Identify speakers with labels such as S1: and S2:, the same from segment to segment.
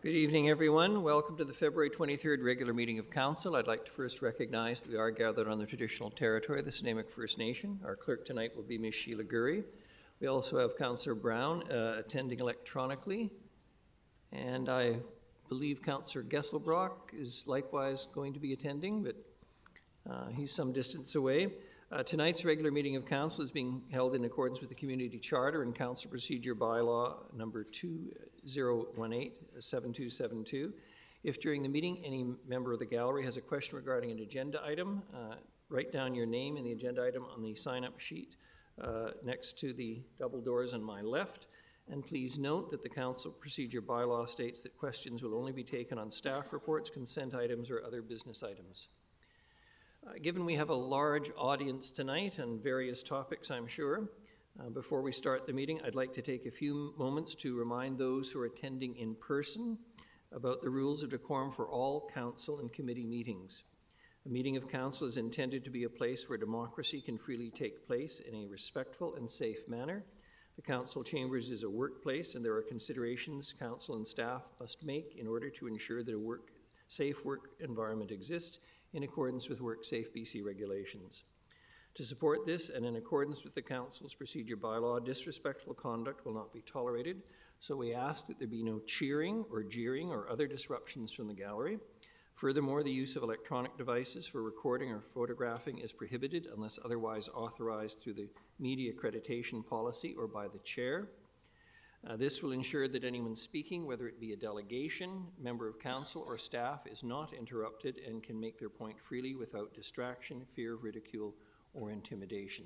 S1: Good evening, everyone. Welcome to the February 23rd regular meeting of Council. I'd like to first recognize that we are gathered on the traditional territory of the Snuneymuxw First Nation. Our clerk tonight will be Ms. Sheila Gurry. We also have Councillor Brown attending electronically, and I believe Councillor Gesselbrock is likewise going to be attending, but he's some distance away. Tonight's regular meeting of Council is being held in accordance with the Community Charter and Council Procedure Bylaw number 2018-7272. If during the meeting any member of the gallery has a question regarding an agenda item, write down your name and the agenda item on the sign-up sheet next to the double doors on my left. And please note that the Council Procedure Bylaw states that questions will only be taken on staff reports, consent items, or other business items. Given we have a large audience tonight on various topics, I'm sure, before we start the meeting, I'd like to take a few moments to remind those who are attending in person about the rules of decorum for all council and committee meetings. A meeting of council is intended to be a place where democracy can freely take place in a respectful and safe manner. The council chambers is a workplace, and there are considerations council and staff must make in order to ensure that a safe work environment exists in accordance with WorkSafe BC regulations. To support this, and in accordance with the Council's procedure bylaw, disrespectful conduct will not be tolerated, so we ask that there be no cheering or jeering or other disruptions from the gallery. Furthermore, the use of electronic devices for recording or photographing is prohibited unless otherwise authorized through the media accreditation policy or by the chair. This will ensure that anyone speaking, whether it be a delegation, member of council, or staff, is not interrupted and can make their point freely without distraction, fear of ridicule, or intimidation.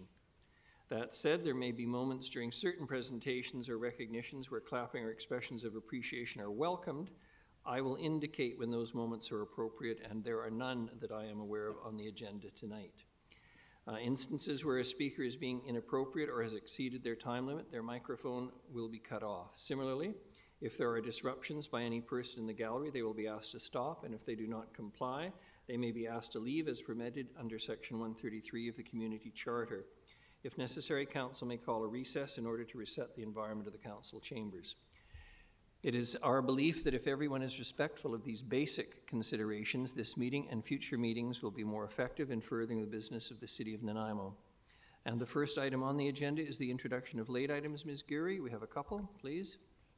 S1: That said, there may be moments during certain presentations or recognitions where clapping or expressions of appreciation are welcomed. I will indicate when those moments are appropriate, and there are none that I am aware of on the agenda tonight. Instances where a speaker is being inappropriate or has exceeded their time limit, their microphone will be cut off. Similarly, if there are disruptions by any person in the gallery, they will be asked to stop, and if they do not comply, they may be asked to leave as permitted under Section 133 of the Community Charter. If necessary, Council may call a recess in order to reset the environment of the Council chambers. It is our belief that if everyone is respectful of these basic considerations, this meeting and future meetings will be more effective in furthering the business of the City of Nanaimo. And the first item on the agenda is the introduction of late items. Ms. Gurry, we have a couple, please.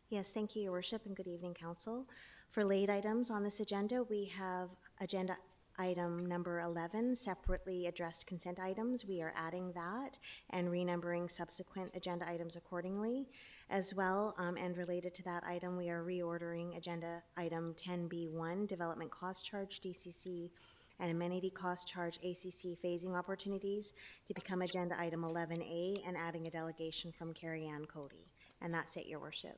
S2: Yes, thank you, Your Worship, and good evening, Council. For late items on this agenda, we have agenda item number 11, separately addressed consent items. We are adding that and renumbering subsequent agenda items accordingly. As well, and related to that item, we are reordering agenda item 10B1, development cost charge, DCC, and amenity cost charge, ACC phasing opportunities, to become agenda item 11A and adding a delegation from Carrie Ann Cody. And that's it, Your Worship.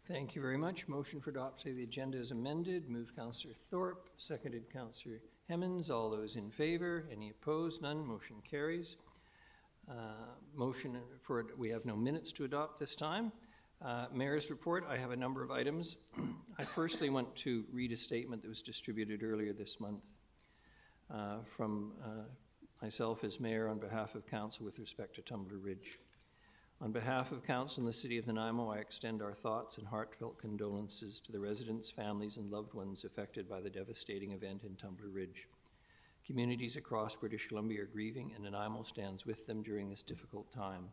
S1: Thank you very much. Motion for adoption of the agenda is amended. Moved Councillor Thorpe, seconded Councillor Hemmens. All those in favor? Any opposed? None. Motion carries. We have no minutes to adopt this time. Mayor's report, I have a number of items. I firstly want to read a statement that was distributed earlier this month from myself as mayor on behalf of council with respect to Tumbler Ridge. On behalf of council in the City of Nanaimo, I extend our thoughts and heartfelt condolences to the residents, families, and loved ones affected by the devastating event in Tumbler Ridge. Communities across British Columbia are grieving, and Nanaimo stands with them during this difficult time.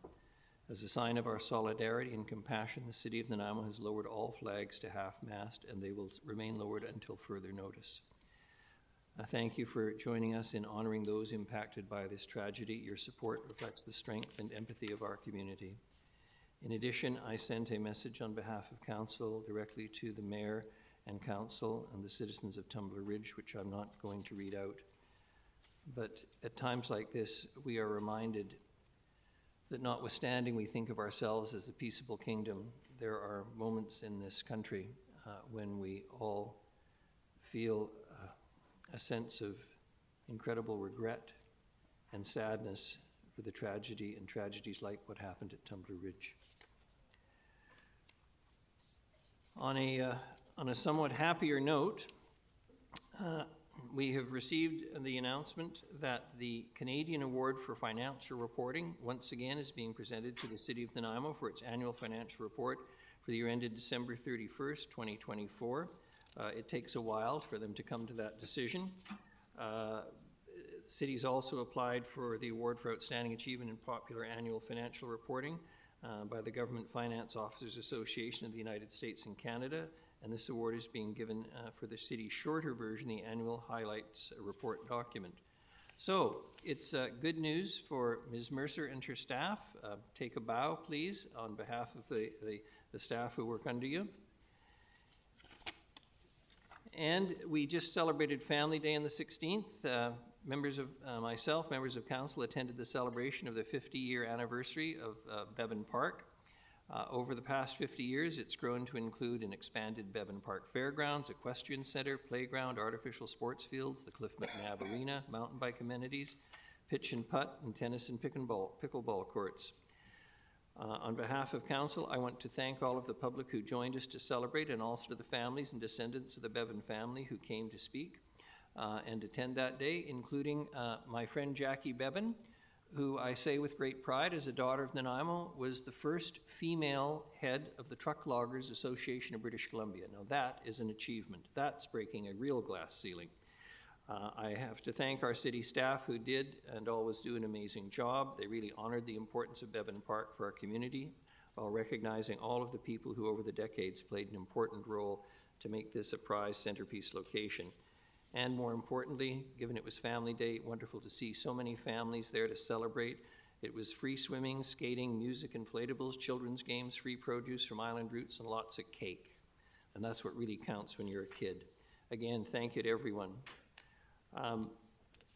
S1: As a sign of our solidarity and compassion, the City of Nanaimo has lowered all flags to half-mast, and they will remain lowered until further notice. I thank you for joining us in honoring those impacted by this tragedy. Your support reflects the strength and empathy of our community. In addition, I sent a message on behalf of Council directly to the Mayor and Council and the citizens of Tumbler Ridge, which I'm not going to read out. But at times like this, we are reminded that notwithstanding we think of ourselves as a peaceable kingdom, there are moments in this country when we all feel a sense of incredible regret and sadness for the tragedy and tragedies like what happened at Tumbler Ridge. On a somewhat happier note, we have received the announcement that the Canadian Award for Financial Reporting once again is being presented to the City of Nanaimo for its annual financial report for the year ended December 31st, 2024. It takes a while for them to come to that decision. Cities also applied for the Award for Outstanding Achievement in Popular Annual Financial Reporting by the Government Finance Officers Association of the United States and Canada, and this award is being given for the city's shorter version, the Annual Highlights Report document. So it's good news for Ms. Mercer and her staff. Take a bow, please, on behalf of the staff who work under you. And we just celebrated Family Day on the 16th. Members of members of council attended the celebration of the 50-year anniversary of Bevan Park. Over the past 50 years, it's grown to include an expanded Bevan Park Fairgrounds, equestrian center, playground, artificial sports fields, the Cliff McNabb Arena, mountain bike amenities, pitch and putt, and tennis and pickleball courts. On behalf of council, I want to thank all of the public who joined us to celebrate, and also to the families and descendants of the Bevan family who came to speak and attend that day, including my friend Jackie Bevan, who I say with great pride, as a daughter of Nanaimo, was the first female head of the Truck Loggers Association of British Columbia. Now that is an achievement. That's breaking a real glass ceiling. I have to thank our city staff who did and always do an amazing job. They really honored the importance of Bevan Park for our community while recognizing all of the people who over the decades played an important role to make this a prized centerpiece location. And more importantly, given it was Family Day, wonderful to see so many families there to celebrate. It was free swimming, skating, music, inflatables, children's games, free produce from Island Roots, and lots of cake. And that's what really counts when you're a kid. Again, thank you to everyone.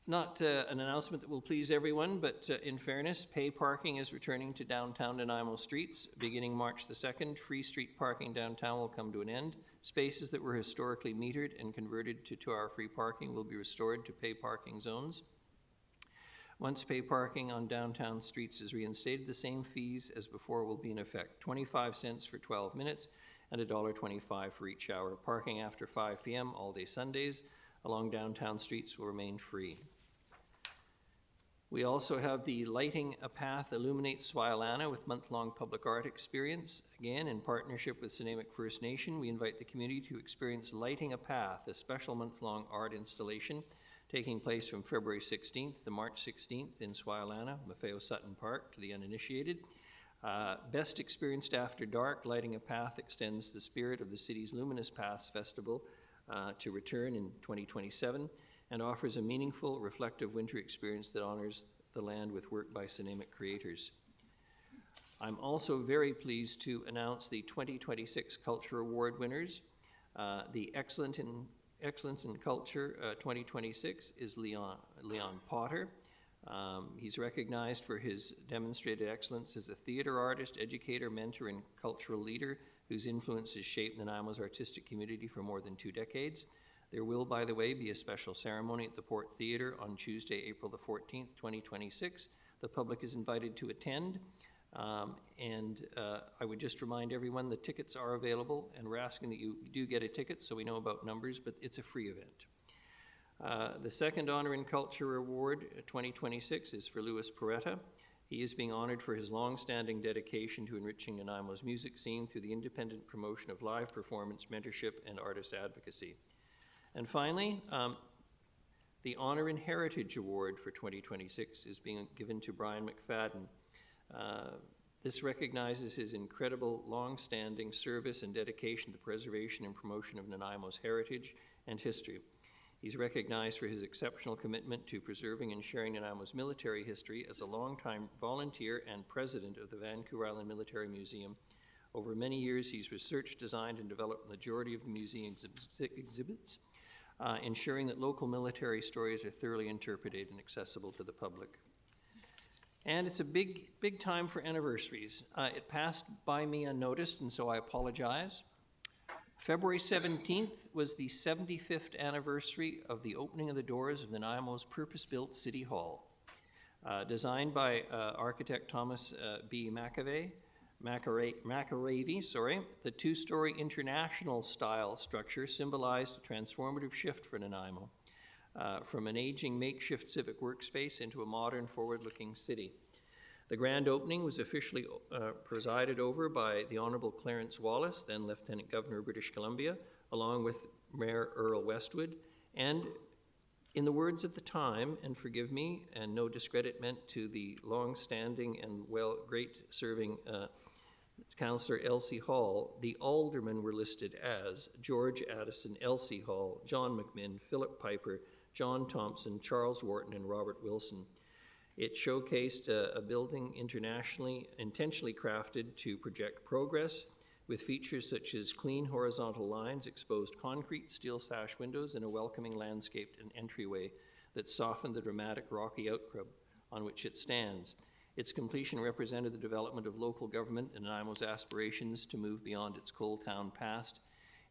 S1: Not an announcement that will please everyone, but in fairness, pay parking is returning to downtown Nanaimo streets. Beginning March the 2nd, free street parking downtown will come to an end. Spaces that were historically metered and converted to 2-hour free parking will be restored to pay parking zones. Once pay parking on downtown streets is reinstated, the same fees as before will be in effect. 25 cents for 12 minutes and $1.25 for each hour. Parking after 5 p.m. all day Sundays along downtown streets will remain free. We also have the Lighting a Path Illuminates Swilana with month-long public art experience. Again, in partnership with Sinamic First Nation, we invite the community to experience Lighting a Path, a special month-long art installation taking place from February 16th to March 16th in Swilana, Maffeo Sutton Park, to the uninitiated. Best experienced after dark, Lighting a Path extends the spirit of the city's Luminous Paths Festival to return in 2027 and offers a meaningful, reflective winter experience that honors the land with work by Sinamic creators. I'm also very pleased to announce the 2026 Culture Award winners. The Excellence in Culture 2026 is Leon Potter. He's recognized for his demonstrated excellence as a theater artist, educator, mentor, and cultural leader whose influence has shaped Nanaimo's artistic community for more than 2 decades. There will, by the way, be a special ceremony at the Port Theatre on Tuesday, April the 14th, 2026. The public is invited to attend, and I would just remind everyone the tickets are available, and we're asking that you do get a ticket so we know about numbers, but it's a free event. The second Honor in Culture Award 2026 is for Louis Peretta. He is being honored for his long-standing dedication to enriching Nanaimo's music scene through the independent promotion of live performance, mentorship, and artist advocacy. And finally, the Honor in Heritage Award for 2026 is being given to Brian McFadden. This recognizes his incredible long-standing service and dedication to the preservation and promotion of Nanaimo's heritage and history. He's recognized for his exceptional commitment to preserving and sharing Nanaimo's military history as a longtime volunteer and president of the Vancouver Island Military Museum. Over many years, he's researched, designed, and developed the majority of the museum exhibits, ensuring that local military stories are thoroughly interpreted and accessible to the public. And it's a big time for anniversaries. It passed by me unnoticed, and so I apologize. February 17th was the 75th anniversary of the opening of the doors of Nanaimo's purpose-built City Hall. Designed by architect Thomas B. McAravey, the 2-story international style structure symbolized a transformative shift for Nanaimo, from an aging makeshift civic workspace into a modern, forward-looking city. The grand opening was officially presided over by the Honourable Clarence Wallace, then Lieutenant Governor of British Columbia, along with Mayor Earl Westwood, and in the words of the time, and forgive me, and no discredit meant to the long-standing and great-serving Councillor Elsie Hall, the aldermen were listed as George Addison, Elsie Hall, John McMinn, Philip Piper, John Thompson, Charles Wharton, and Robert Wilson. It showcased a building intentionally crafted to project progress, with features such as clean horizontal lines, exposed concrete, steel sash windows, and a welcoming landscaped and entryway that softened the dramatic rocky outcrop on which it stands. Its completion represented the development of local government and Nanaimo's aspirations to move beyond its coal town past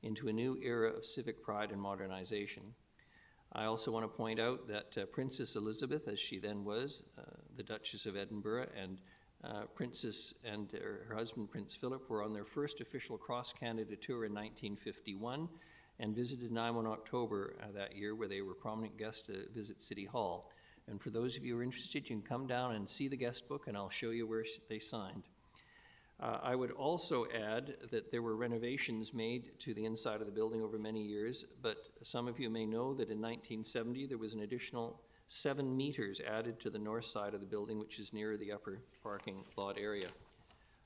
S1: into a new era of civic pride and modernization. I also want to point out that Princess Elizabeth, as she then was, the Duchess of Edinburgh, and Princess and her husband, Prince Philip, were on their first official cross-Canada tour in 1951 and visited Nanaimo in October that year, where they were prominent guests to visit City Hall. And for those of you who are interested, you can come down and see the guest book, and I'll show you where they signed. I would also add that there were renovations made to the inside of the building over many years, but some of you may know that in 1970 there was an additional 7 meters added to the north side of the building, which is near the upper parking lot area.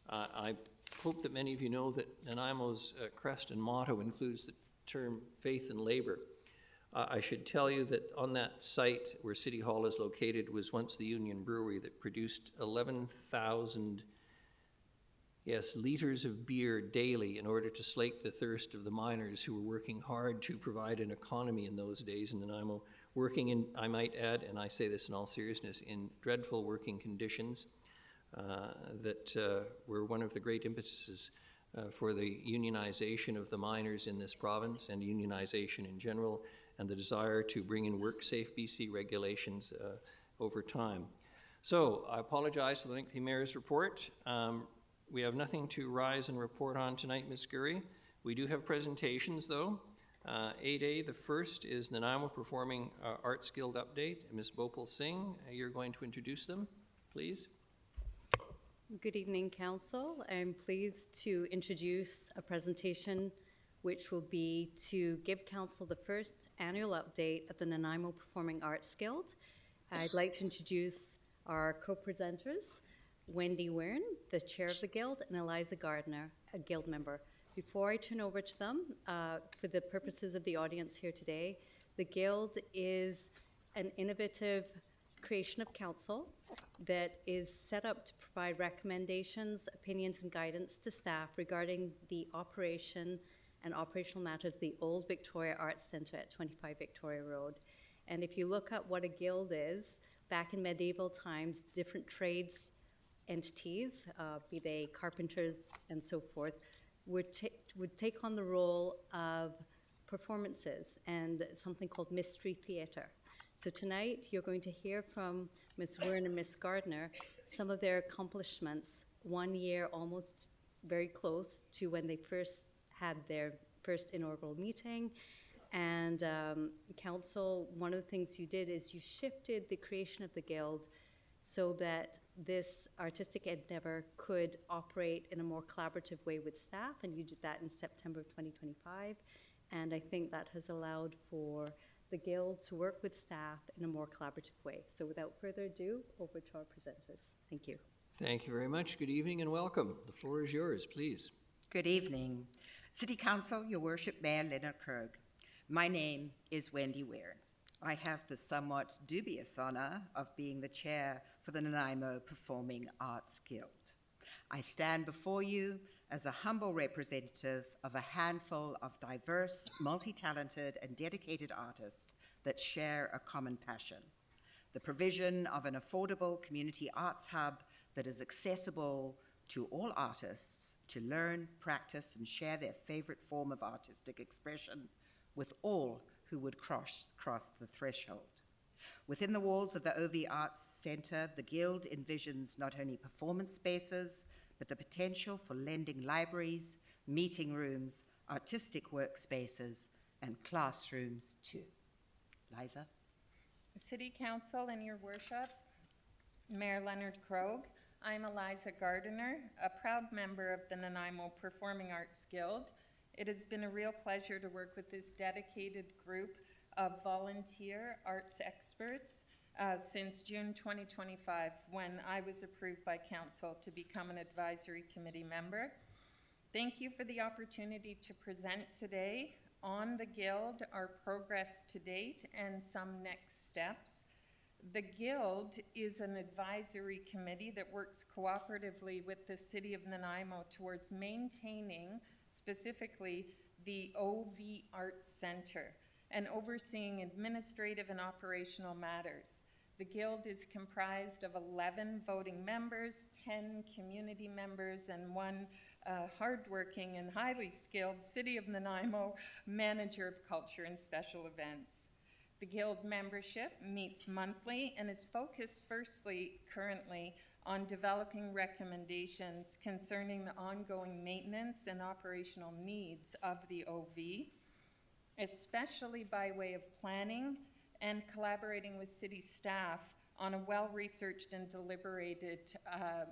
S1: I hope that many of you know that Nanaimo's crest and motto includes the term faith and labor. I should tell you that on that site where City Hall is located was once the Union Brewery that produced 11,000 liters of beer daily in order to slake the thirst of the miners who were working hard to provide an economy in those days in Nanaimo, working in, I might add, and I say this in all seriousness, in dreadful working conditions that were one of the great impetuses for the unionization of the miners in this province and unionization in general, and the desire to bring in WorkSafe BC regulations over time. So I apologize for the lengthy mayor's report. We have nothing to rise and report on tonight, Ms. Gurry. We do have presentations, though. 8A, the first is Nanaimo Performing Arts Guild update. Ms. Bhopal Singh, you're going to introduce them, please.
S3: Good evening, Council. I'm pleased to introduce a presentation which will be to give Council the first annual update of the Nanaimo Performing Arts Guild. I'd like to introduce our co-presenters, Wendy Wearne, the chair of the Guild, and Eliza Gardner, a Guild member. Before I turn over to them, for the purposes of the audience here today, the Guild is an innovative creation of Council that is set up to provide recommendations, opinions, and guidance to staff regarding the operation and operational matters of the Old Victoria Arts Centre at 25 Victoria Road. And if you look at what a guild is, back in medieval times, different trades entities, be they carpenters and so forth, would take on the role of performances and something called mystery theatre. So tonight you're going to hear from Ms. Wearne and Ms. Gardner some of their accomplishments 1 year almost very close to when they first had their first inaugural meeting. And Council, one of the things you did is you shifted the creation of the Guild so that this artistic endeavor could operate in a more collaborative way with staff, and you did that in September of 2025. And I think that has allowed for the Guild to work with staff in a more collaborative way. So without further ado, over to our presenters. Thank you.
S1: Thank you very much. Good evening and welcome. The floor is yours, please.
S4: Good evening. City Council, Your Worship, Mayor Leonard Krug. My name is Wendy Wearne. I have the somewhat dubious honor of being the chair for the Nanaimo Performing Arts Guild. I stand before you as a humble representative of a handful of diverse, multi-talented, and dedicated artists that share a common passion: the provision of an affordable community arts hub that is accessible to all artists to learn, practice, and share their favorite form of artistic expression with all who would cross the threshold. Within the walls of the OV Arts Centre, the Guild envisions not only performance spaces, but the potential for lending libraries, meeting rooms, artistic workspaces, and classrooms too. Liza?
S5: City Council and Your Worship, Mayor Leonard Krog, I'm Eliza Gardner, a proud member of the Nanaimo Performing Arts Guild, It has been a real pleasure to work with this dedicated group of volunteer arts experts since June 2025, when I was approved by council to become an advisory committee member. Thank you for the opportunity to present today on the Guild, our progress to date, and some next steps. The Guild is an advisory committee that works cooperatively with the City of Nanaimo towards maintaining specifically the OV Arts Center and overseeing administrative and operational matters. The Guild is comprised of 11 voting members, 10 community members, and one hardworking and highly skilled City of Nanaimo manager of culture and special events. The Guild membership meets monthly and is focused firstly currently on developing recommendations concerning the ongoing maintenance and operational needs of the OV, especially by way of planning and collaborating with city staff on a well-researched and deliberated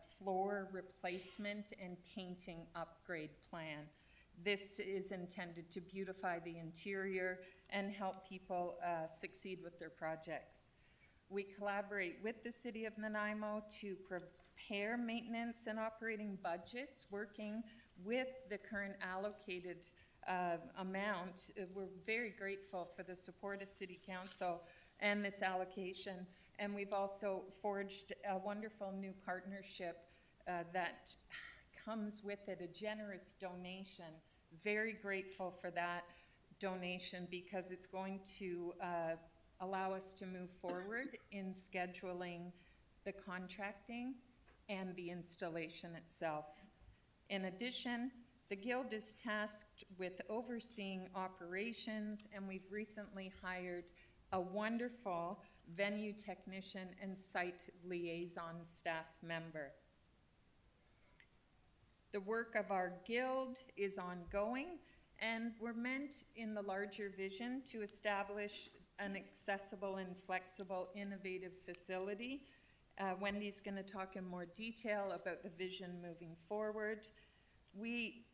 S5: floor replacement and painting upgrade plan. This is intended to beautify the interior and help people succeed with their projects. We collaborate with the City of Nanaimo to prepare maintenance and operating budgets, working with the current allocated amount. We're very grateful for the support of City Council and this allocation. And we've also forged a wonderful new partnership that comes with it, a generous donation. Very grateful for that donation because it's going to allow us to move forward in scheduling the contracting and the installation itself. In addition, the Guild is tasked with overseeing operations, and we've recently hired a wonderful venue technician and site liaison staff member. The work of our Guild is ongoing, and we're meant in the larger vision to establish an accessible and flexible, innovative facility. Wendy's going to talk in more detail about the vision moving forward. We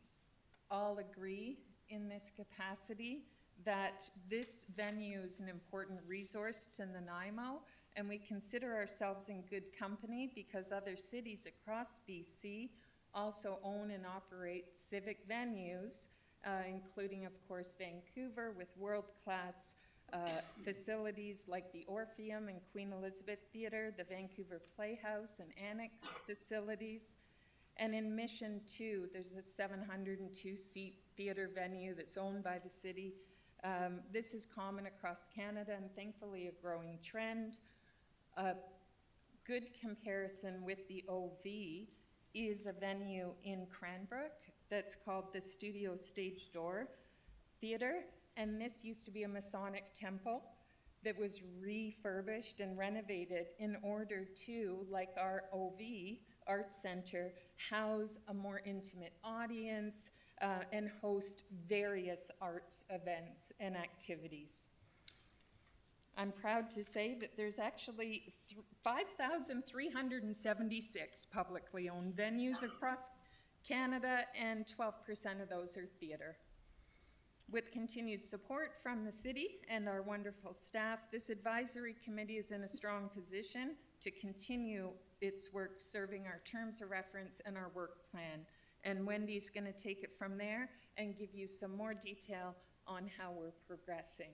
S5: all agree in this capacity that this venue is an important resource to Nanaimo, and we consider ourselves in good company because other cities across BC also own and operate civic venues, including, of course, Vancouver with world-class facilities like the Orpheum and Queen Elizabeth Theatre, the Vancouver Playhouse and Annex facilities. And in Mission 2, there's a 702-seat theatre venue that's owned by the city. This is common across Canada and thankfully a growing trend. A good comparison with the OV is a venue in Cranbrook that's called the Studio Stage Door Theatre, and this used to be a Masonic temple that was refurbished and renovated in order to, like our OV Arts Center, house a more intimate audience and host various arts events and activities. I'm proud to say that there's actually 5,376 publicly owned venues across Canada, and 12% of those are theatre. With continued support from the city and our wonderful staff, this advisory committee is in a strong position to continue its work serving our terms of reference and our work plan. And Wendy's going to take it from there and give you some more detail on how we're progressing.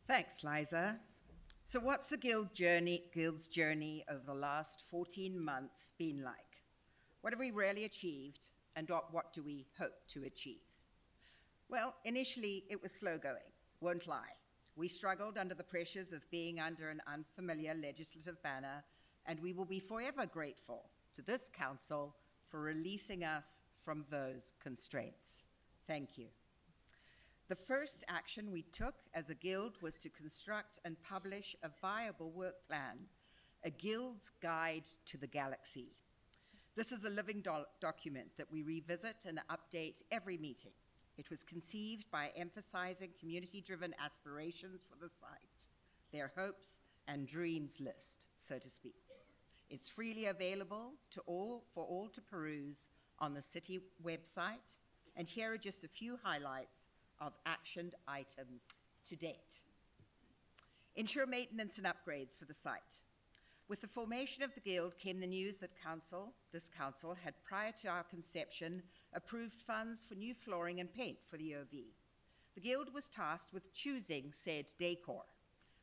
S4: Thanks, Liza. So what's the Guild's journey over the last 14 months been like? What have we really achieved, and what do we hope to achieve? Well, initially it was slow going, won't lie. We struggled under the pressures of being under an unfamiliar legislative banner, and we will be forever grateful to this council for releasing us from those constraints. Thank you. The first action we took as a Guild was to construct and publish a viable work plan, a Guild's Guide to the Galaxy. This is a living document that we revisit and update every meeting. It was conceived by emphasizing community-driven aspirations for the site, their hopes and dreams list, so to speak. It's freely available for all to peruse on the city website, and here are just a few highlights of actioned items to date. Ensure maintenance and upgrades for the site. With the formation of the Guild came the news that this council had, prior to our conception, approved funds for new flooring and paint for the OV. The Guild was tasked with choosing said decor,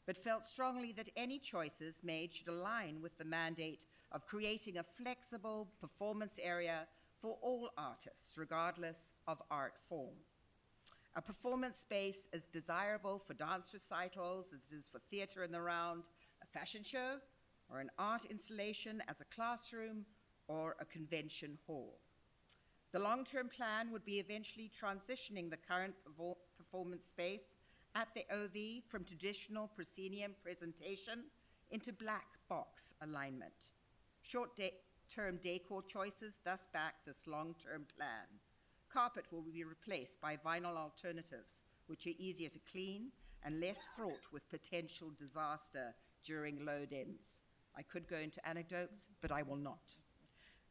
S4: but felt strongly that any choices made should align with the mandate of creating a flexible performance area for all artists, regardless of art form. A performance space as desirable for dance recitals as it is for theater in the round, a fashion show, or an art installation as a classroom or a convention hall. The long-term plan would be eventually transitioning the current performance space at the OV from traditional proscenium presentation into black box alignment. Short-term decor choices thus back this long-term plan. Carpet will be replaced by vinyl alternatives, which are easier to clean and less fraught with potential disaster during load-ins. I could go into anecdotes, but I will not.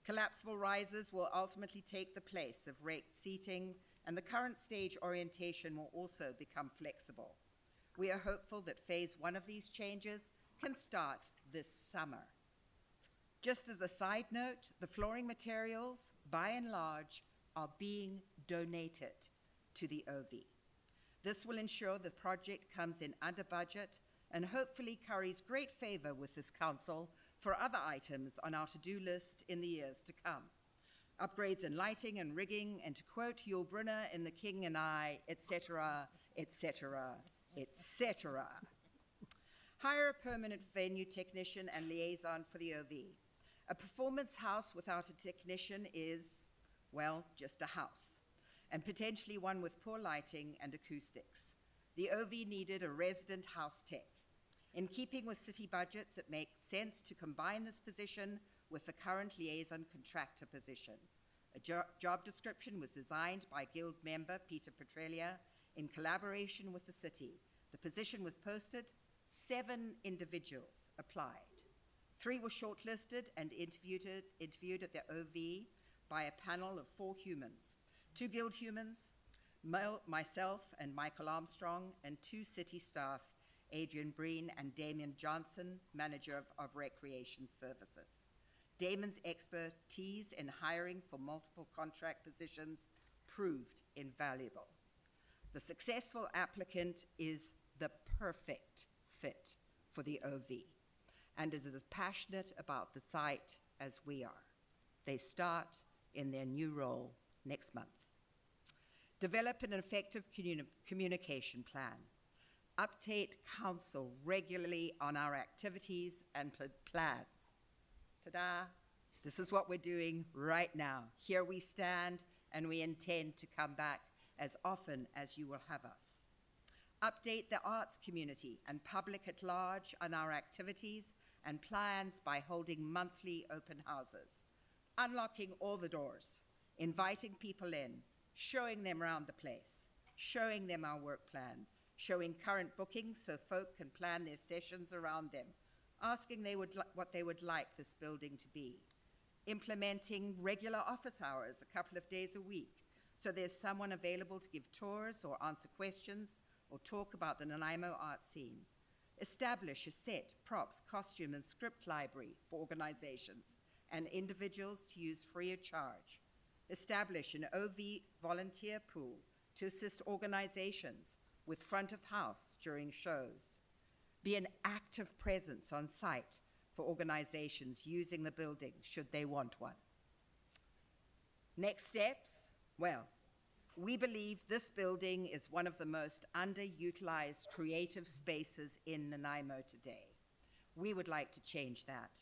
S4: Collapsible risers will ultimately take the place of raked seating, and the current stage orientation will also become flexible. We are hopeful that phase 1 of these changes can start this summer. Just as a side note, the flooring materials, by and large, are being donated to the OV. This will ensure the project comes in under budget and hopefully curries great favor with this council for other items on our to-do list in the years to come. Upgrades in lighting and rigging, and to quote Yul Brynner in The King and I, etc., etc., etc. Hire a permanent venue technician and liaison for the OV. A performance house without a technician is, well, just a house, and potentially one with poor lighting and acoustics. The OV needed a resident house tech. In keeping with city budgets, it makes sense to combine this position with the current liaison contractor position. A job description was designed by Guild member Peter Petralia in collaboration with the city. The position was posted, 7 individuals applied. 3 were shortlisted and interviewed at the OV by a panel of 4 humans, 2 Guild humans, myself and Michael Armstrong, and 2 city staff, Adrian Breen and Damien Johnson, manager of Recreation Services. Damon's expertise in hiring for multiple contract positions proved invaluable. The successful applicant is the perfect fit for the OV and is as passionate about the site as we are. They start in their new role next month. Develop an effective communication plan. Update council regularly on our activities and plans. Ta-da! This is what we're doing right now. Here we stand, and we intend to come back as often as you will have us. Update the arts community and public at large on our activities and plans by holding monthly open houses, unlocking all the doors, inviting people in, showing them around the place, showing them our work plan, showing current bookings so folk can plan their sessions around them, asking what they would like this building to be, implementing regular office hours a couple of days a week so there's someone available to give tours or answer questions or talk about the Nanaimo art scene. Establish a set, props, costume, and script library for organizations and individuals to use free of charge. Establish an OV volunteer pool to assist organizations with front of house during shows. Be an active presence on site for organizations using the building should they want one. Next steps, well, we believe this building is one of the most underutilized creative spaces in Nanaimo today. We would like to change that.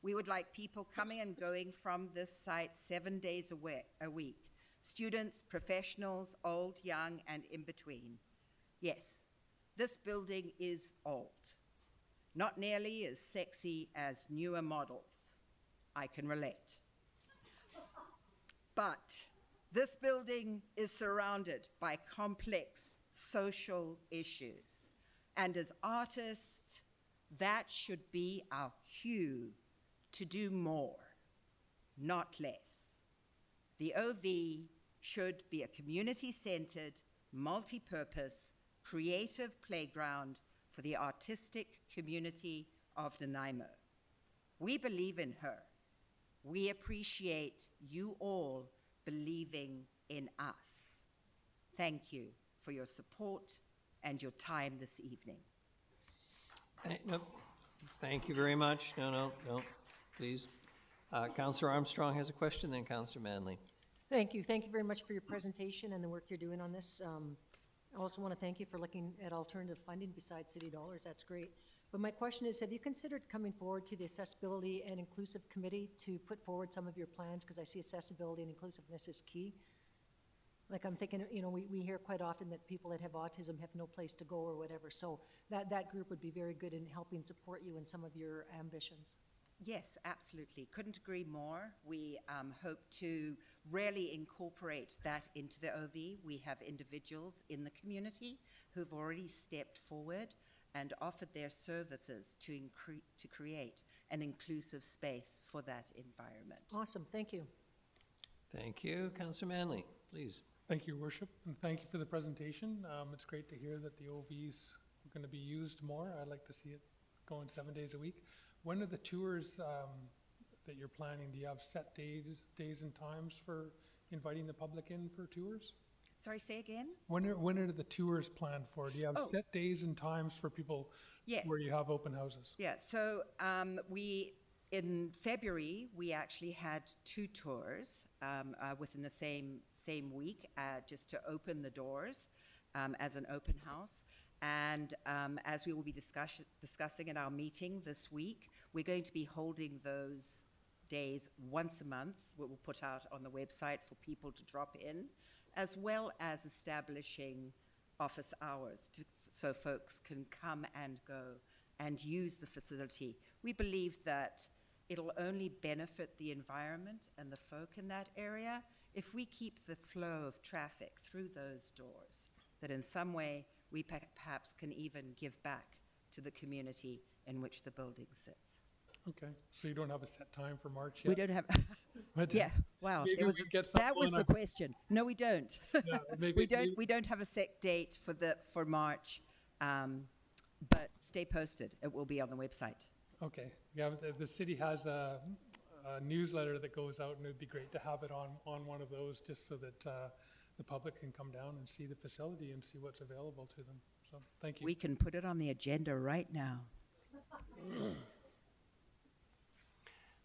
S4: We would like people coming and going from this site 7 days a week. Students, professionals, old, young, and in between. Yes, this building is old. Not nearly as sexy as newer models. I can relate. But this building is surrounded by complex social issues. And as artists, that should be our cue to do more, not less. The OV should be a community-centered, multi-purpose, creative playground for the artistic community of Nanaimo. We believe in her. We appreciate you all believing in us. Thank you for your support and your time this evening.
S1: Nope. Thank you very much. No, please. Councillor Armstrong has a question, then Councillor Manley.
S6: Thank you. Thank you very much for your presentation and the work you're doing on this. I also want to thank you for looking at alternative funding besides city dollars. That's great. But my question is, have you considered coming forward to the Accessibility and Inclusive Committee to put forward some of your plans? Because I see accessibility and inclusiveness is key. Like I'm thinking, you know, we hear quite often that people that have autism have no place to go or whatever. So that group would be very good in helping support you in some of your ambitions.
S4: Yes, absolutely. Couldn't agree more. We hope to really incorporate that into the OV. We have individuals in the community who've already stepped forward and offered their services to create an inclusive space for that environment.
S6: Awesome. Thank you.
S1: Thank you. Councillor Manley, please.
S7: Thank you, Worship, and thank you for the presentation. It's great to hear that the OVs are going to be used more. I'd like to see it going 7 days a week. When are the tours that you're planning? Do you have set days and times for inviting the public in for tours?
S4: Sorry, say again?
S7: When are the tours planned for? Do you have set days and times for people
S4: Yes.
S7: where you have open houses?
S4: Yeah, so in February, we actually had 2 tours within the same week, just to open the doors as an open house. And as we will be discussing in our meeting this week, we're going to be holding those days once a month. We will put out on the website for people to drop in, as well as establishing office hours so folks can come and go and use the facility. We believe that it'll only benefit the environment and the folk in that area if we keep the flow of traffic through those doors, that in some way we perhaps can even give back to the community in which the building sits.
S7: Okay, so you don't have a set time for March yet?
S4: We don't have,
S7: But
S4: yeah, wow,
S7: maybe
S4: there was
S7: we get
S4: that was
S7: something
S4: the question. No, we don't.
S7: Yeah, maybe
S4: We don't have a set date for March, but stay posted. It will be on the website.
S7: Okay, yeah, the city has a newsletter that goes out, and it'd be great to have it on one of those, just so that the public can come down and see the facility and see what's available to them. So, thank you.
S4: We can put it on the agenda right now.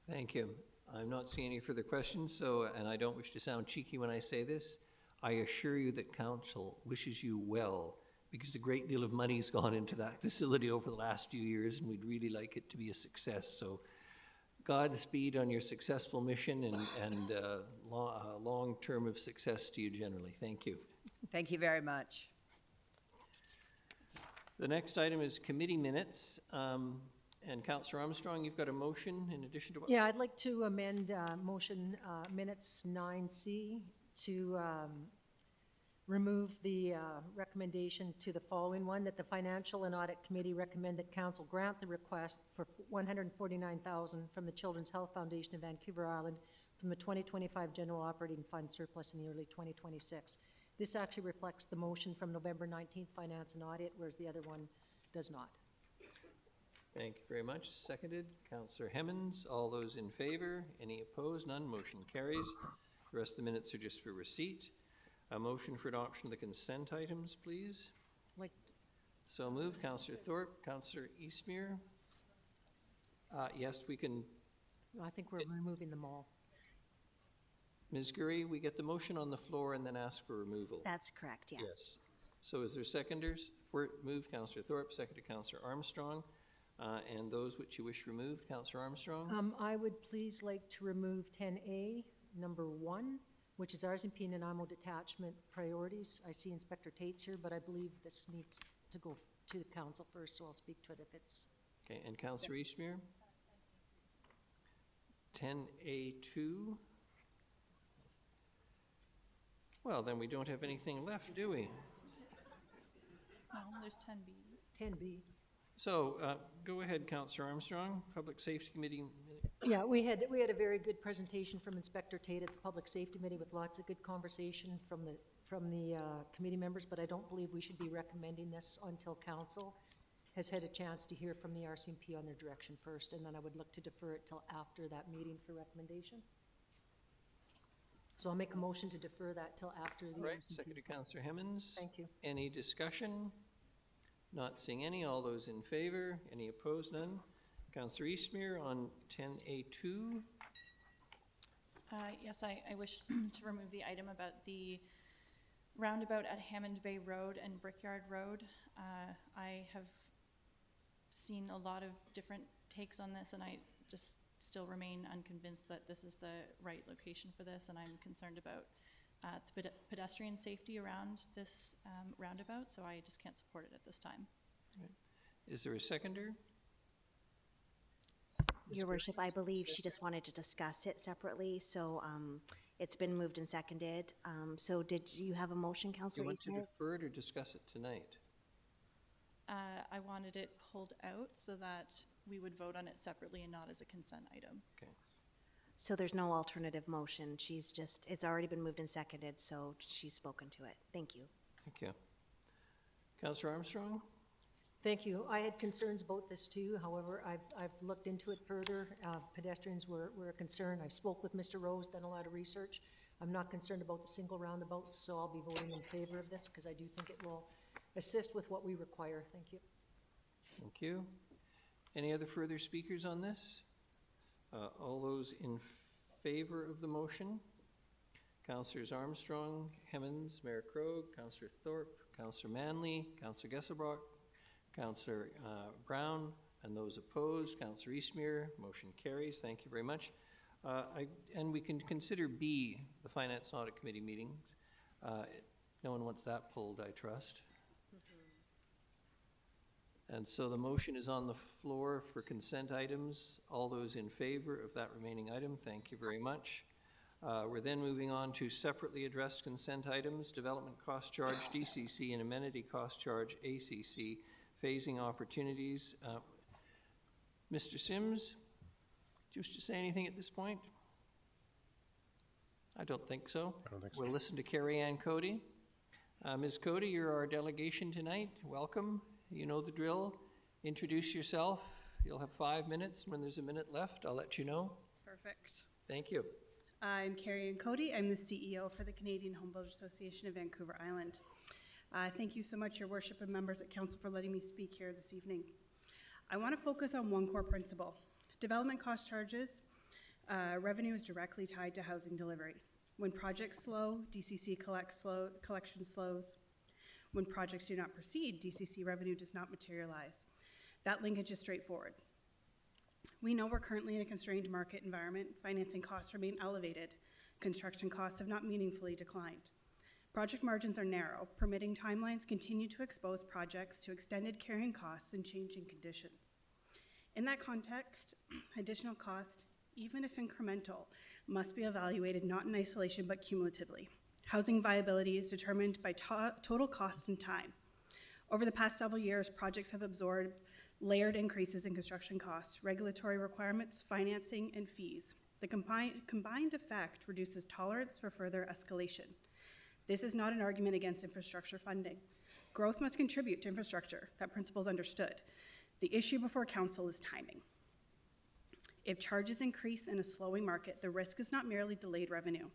S1: Thank you. I'm not seeing any further questions, and I don't wish to sound cheeky when I say this. I assure you that council wishes you well, because a great deal of money's gone into that facility over the last few years, and we'd really like it to be a success. So Godspeed on your successful mission, and long term of success to you generally. Thank you.
S4: Thank you very much.
S1: The next item is committee minutes. And Councillor Armstrong, you've got a motion in addition to what?
S6: Yeah, I'd like to amend motion minutes 9C to remove the recommendation to the following one, that the Financial and Audit Committee recommend that council grant the request for $149,000 from the Children's Health Foundation of Vancouver Island from the 2025 General Operating Fund surplus in the early 2026. This actually reflects the motion from November 19th, Finance and Audit, whereas the other one does not.
S1: Thank you very much. Seconded. Councillor Hemmons. All those in favor? Any opposed? None. Motion carries. The rest of the minutes are just for receipt. A motion for adoption of the consent items, please.
S6: Like,
S1: So moved. Councillor Thorpe. Councillor Eastmere. Yes, we can.
S6: I think we're removing them all.
S1: Ms. Gurry, we get the motion on the floor and then ask for removal.
S2: That's correct, yes.
S1: So is there seconders? Moved, Councillor Thorpe, seconded Councillor Armstrong. And those which you wish removed, Councillor Armstrong?
S6: I would please like to remove 10A, number 1, which is RSMP and Nanaimo detachment priorities. I see Inspector Tate's here, but I believe this needs to go to the council first, so I'll speak to it if it's...
S1: Okay, and Councillor Eastmere? 10A2? Well, then we don't have anything left, do we?
S8: No, there's 10B.
S6: 10B.
S1: So, go ahead, Councillor Armstrong, Public Safety Committee
S6: Yeah, we had a very good presentation from Inspector Tate at the Public Safety Committee with lots of good conversation from the committee members, but I don't believe we should be recommending this until council has had a chance to hear from the RCMP on their direction first, and then I would look to defer it till after that meeting for recommendation. So I'll make a motion to defer that till after the
S1: Right,
S6: RCMP.
S1: seconded Councillor Hemmons.
S6: Thank you.
S1: Any discussion? Not seeing any. All those in favor? Any opposed? None. Councillor Eastmere on 10A2.
S8: Yes, I wish to remove the item about the roundabout at Hammond Bay Road and Brickyard Road. I have seen a lot of different takes on this, and I just still remain unconvinced that this is the right location for this, and I'm concerned about the pedestrian safety around this roundabout, so I just can't support it at this time.
S1: Is there a seconder?
S2: Your worship, I believe she just wanted to discuss it separately, so it's been moved and seconded. So did you have a motion,
S1: Do you
S2: Councillor
S1: want to
S2: Eastmere?
S1: defer it or discuss it tonight?
S8: I wanted it pulled out so that we would vote on it separately and not as a consent item.
S1: Okay.
S2: So there's no alternative motion. It's already been moved and seconded, so she's spoken to it. Thank you.
S1: Thank you. Councillor Armstrong?
S6: Thank you. I had concerns about this too. However, I've looked into it further. Pedestrians were a concern. I spoke with Mr. Rose, done a lot of research. I'm not concerned about the single roundabouts, so I'll be voting in favor of this because I do think it will assist with what we require. Thank you.
S1: Thank you. Any other further speakers on this? All those in favor of the motion? Councillors Armstrong, Hemmons, Mayor Krogh, Councillor Thorpe, Councillor Manley, Councillor Gesselbrock, Councillor Brown, and those opposed, Councillor Eastmere. Motion carries. Thank you very much. And we can consider B, the Finance and Audit Committee meetings. No one wants that pulled, I trust. And so the motion is on the floor for consent items. All those in favor of that remaining item, thank you very much. We're then moving on to separately addressed consent items, development cost charge, DCC, and amenity cost charge, ACC, phasing opportunities. Mr. Sims, do you wish to say anything at this point? I don't think so.
S9: I don't think so.
S1: We'll listen to Carrie Ann Cody. Ms. Cody, you're our delegation tonight. Welcome. You know the drill. Introduce yourself. You'll have 5 minutes. When there's a minute left, I'll let you know.
S10: Perfect.
S1: Thank you.
S10: I'm Carrie Ann Cody. I'm the CEO for the Canadian Home Builders Association of Vancouver Island. Thank you so much, Your Worship and members at Council, for letting me speak here this evening. I want to focus on one core principle. Development cost charges, revenue is directly tied to housing delivery. When projects slow, DCC collection slows. When projects do not proceed, DCC revenue does not materialize. That linkage is straightforward. We know we're currently in a constrained market environment. Financing costs remain elevated. Construction costs have not meaningfully declined. Project margins are narrow. Permitting timelines continue to expose projects to extended carrying costs and changing conditions. In that context, additional cost, even if incremental, must be evaluated not in isolation but cumulatively. Housing viability is determined by total cost and time. Over the past several years, projects have absorbed layered increases in construction costs, regulatory requirements, financing, and fees. The combined effect reduces tolerance for further escalation. This is not an argument against infrastructure funding. Growth must contribute to infrastructure. That principle is understood. The issue before council is timing. If charges increase in a slowing market, the risk is not merely delayed revenue.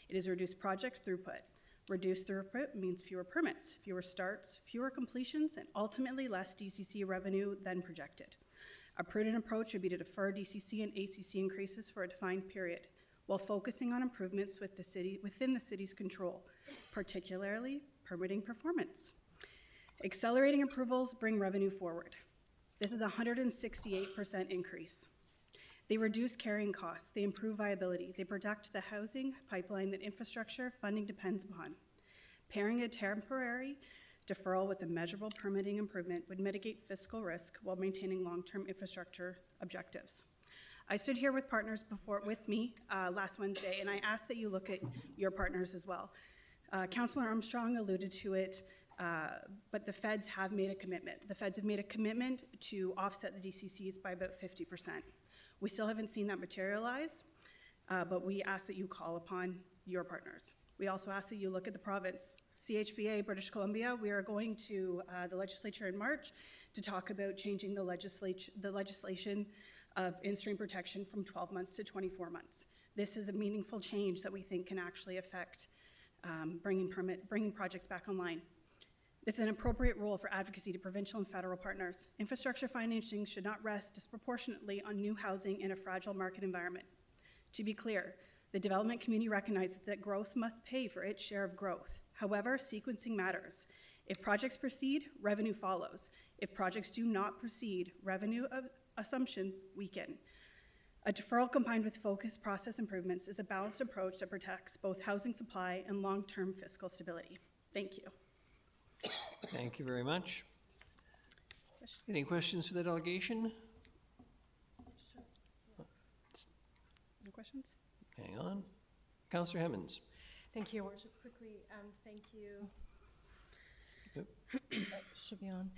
S10: It is reduced project throughput. Reduced throughput means fewer permits, fewer starts, fewer completions, and ultimately less DCC revenue than projected. A prudent approach would be to defer DCC and ACC increases for a defined period, while focusing on improvements within the city's control, particularly permitting performance. Accelerating approvals bring revenue forward. This is a 168% increase. They reduce carrying costs, they improve viability, they protect the housing pipeline that infrastructure funding depends upon. Pairing a temporary deferral with a measurable permitting improvement would mitigate fiscal risk while maintaining long-term infrastructure objectives. I stood here with partners with me last Wednesday, and I asked that you look at your partners as well. Councillor Armstrong alluded to it. but the feds have made a commitment. The feds have made a commitment to offset the DCCs by about 50%. We still haven't seen that materialize, but we ask that you call upon your partners. We also ask that you look at the province. CHBA, British Columbia, we are going to the legislature in March to talk about changing the legislation of in-stream protection from 12 months to 24 months. This is a meaningful change that we think can actually affect bringing projects back online. This is an appropriate role for advocacy to provincial and federal partners. Infrastructure financing should not rest disproportionately on new housing in a fragile market environment. To be clear, the development community recognizes that growth must pay for its share of growth. However, sequencing matters. If projects proceed, revenue follows. If projects do not proceed, revenue assumptions weaken. A deferral combined with focused process improvements is a balanced approach that protects both housing supply and long-term fiscal stability. Thank you.
S1: Thank you very much. Any questions for the delegation?
S10: No questions?
S1: Hang on. Councillor Hemmens.
S9: Thank you, Your Worship. Quickly, thank you.
S1: Yep.
S9: Should be on.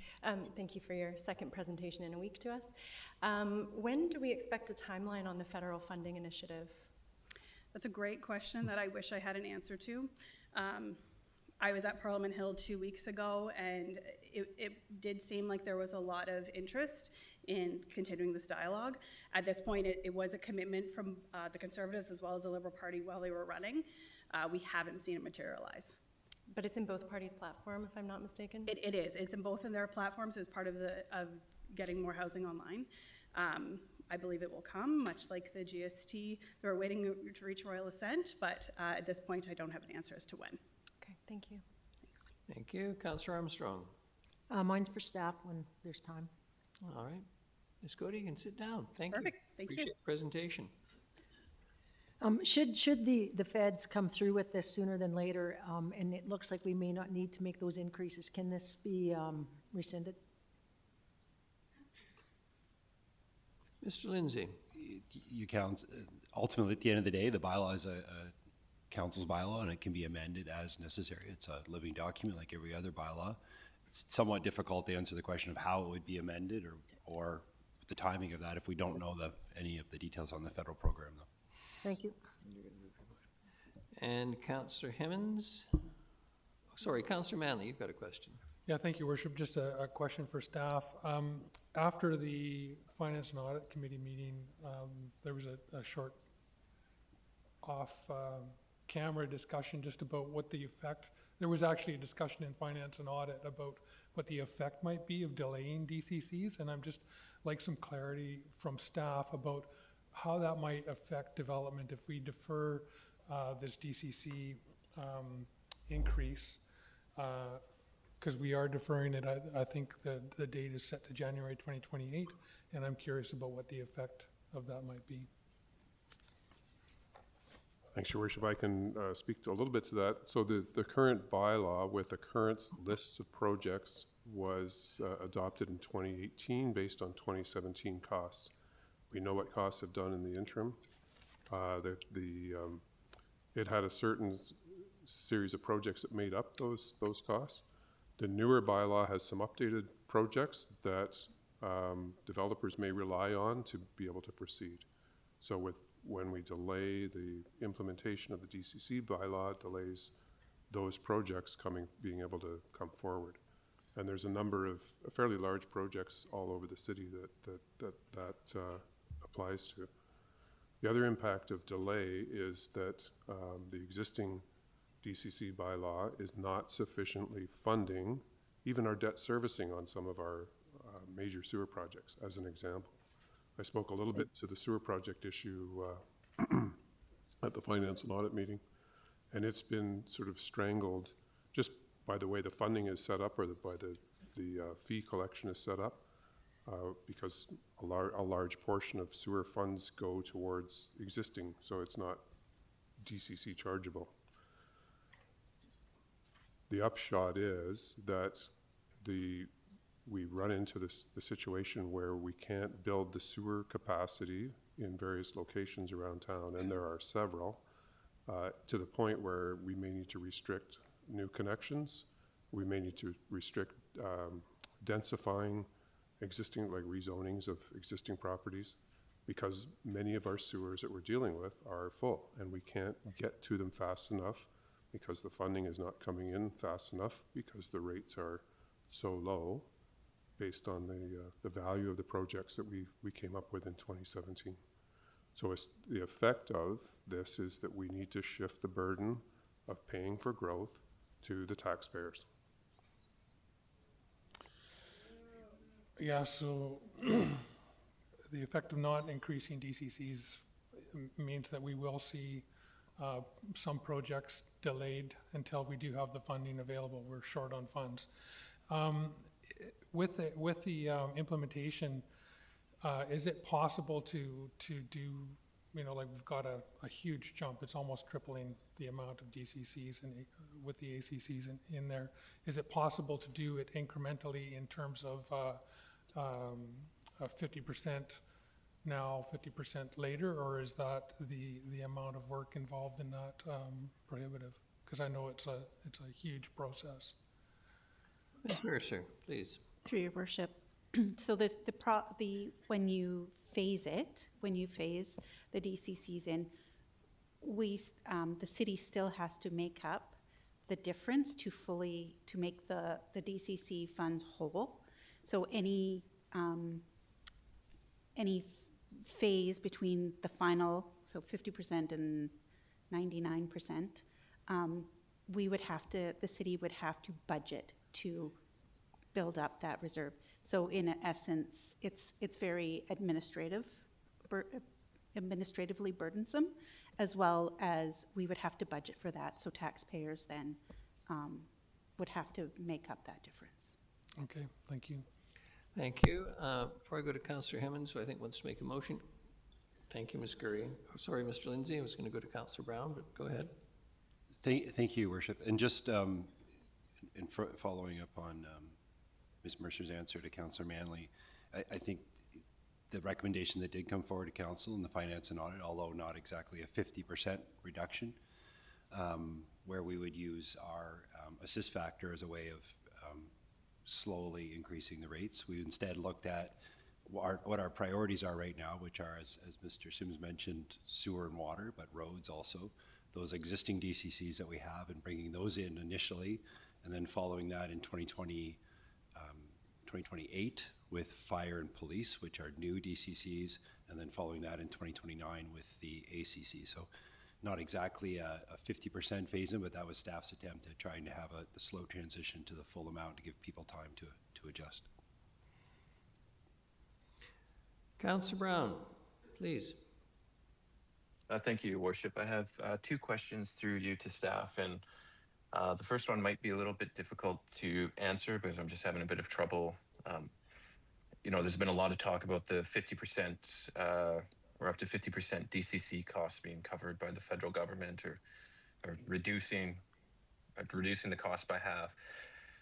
S9: Thank you for your second presentation in a week to us. When do we expect a timeline on the federal funding initiative?
S10: That's a great question that I wish I had an answer to. I was at Parliament Hill 2 weeks ago, and it did seem like there was a lot of interest in continuing this dialogue. At this point, it was a commitment from the Conservatives as well as the Liberal Party while they were running. We haven't seen it materialize.
S9: But it's in both parties' platform, if I'm not mistaken?
S10: It is. It's in both of their platforms as part of getting more housing online. I believe it will come, much like the GST. They're waiting to reach royal assent, but at this point, I don't have an answer as to when.
S9: Okay, thank you.
S10: Thanks.
S1: Thank you. Councillor Armstrong.
S6: Mine's for staff when there's time.
S1: All right. Ms. Cody, you can sit down. Thank you.
S10: Perfect. Thank you.
S1: Appreciate the presentation.
S6: Should the feds come through with this sooner than later, and it looks like we may not need to make those increases, can this be rescinded?
S1: Mr. Lindsay.
S11: You count, ultimately, at the end of the day, the bylaw is a council's bylaw, and it can be amended as necessary. It's a living document like every other bylaw. It's somewhat difficult to answer the question of how it would be amended or the timing of that if we don't know any of the details on the federal program, though.
S6: Thank you.
S1: And Councillor Hemmens. Sorry, Councillor Manley, you've got a question.
S7: Yeah, thank you, Worship. Just a question for staff. After the Finance and Audit Committee meeting, there was a short off-camera discussion just about what the effect, there was actually a discussion in Finance and Audit about what the effect might be of delaying DCCs, and I'm just like some clarity from staff about how that might affect development if we defer this DCC increase, because we are deferring it. I think the date is set to January 2028, and I'm curious about what the effect of that might be.
S12: Thanks, Your Worship. I can speak a little bit to that. So the current bylaw with the current lists of projects was adopted in 2018 based on 2017 costs. We know what costs have done in the interim. It had a certain series of projects that made up those costs. The newer bylaw has some updated projects that developers may rely on to be able to proceed. So when we delay the implementation of the DCC bylaw, it delays those projects being able to come forward. And there's a number of fairly large projects all over the city that applies to. The other impact of delay is that the existing DCC bylaw is not sufficiently funding even our debt servicing on some of our major sewer projects, as an example. I spoke a little bit to the sewer project issue at the Finance and Audit meeting, and it's been sort of strangled just by the way the funding is set up or by the fee collection is set up. Because a large portion of sewer funds go towards existing, so it's not DCC chargeable. The upshot is that we run into the situation where we can't build the sewer capacity in various locations around town, and there are several, to the point where we may need to restrict new connections we may need to restrict densifying existing, like rezonings of existing properties, because many of our sewers that we're dealing with are full, and we can't get to them fast enough because the funding is not coming in fast enough because the rates are so low based on the value of the projects that we came up with in 2017. So the effect of this is that we need to shift the burden of paying for growth to the taxpayers.
S7: Yeah, so the effect of not increasing DCCs means that we will see some projects delayed until we do have the funding available. We're short on funds. With the implementation, is it possible to do, you know, like we've got a huge jump, it's almost tripling the amount of DCCs and with the ACCs in there. Is it possible to do it incrementally in terms of 50% now, 50% later, or is that the amount of work involved in that prohibitive? Because I know it's a huge process.
S1: Ms. Mercer, please.
S13: Through your worship. So when you phase the DCCs in, the city still has to make up the difference to make the DCC funds whole. So any phase between the final, so 50% and 99%, the city would have to budget to build up that reserve. So in essence, it's very administratively burdensome, as well as we would have to budget for that. So taxpayers then would have to make up that difference.
S7: Okay, thank you.
S1: Thank you. Before I go to Councillor Hemmons, who I think wants to make a motion. Thank you, Ms. Gurry. Oh, sorry, Mr. Lindsay, I was going to go to Councillor Brown, but go ahead.
S11: Thank you, Worship. And just following up on Ms. Mercer's answer to Councillor Manley, I think the recommendation that did come forward to Council in the Finance and Audit, although not exactly a 50% reduction, where we would use our assist factor as a way of slowly increasing the rates. We instead looked at what our priorities are right now, which are, as Mr. Sims mentioned, sewer and water, but roads also, those existing DCCs that we have, and bringing those in initially, and then following that in 2028 with fire and police, which are new DCCs, and then following that in 2029 with the ACC. So not exactly a 50% phase in, but that was staff's attempt at trying to have a slow transition to the full amount to give people time to adjust.
S1: Councillor Brown, please.
S14: Thank you, Your Worship. I have two questions through you to staff, and the first one might be a little bit difficult to answer because I'm just having a bit of trouble. There's been a lot of talk about the 50% or up to 50% DCC costs being covered by the federal government, or reducing the cost by half.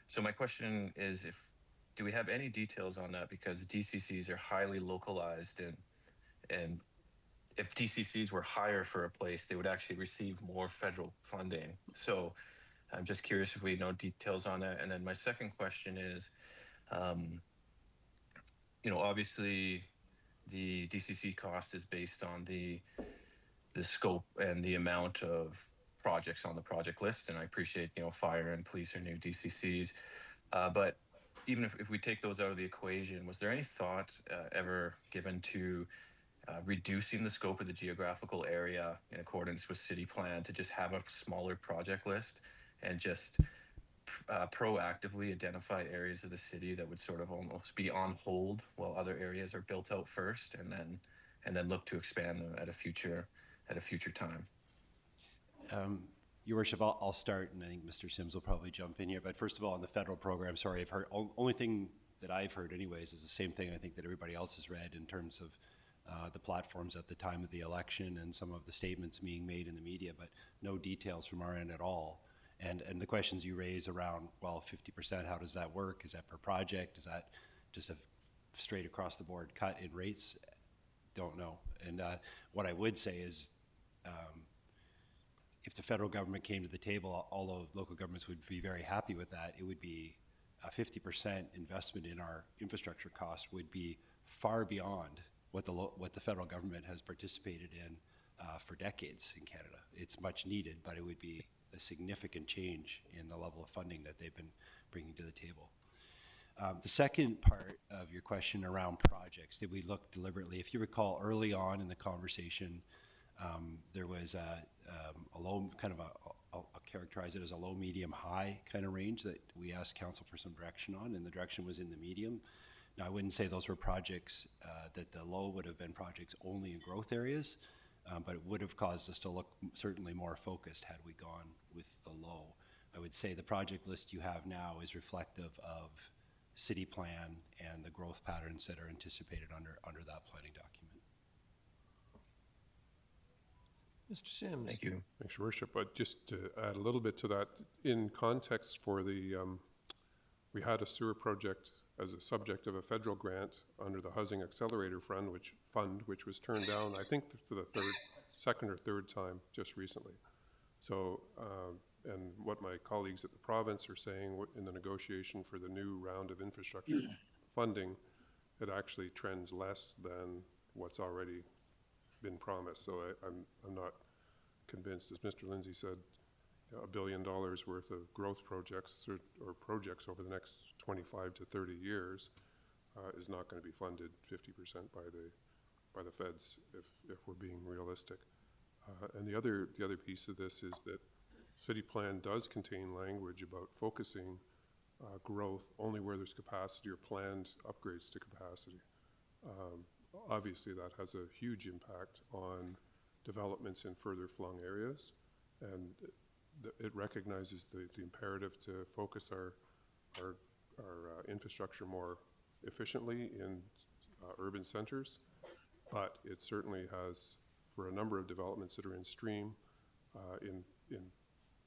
S14: So my question is, do we have any details on that? Because DCCs are highly localized, and if DCCs were higher for a place, they would actually receive more federal funding. So I'm just curious if we know details on that. And then my second question is, obviously the DCC cost is based on the scope and the amount of projects on the project list. And I appreciate, fire and police are new DCCs. But even if we take those out of the equation, was there any thought ever given to reducing the scope of the geographical area in accordance with city plan to just have a smaller project list and just proactively identify areas of the city that would sort of almost be on hold while other areas are built out first, and then look to expand them at a future time?
S11: Your Worship, I'll start, and I think Mr. Sims will probably jump in here. But first of all, on the federal program, sorry, I've heard, only thing that I've heard anyways is the same thing I think that everybody else has read in terms of the platforms at the time of the election and some of the statements being made in the media, but no details from our end at all. And the questions you raise around, well, 50%, how does that work? Is that per project? Is that just a straight across the board cut in rates? Don't know. And what I would say is if the federal government came to the table, although local governments would be very happy with that, it would be a 50% investment in our infrastructure costs would be far beyond what the federal government has participated in for decades in Canada. It's much needed, but it would be a significant change in the level of funding that they've been bringing to the table. The second part of your question around projects, did we look deliberately? If you recall, early on in the conversation, there was a low, kind of I'll characterize it as a low, medium, high kind of range that we asked council for some direction on, and the direction was in the medium. Now, I wouldn't say those were projects, that the low would have been projects only in growth areas, but it would have caused us to look certainly more focused had we gone with the low. I would say the project list you have now is reflective of city plan and the growth patterns that are anticipated under that planning document.
S1: Mr. Sims.
S14: Thank you.
S12: Thanks, Your Worship. But just to add a little bit to that, in context for the, we had a sewer project as a subject of a federal grant under the Housing Accelerator Fund, which was turned down, I think, to the second or third time just recently. So, and what my colleagues at the province are saying in the negotiation for the new round of infrastructure funding, it actually trends less than what's already been promised. So I'm not convinced, as Mr. Lindsay said, $1 billion worth of growth projects or projects over the next 25 to 30 years is not going to be funded 50% by the feds if we're being realistic. And the other piece of this is that city plan does contain language about focusing growth only where there's capacity or planned upgrades to capacity. Obviously, that has a huge impact on developments in further flung areas, and it recognizes the imperative to focus our infrastructure more efficiently in urban centers, but it certainly has, for a number of developments that are in stream, in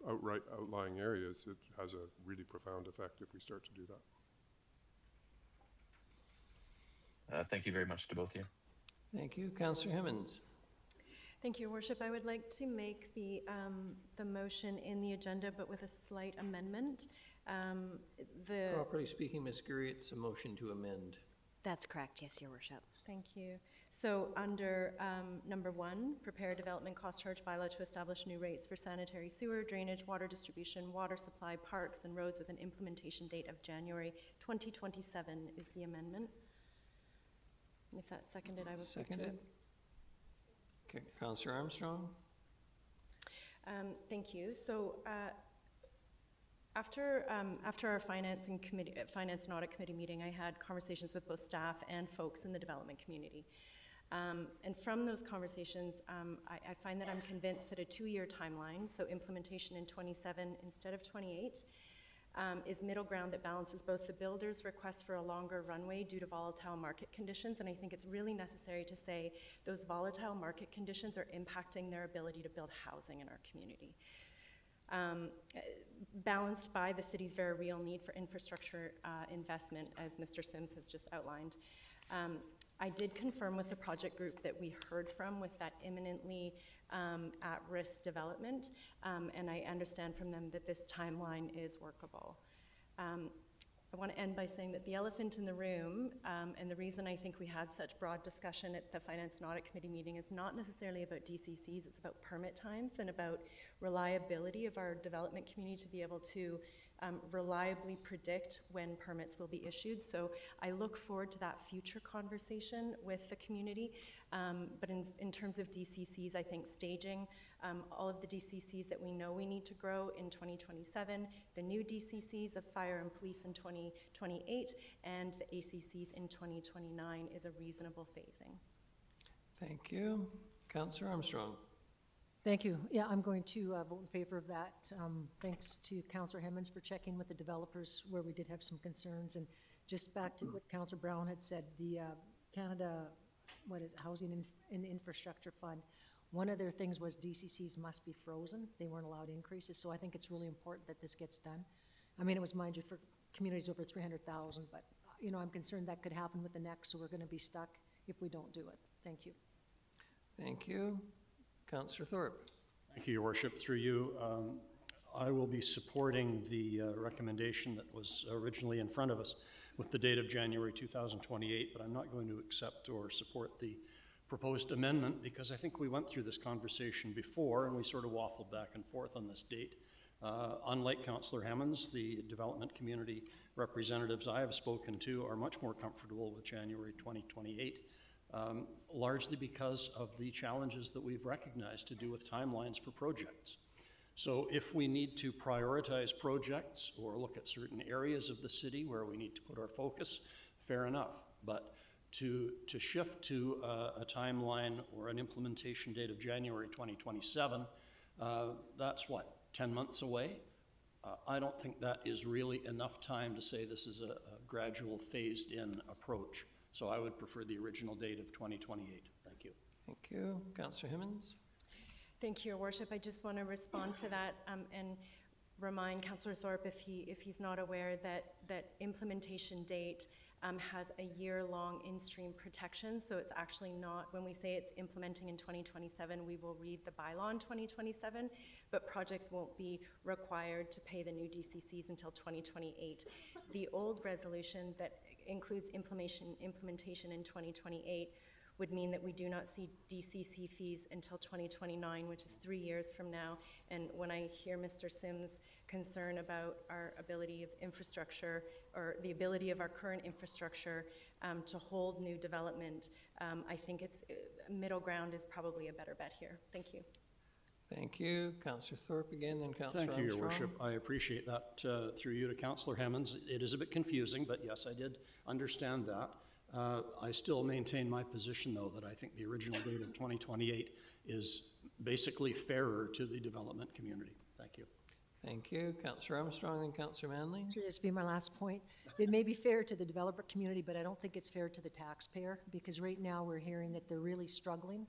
S12: outlying areas, it has a really profound effect if we start to do that.
S14: Thank you very much to both of you.
S1: Thank you. Councillor Hemmens.
S9: Thank you, Your Worship. I would like to make the motion in the agenda, but with a slight amendment.
S1: Properly speaking, Ms. Gurry, it's a motion to amend.
S2: That's correct, yes, Your Worship.
S9: Thank you. So under number 1, prepare a development cost charge bylaw to establish new rates for sanitary sewer, drainage, water distribution, water supply, parks, and roads with an implementation date of January 2027 is the amendment. If that's seconded, I will
S1: second it. Okay, Councillor Armstrong.
S9: Thank you. So after our finance and audit committee meeting, I had conversations with both staff and folks in the development community. And from those conversations, I find that I'm convinced that a 2-year timeline, so implementation in 27 instead of 28, is middle ground that balances both the builder's request for a longer runway due to volatile market conditions, and I think it's really necessary to say those volatile market conditions are impacting their ability to build housing in our community. Balanced by the city's very real need for infrastructure investment, as Mr. Sims has just outlined. I did confirm with the project group that we heard from with that imminently at-risk development, and I understand from them that this timeline is workable. I want to end by saying that the elephant in the room, and the reason I think we had such broad discussion at the Finance and Audit Committee meeting is not necessarily about DCCs, it's about permit times and about reliability of our development community to be able to reliably predict when permits will be issued. So I look forward to that future conversation with the community. But in terms of DCCs, I think staging all of the DCCs that we know we need to grow in 2027, the new DCCs of fire and police in 2028, and the ACCs in 2029 is a reasonable phasing.
S1: Thank you. Councillor Armstrong.
S6: Thank you. Yeah, I'm going to vote in favor of that. Thanks to Councillor Hemmens for checking with the developers where we did have some concerns. And just back to what Councillor Brown had said, the Canada, Housing and Infrastructure Fund, one of their things was DCCs must be frozen. They weren't allowed increases. So I think it's really important that this gets done. I mean, it was, mind you, for communities over 300,000, but you know, I'm concerned that could happen with the next, so we're going to be stuck if we don't do it. Thank you.
S1: Thank you. Councillor Thorpe.
S15: Thank you, Your Worship. Through you, I will be supporting the recommendation that was originally in front of us with the date of January 2028, but I'm not going to accept or support the proposed amendment because I think we went through this conversation before and we sort of waffled back and forth on this date. Unlike Councillor Hemmons, the development community representatives I have spoken to are much more comfortable with January 2028, largely because of the challenges that we've recognized to do with timelines for projects. So if we need to prioritize projects or look at certain areas of the city where we need to put our focus, fair enough. But to shift to a timeline or an implementation date of January 2027, that's what, 10 months away? I don't think that is really enough time to say this is a gradual phased-in approach. So I would prefer the original date of 2028. Thank you.
S1: Thank you. Councillor Hemmons?
S9: Thank you, Your Worship. I just want to respond to that and remind Councillor Thorpe, if he's not aware, that implementation date has a year-long in-stream protection. So it's actually not, when we say it's implementing in 2027, we will read the bylaw in 2027, but projects won't be required to pay the new DCCs until 2028. The old resolution that includes implementation in 2028 would mean that we do not see DCC fees until 2029, which is 3 years from now. And when I hear Mr. Sims' concern about our ability of infrastructure, or the ability of our current infrastructure to hold new development, I think it's middle ground is probably a better bet here. Thank you.
S1: Thank you. Councillor Thorpe again, then Councillor
S15: Thank you, Your
S1: Armstrong.
S15: Worship. I appreciate that through you to Councillor Hemmons. It is a bit confusing, but yes, I did understand that. I still maintain my position, though, that I think the original date of 2028 is basically fairer to the development community. Thank you.
S1: Thank you. Councillor Armstrong and Councillor Manley.
S6: So this will be my last point. It may be fair to the developer community, but I don't think it's fair to the taxpayer, because right now we're hearing that they're really struggling.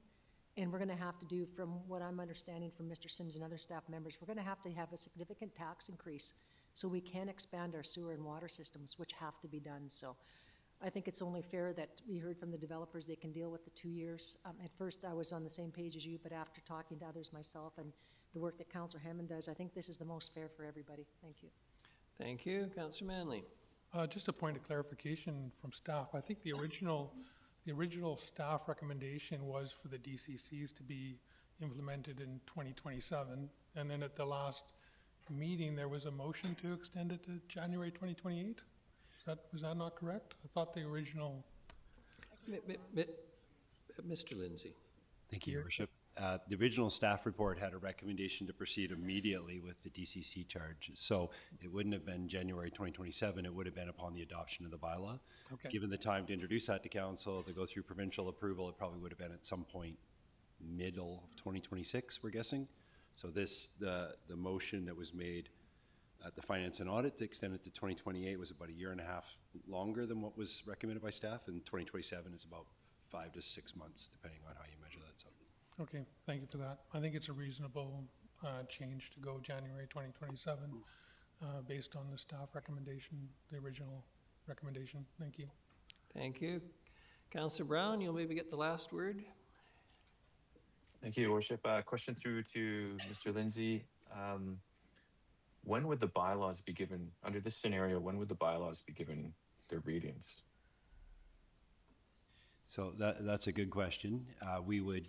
S6: And we're going to have to do, from what I'm understanding from Mr. Sims and other staff members, we're going to have a significant tax increase so we can expand our sewer and water systems, which have to be done. So I think it's only fair that we heard from the developers they can deal with the 2 years. At first, I was on the same page as you, but after talking to others myself and the work that Councillor Hammond does, I think this is the most fair for everybody. Thank you.
S1: Thank you. Councillor Manley.
S7: Just a point of clarification from staff. I think the original staff recommendation was for the DCCs to be implemented in 2027, and then at the last meeting there was a motion to extend it to January 2028. Was that not correct? I thought the original...
S1: Mr. Lindsay.
S11: Thank you, Your Worship. The original staff report had a recommendation to proceed immediately with the DCC charge. So it wouldn't have been January 2027, it would have been upon the adoption of the bylaw.
S7: Okay.
S11: Given the time to introduce that to council, to go through provincial approval, it probably would have been at some point middle of 2026, we're guessing. So the motion that was made at the Finance and Audit to extend it to 2028 was about 1.5 years longer than what was recommended by staff, and 2027 is about 5 to 6 months, depending on how you measure that. So.
S7: Okay, thank you for that. I think it's a reasonable change to go January 2027 based on the staff recommendation, the original recommendation. Thank you.
S1: Thank you. Councillor Brown, you'll maybe get the last word.
S14: Thank you, Your Worship. Question through to Mr. Lindsay. When would the bylaws be given, under this scenario, when would the bylaws be given their readings?
S11: So that's a good question. We would,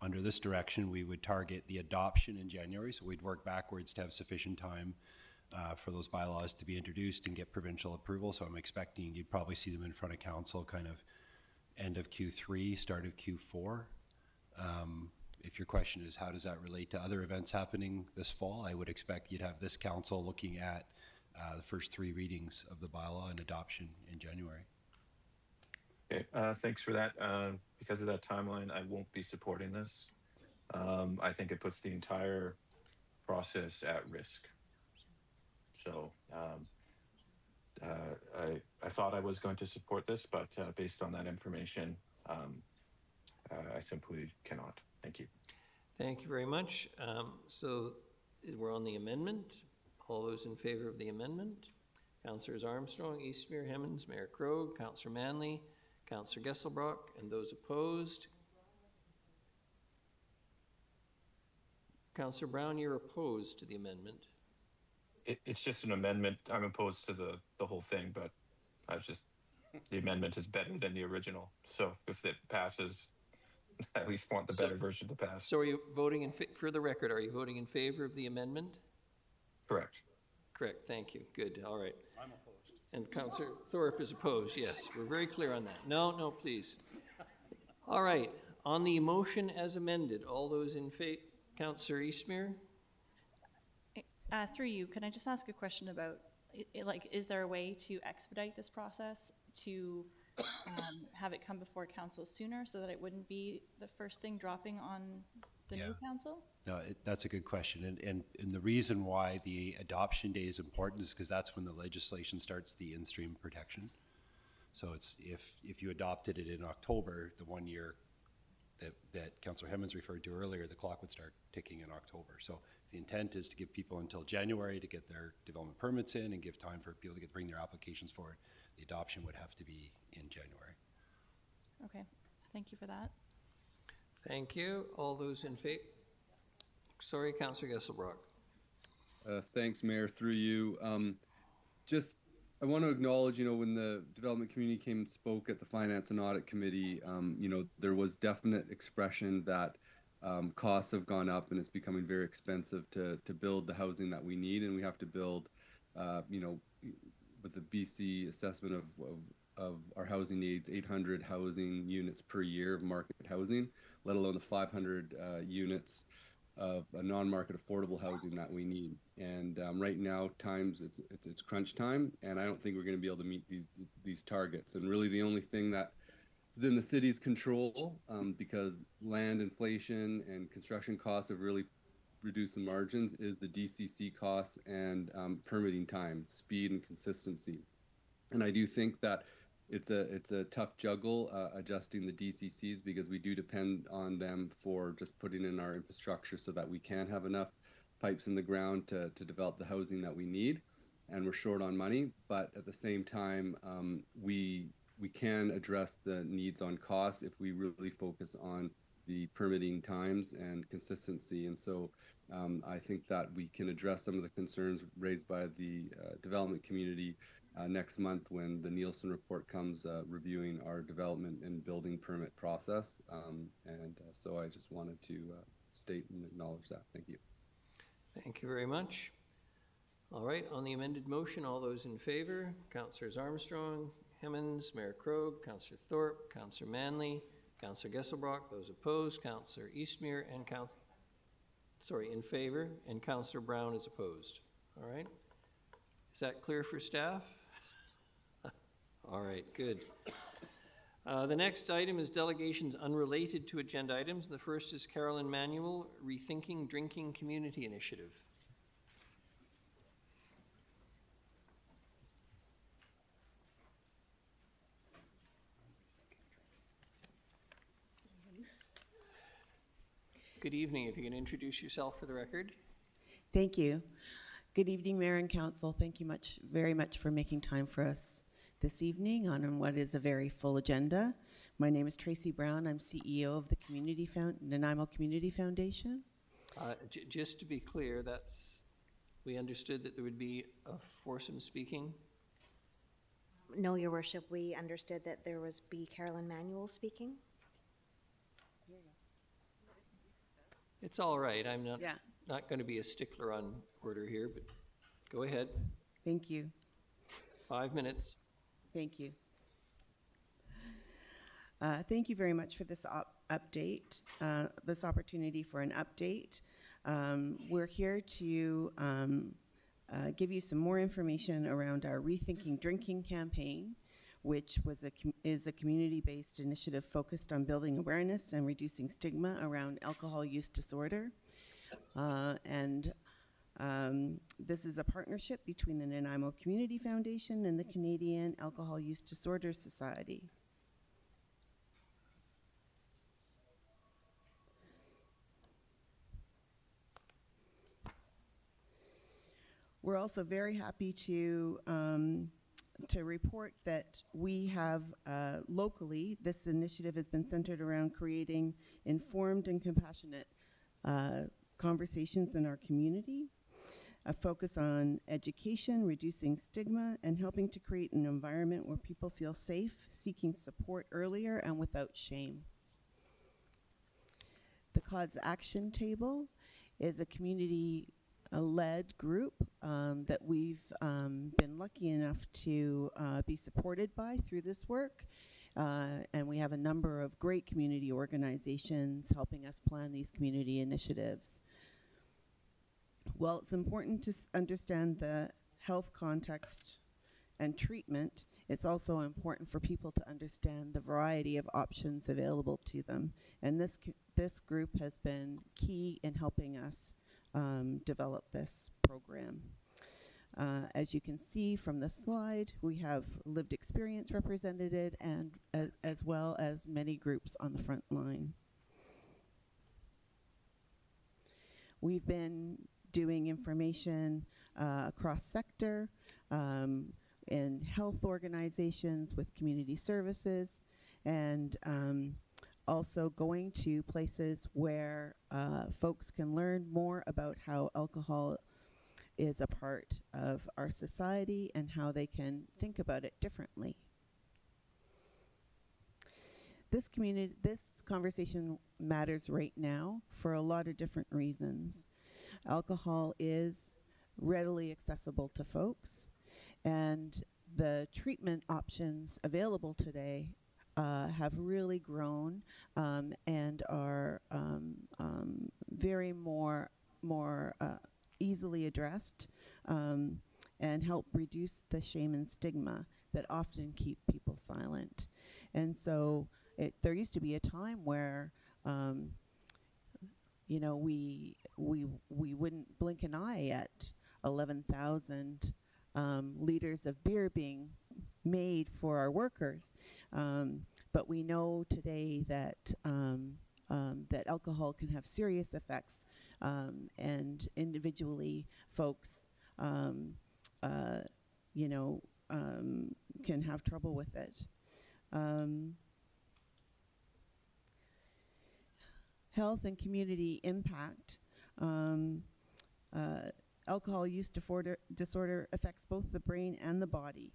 S11: under this direction, we would target the adoption in January. So we'd work backwards to have sufficient time for those bylaws to be introduced and get provincial approval. So I'm expecting you'd probably see them in front of council kind of end of Q3, start of Q4. If your question is how does that relate to other events happening this fall, I would expect you'd have this council looking at the first 3 readings of the bylaw and adoption in January.
S14: Okay, thanks for that. Because of that timeline, I won't be supporting this. I think it puts the entire process at risk. So I thought I was going to support this, but based on that information, I simply cannot. Thank you.
S1: Thank you very much. So we're on the amendment. All those in favor of the amendment? Councillors Armstrong, Eastmere, Hemmons, Mayor Krogh, Councillor Manley, Councillor Gesselbrock, and those opposed? Councillor Brown, you're opposed to the amendment.
S14: It's just an amendment. I'm opposed to the whole thing, but the amendment is better than the original. So if it passes, I at least want the better version to pass.
S1: So are you voting for the record, are you voting in favor of the amendment?
S14: Correct.
S1: Correct, thank you. Good, all right.
S15: I'm opposed.
S1: And Councillor Thorpe is opposed, yes. We're very clear on that. No, please. All right, on the motion as amended, all those in favor, Councillor Eastmere?
S8: Through you, can I just ask a question about, is there a way to expedite this process to have it come before council sooner so that it wouldn't be the first thing dropping on the new council?
S11: No, that's a good question. And the reason why the adoption day is important is because that's when the legislation starts the in-stream protection. So it's if you adopted it in October, the 1 year that Councillor Hemmons referred to earlier, the clock would start ticking in October. So the intent is to give people until January to get their development permits in and give time for people to bring their applications forward. The adoption would have to be in January.
S8: Okay, thank you for that.
S1: Thank you. All those in favor? Sorry, Councillor Gesselbrock.
S16: Thanks, Mayor. Through you, I want to acknowledge, when the development community came and spoke at the Finance and Audit Committee, there was definite expression that costs have gone up and it's becoming very expensive to build the housing that we need, and we have to build, with the BC assessment of our housing needs, 800 housing units per year of market housing, let alone the 500 units of a non-market affordable housing that we need. And right now, it's crunch time, and I don't think we're going to be able to meet these targets. And really, the only thing that is in the city's control, because land inflation and construction costs have really reduced the margins, is the DCC costs and permitting time, speed, and consistency. And I do think that it's a tough juggle adjusting the DCCs, because we do depend on them for just putting in our infrastructure so that we can have enough pipes in the ground to develop the housing that we need, and we're short on money. But at the same time, we can address the needs on costs if we really focus on the permitting times and consistency. And so I think that we can address some of the concerns raised by the development community next month when the Nielsen report comes reviewing our development and building permit process. So I just wanted to state and acknowledge that. Thank you.
S1: Thank you very much. All right, on the amended motion, all those in favor, Councillors Armstrong, Hemmons, Mayor Krogh, Councillor Thorpe, Councillor Manley, Councillor Gesselbrock, those opposed, Councillor Eastmere, and in favor, and Councillor Brown is opposed. All right, is that clear for staff? All right, good. The next item is delegations unrelated to agenda items. The first is Carolyn Manuel, Rethinking Drinking Community Initiative. Good evening. If you can introduce yourself for the record.
S17: Thank you. Good evening, Mayor and Council. Thank you very much for making time for us this evening on what is a very full agenda. My name is Tracy Brown. I'm CEO of the Nanaimo Community Foundation.
S1: Just to be clear, we understood that there would be a foursome speaking.
S2: No, Your Worship, we understood that there was B. Carolyn Manuel speaking.
S1: It's all right. I'm not going to be a stickler on order here, but go ahead.
S17: Thank you.
S1: 5 minutes.
S17: Thank you. Thank you very much for this update, this opportunity for an update. We're here to give you some more information around our Rethinking Drinking campaign, which is a community-based initiative focused on building awareness and reducing stigma around alcohol use disorder. This is a partnership between the Nanaimo Community Foundation and the Canadian Alcohol Use Disorder Society. We're also very happy to report that we have locally, this initiative has been centered around creating informed and compassionate conversations in our community, a focus on education, reducing stigma, and helping to create an environment where people feel safe, seeking support earlier and without shame. The CODS Action Table is a community-led group that we've been lucky enough to be supported by through this work. And we have a number of great community organizations helping us plan these community initiatives. Well, it's important to understand the health context and treatment. It's also important for people to understand the variety of options available to them. And this group has been key in helping us develop this program. As you can see from the slide, we have lived experience represented and as well as many groups on the front line. We've been doing information across sector in health organizations with community services, and also going to places where folks can learn more about how alcohol is a part of our society and how they can think about it differently. This conversation matters right now for a lot of different reasons. Alcohol is readily accessible to folks, and the treatment options available today have really grown and are very more easily addressed and help reduce the shame and stigma that often keep people silent. And so there used to be a time where you know, we wouldn't blink an eye at 11,000 liters of beer being made for our workers. But we know today that that alcohol can have serious effects, and individually folks, you know, can have trouble with it. Health and community impact. Alcohol use disorder affects both the brain and the body.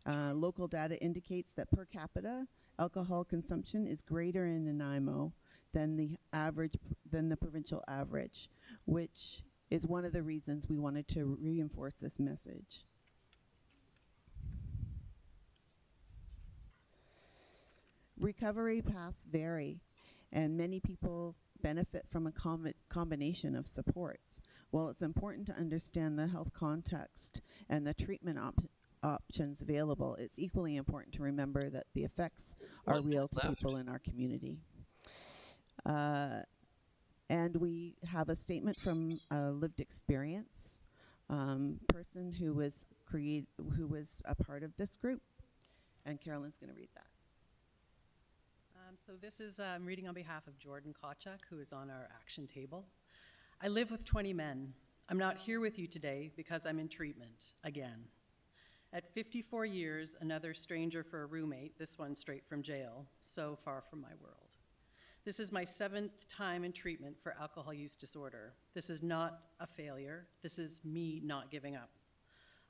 S17: Local data indicates that per capita, alcohol consumption is greater in Nanaimo than the provincial average, which is one of the reasons we wanted to reinforce this message. Recovery paths vary, and many people benefit from a combination of supports. While it's important to understand the health context and the treatment options available, it's equally important to remember that the effects are real to people in our community. And we have a statement from a lived experience person who was a part of this group, and Carolyn's going to read that.
S18: So this is reading on behalf of Jordan Kotchak, who is on our action table. I live with 20 men. I'm not here with you today because I'm in treatment again. At 54 years, another stranger for a roommate, this one straight from jail, so far from my world. This is my 7th time in treatment for alcohol use disorder. This is not a failure. This is me not giving up.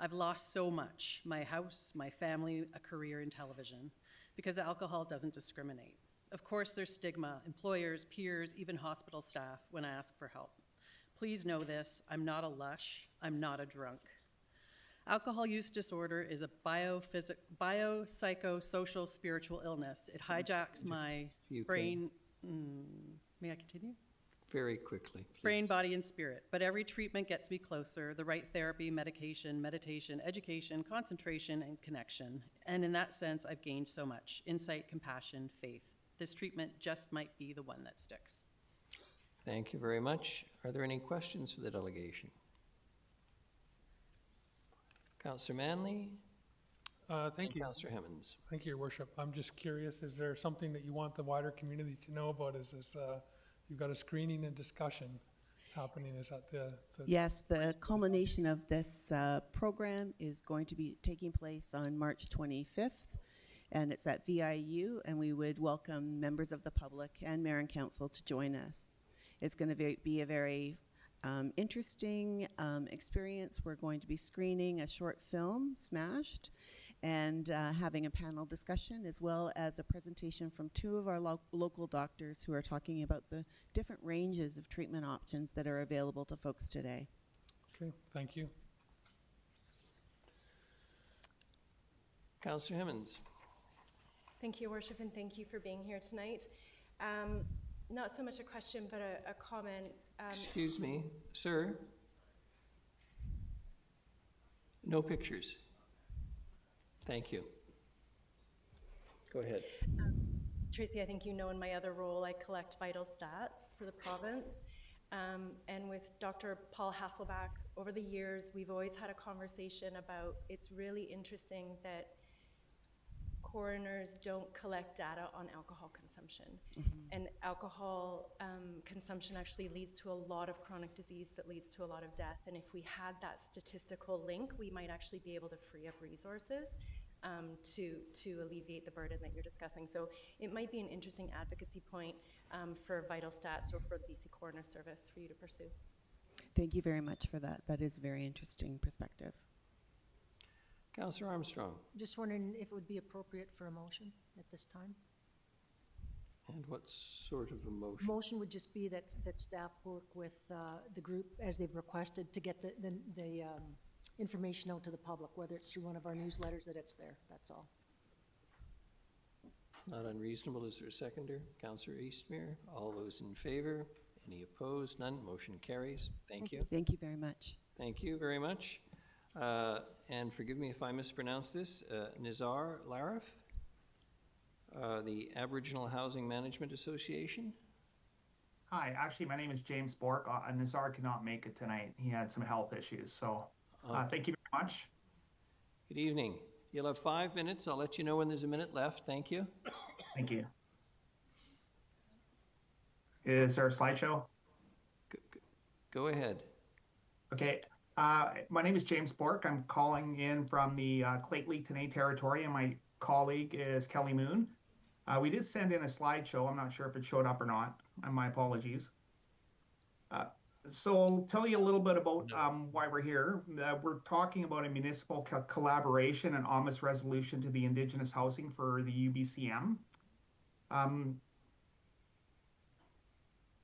S18: I've lost so much: my house, my family, a career in television, because alcohol doesn't discriminate. Of course, there's stigma, employers, peers, even hospital staff when I ask for help. Please know this: I'm not a lush, I'm not a drunk. Alcohol use disorder is a biopsychosocial spiritual illness. It hijacks my brain. May I continue?
S1: Very quickly, please.
S18: Brain, body, and spirit. But every treatment gets me closer: the right therapy, medication, meditation, education, concentration, and connection. And in that sense, I've gained so much: insight, compassion, faith. This treatment just might be the one that sticks.
S1: Thank you very much. Are there any questions for the delegation? Councillor Manley?
S7: Thank you.
S1: Councillor Hemmons.
S7: Thank you, Your Worship. I'm just curious, is there something that you want the wider community to know about? Is this, you've got a screening and discussion happening, is that the
S17: Yes, the culmination of this program is going to be taking place on March 25th, and it's at VIU, and we would welcome members of the public and mayor and council to join us. It's going to be a very interesting experience. We're going to be screening a short film, Smashed, and having a panel discussion, as well as a presentation from two of our local doctors who are talking about the different ranges of treatment options that are available to folks today.
S7: Okay, thank you.
S1: Councillor Hemmons.
S9: Thank you, Your Worship, and thank you for being here tonight. Not so much a question, but a comment.
S1: Excuse me, sir. No pictures. Thank you. Go ahead.
S9: Tracy, I think you know in my other role, I collect vital stats for the province. And with Dr. Paul Hasselback, over the years, we've always had a conversation about it's really interesting that coroners don't collect data on alcohol consumption. And alcohol consumption actually leads to a lot of chronic disease that leads to a lot of death. And if we had that statistical link, we might actually be able to free up resources to alleviate the burden that you're discussing. So it might be an interesting advocacy point for Vital Stats or for the BC Coroner Service for you to pursue.
S17: Thank you very much for that. That is a very interesting perspective.
S1: Councillor Armstrong.
S6: Just wondering if it would be appropriate for a motion at this time?
S1: And what sort of a motion?
S6: Motion would just be that staff work with the group as they've requested to get the information out to the public, whether it's through one of our newsletters, that it's there. That's all.
S1: Not unreasonable. Is there a seconder? Councillor Eastmere. All those in favor? Any opposed? None. Motion carries. Thank you.
S17: Thank you very much.
S1: Thank you very much. And forgive me if I mispronounce this, Nizar Larif, the Aboriginal Housing Management Association.
S19: Hi, actually, my name is James Bork. Nizar cannot make it tonight. He had some health issues, so thank you very much.
S1: Good evening. You'll have 5 minutes. I'll let you know when there's a minute left. Thank you.
S19: Thank you. Is there a slideshow?
S1: Go ahead.
S19: Okay. My name is James Bork. I'm calling in from the Lake Tenay territory, and my colleague is Kelly Moon. We did send in a slideshow. I'm not sure if it showed up or not. My apologies. So I'll tell you a little bit about why we're here. We're talking about a municipal collaboration and OMIS resolution to the Indigenous housing for the UBCM.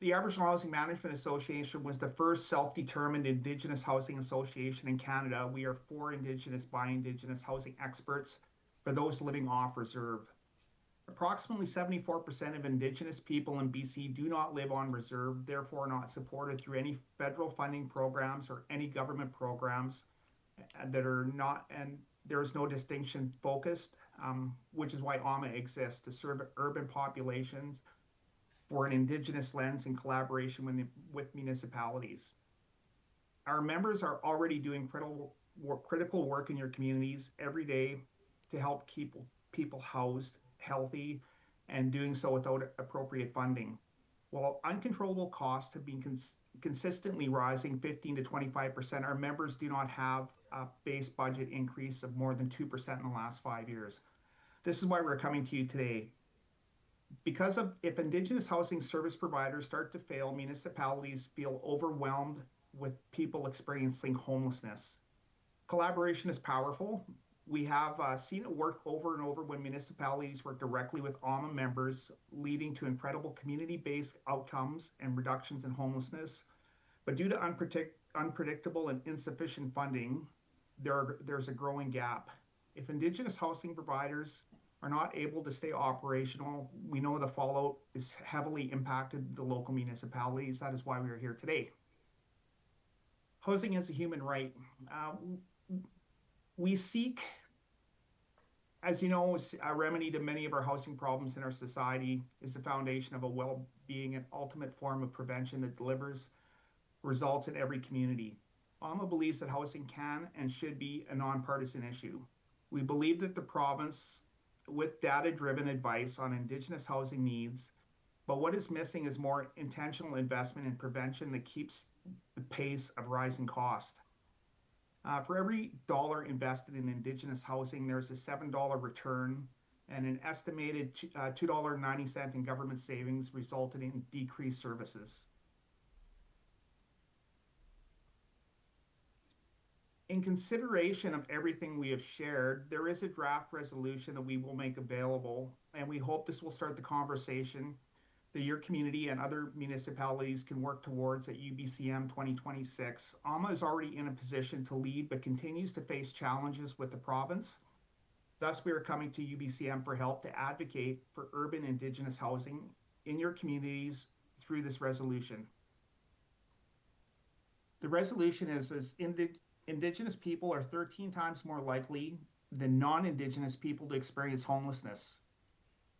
S19: The Aboriginal Housing Management Association was the first self-determined Indigenous housing association in Canada. We are for Indigenous by Indigenous housing experts for those living off reserve. Approximately 74% of Indigenous people in BC do not live on reserve, therefore not supported through any federal funding programs or any government programs that are not, and there is no distinction focused, which is why OMA exists, to serve urban populations for an Indigenous lens in collaboration with municipalities. Our members are already doing critical work in your communities every day to help keep people housed, healthy, and doing so without appropriate funding. While uncontrollable costs have been consistently rising 15 to 25%, our members do not have a base budget increase of more than 2% in the last 5 years. This is why we're coming to you today. Because if Indigenous housing service providers start to fail, municipalities feel overwhelmed with people experiencing homelessness. Collaboration is powerful. We have seen it work over and over when municipalities work directly with OMA members, leading to incredible community-based outcomes and reductions in homelessness. But due to unpredictable and insufficient funding, there's a growing gap. If Indigenous housing providers are not able to stay operational, we know the fallout is heavily impacted the local municipalities. That is why we are here today. Housing is a human right. We seek, as you know, a remedy to many of our housing problems in our society is the foundation of a well-being and ultimate form of prevention that delivers results in every community. OMA believes that housing can and should be a nonpartisan issue. We believe that the province, with data-driven advice on Indigenous housing needs, but what is missing is more intentional investment in prevention that keeps the pace of rising cost. For every dollar invested in Indigenous housing, there's a $7 return, and an estimated $2.90 in government savings resulted in decreased services. In consideration of everything we have shared, there is a draft resolution that we will make available, and we hope this will start the conversation that your community and other municipalities can work towards at UBCM 2026. AMA is already in a position to lead, but continues to face challenges with the province. Thus, we are coming to UBCM for help to advocate for urban Indigenous housing in your communities through this resolution. The resolution is Indigenous people are 13 times more likely than non-Indigenous people to experience homelessness.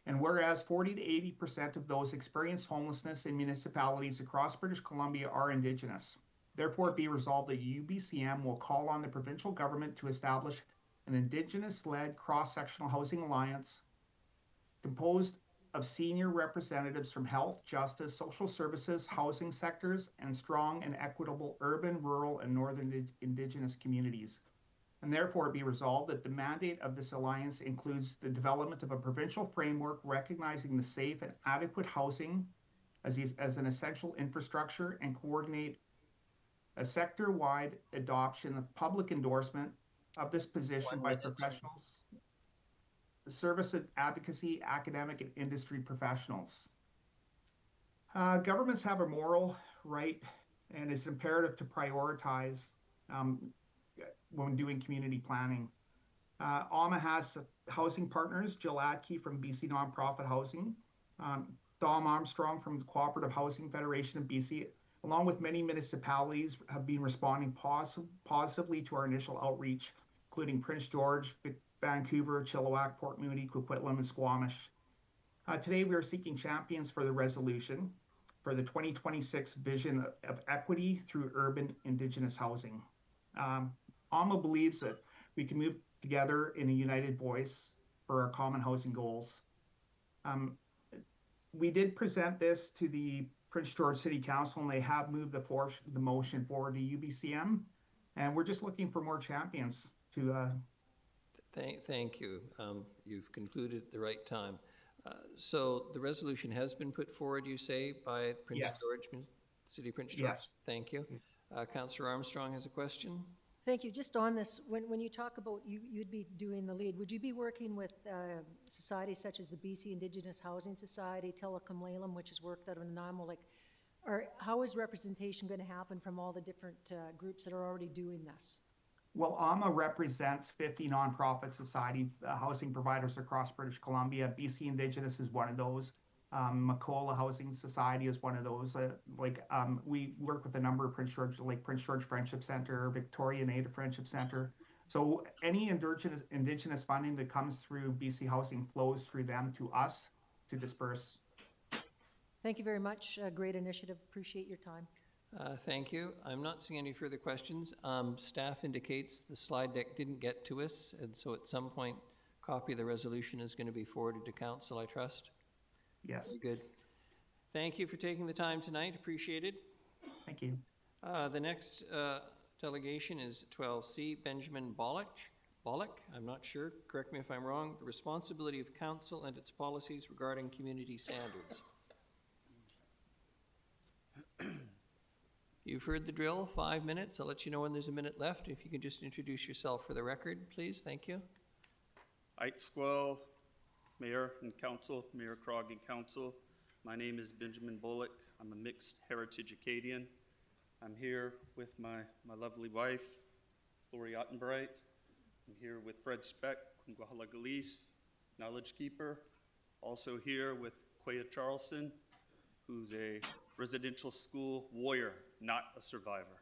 S19: And whereas 40 to 80% of those experience homelessness in municipalities across British Columbia are Indigenous. Therefore, it be resolved that UBCM will call on the provincial government to establish an Indigenous-led cross-sectional housing alliance composed of senior representatives from health, justice, social services, housing sectors, and strong and equitable urban, rural, and northern Indigenous communities. And therefore it be resolved that the mandate of this alliance includes the development of a provincial framework recognizing the safe and adequate housing as an essential infrastructure and coordinate a sector-wide adoption of public endorsement of this position by professionals, service advocacy, academic, and industry professionals. Governments have a moral right, and it's imperative to prioritize when doing community planning. AMA has housing partners, Jill Adke from BC Nonprofit Housing, Dom Armstrong from the Cooperative Housing Federation of BC, along with many municipalities have been responding positively to our initial outreach, including Prince George, Vancouver, Chilliwack, Port Moody, Coquitlam, and Squamish. Today we are seeking champions for the resolution for the 2026 vision of equity through urban Indigenous housing. AMA believes that we can move together in a united voice for our common housing goals. We did present this to the Prince George City Council, and they have moved the motion forward to UBCM, and we're just looking for more champions to.
S1: Thank you. You've concluded at the right time. So the resolution has been put forward, you say, by Prince George, City Prince George?
S19: Yes.
S1: Thank you. Councillor Armstrong has a question.
S6: Thank you. Just on this, when you talk about you'd be doing the lead, would you be working with societies such as the BC Indigenous Housing Society, Telecom Lalem, which has worked out of Nanaimo, or how is representation going to happen from all the different groups that are already doing this?
S19: Well, AMA represents 50 nonprofit society housing providers across British Columbia. BC Indigenous is one of those. Macola Housing Society is one of those. We work with a number of Prince George Friendship Center, Victoria Native Friendship Center. So any Indigenous funding that comes through BC Housing flows through them to us to disperse.
S6: Thank you very much. Great initiative. Appreciate your time.
S1: Thank you. I'm not seeing any further questions. Staff indicates the slide deck didn't get to us, and so at some point, a copy of the resolution is going to be forwarded to council, I trust.
S19: Yes.
S1: Very good. Thank you for taking the time tonight. Appreciate it.
S19: Thank you.
S1: The next delegation is 12C, Benjamin Bollock. I'm not sure. Correct me if I'm wrong. The responsibility of council and its policies regarding community standards. You've heard the drill, 5 minutes. I'll let you know when there's a minute left. If you can just introduce yourself for the record, please. Thank you.
S20: Ait Squell, Mayor and Council, Mayor Krog and Council. My name is Benjamin Bullock. I'm a mixed heritage Acadian. I'm here with my lovely wife, Lori Ottenbright. I'm here with Fred Speck, Kwangwahala Galise, Knowledge Keeper. Also here with Quaya Charlson, who's a residential school warrior, not a survivor.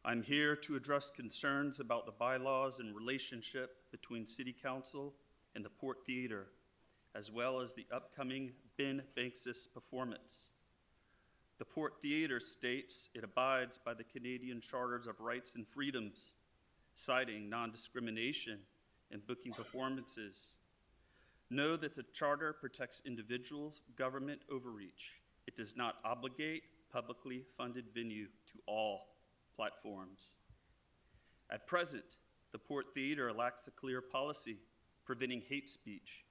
S20: I'm here to address concerns about the bylaws and relationship between City Council and the Port Theatre, as well as the upcoming Ben Banks's performance. The Port Theatre states it abides by the Canadian Charters of Rights and Freedoms, citing non-discrimination in booking performances. Know that the Charter protects individuals' government overreach. It does not obligate publicly funded venue to all platforms. At present, the Port Theatre lacks a clear policy preventing hate speech.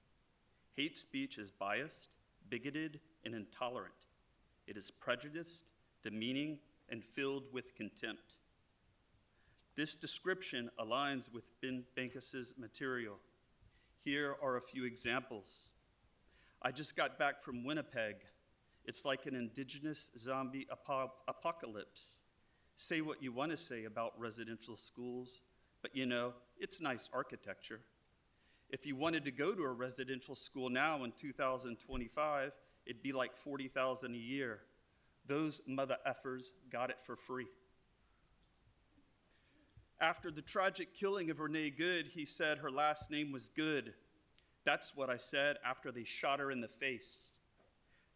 S20: Hate speech is biased, bigoted, and intolerant. It is prejudiced, demeaning, and filled with contempt. This description aligns with Ben Bankis's material. Here are a few examples. I just got back from Winnipeg. It's like an indigenous zombie apocalypse. Say what you want to say about residential schools, but you know, it's nice architecture. If you wanted to go to a residential school now in 2025, it'd be like $40,000 a year. Those mother effers got it for free. After the tragic killing of Renee Good, he said her last name was Good. That's what I said after they shot her in the face.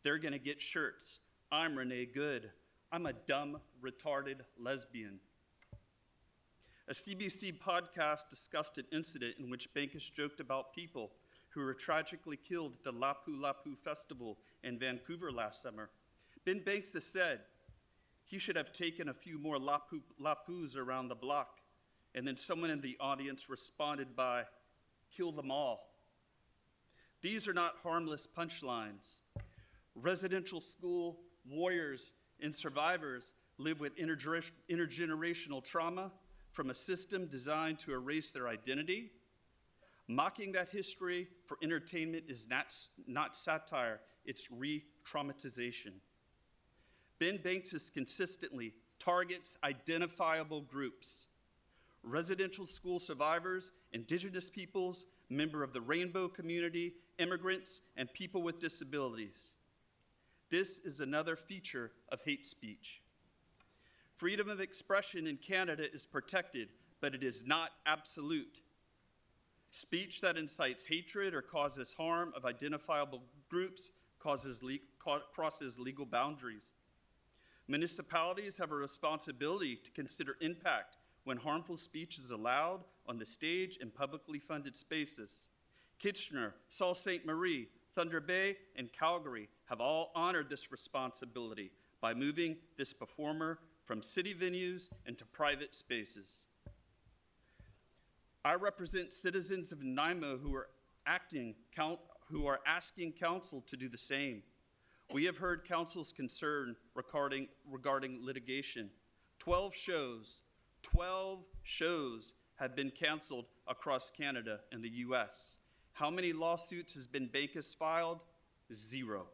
S20: They're gonna get shirts. I'm Renee Good. I'm a dumb, retarded lesbian. A CBC podcast discussed an incident in which Bankis joked about people who were tragically killed at the Lapu Lapu Festival in Vancouver last summer. Ben Bankis said he should have taken a few more Lapus around the block, and then someone in the audience responded by, "Kill them all." These are not harmless punchlines. Residential school warriors and survivors live with intergenerational trauma from a system designed to erase their identity. Mocking that history for entertainment is not satire, it's re-traumatization. Ben Bankis consistently targets identifiable groups: residential school survivors, indigenous peoples, member of the rainbow community, immigrants, and people with disabilities. This is another feature of hate speech. Freedom of expression in Canada is protected, but it is not absolute. Speech that incites hatred or causes harm of identifiable groups crosses legal boundaries. Municipalities have a responsibility to consider impact when harmful speech is allowed on the stage in publicly funded spaces. Kitchener, Sault Ste. Marie, Thunder Bay, and Calgary have all honored this responsibility by moving this performer from city venues into private spaces. I represent citizens of Nanaimo who are asking council to do the same. We have heard council's concern regarding litigation. 12 shows have been canceled across Canada and the US. How many lawsuits has Ben Bankis filed? 0.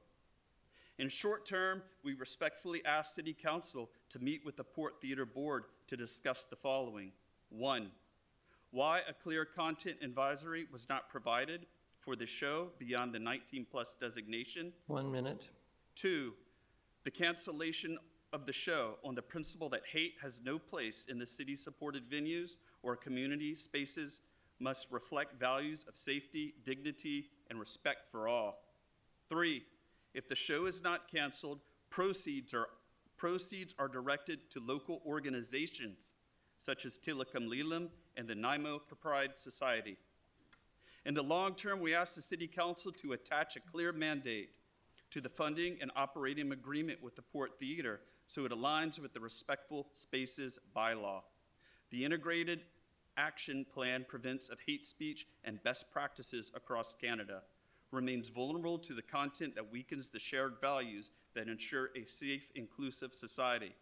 S20: In short term, we respectfully ask City Council to meet with the Port Theatre Board to discuss the following. 1, why a clear content advisory was not provided for the show beyond the 19+ designation.
S1: 1 minute.
S20: 2, the cancellation of the show on the principle that hate has no place in the city-supported venues or community spaces must reflect values of safety, dignity, and respect for all. 3, if the show is not canceled, proceeds are directed to local organizations such as Tilakam Lilam and the Nanaimo Pride Society. In the long term, we ask the City Council to attach a clear mandate to the funding and operating agreement with the Port Theatre so it aligns with the Respectful Spaces bylaw. The integrated action plan prevents of hate speech and best practices across Canada, remains vulnerable to the content that weakens the shared values that ensure a safe, inclusive society.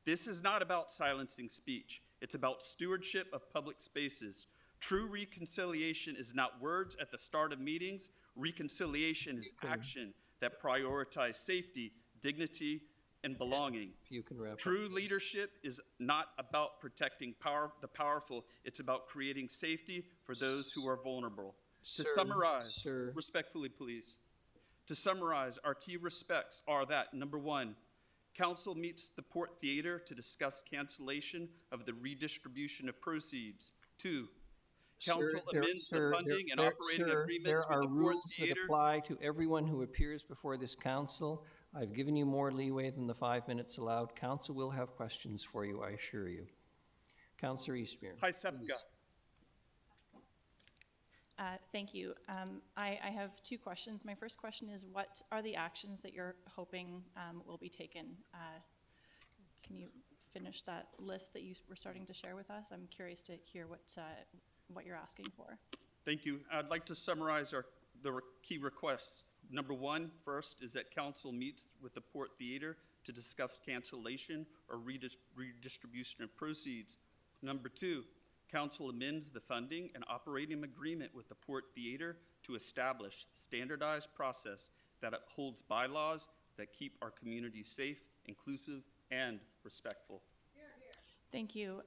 S20: This is not about silencing speech. It's about stewardship of public spaces. True reconciliation is not words at the start of meetings. Reconciliation is action that prioritizes safety, dignity, and belonging.
S1: If you can wrap up,
S20: True
S1: please.
S20: leadership is not about protecting the powerful. It's about creating safety for those who are vulnerable. To summarize, respectfully please, to summarize, our key respects are that, number 1, Council meets the Port Theatre to discuss cancellation of the redistribution of proceeds. 2, Council amends the funding and operating agreements
S1: there
S20: with
S1: are
S20: the Port
S1: rules that
S20: Theatre.
S1: apply to everyone who appears before this council. I've given you more leeway than the 5 minutes allowed. Council will have questions for you, I assure you. Councillor Eastmere.
S20: Hi, Sepka.
S8: Thank you. I have 2 questions. My first question is, what are the actions that you're hoping will be taken? Can you finish that list that you were starting to share with us? I'm curious to hear what you're asking for.
S20: Thank you. I'd like to summarize the key requests. Number one, first, is that council meets with the Port Theater to discuss cancellation or redistribution of proceeds. Number two, council amends the funding and operating agreement with the Port Theater to establish standardized process that upholds bylaws that keep our community safe, inclusive, and respectful.
S8: Thank you.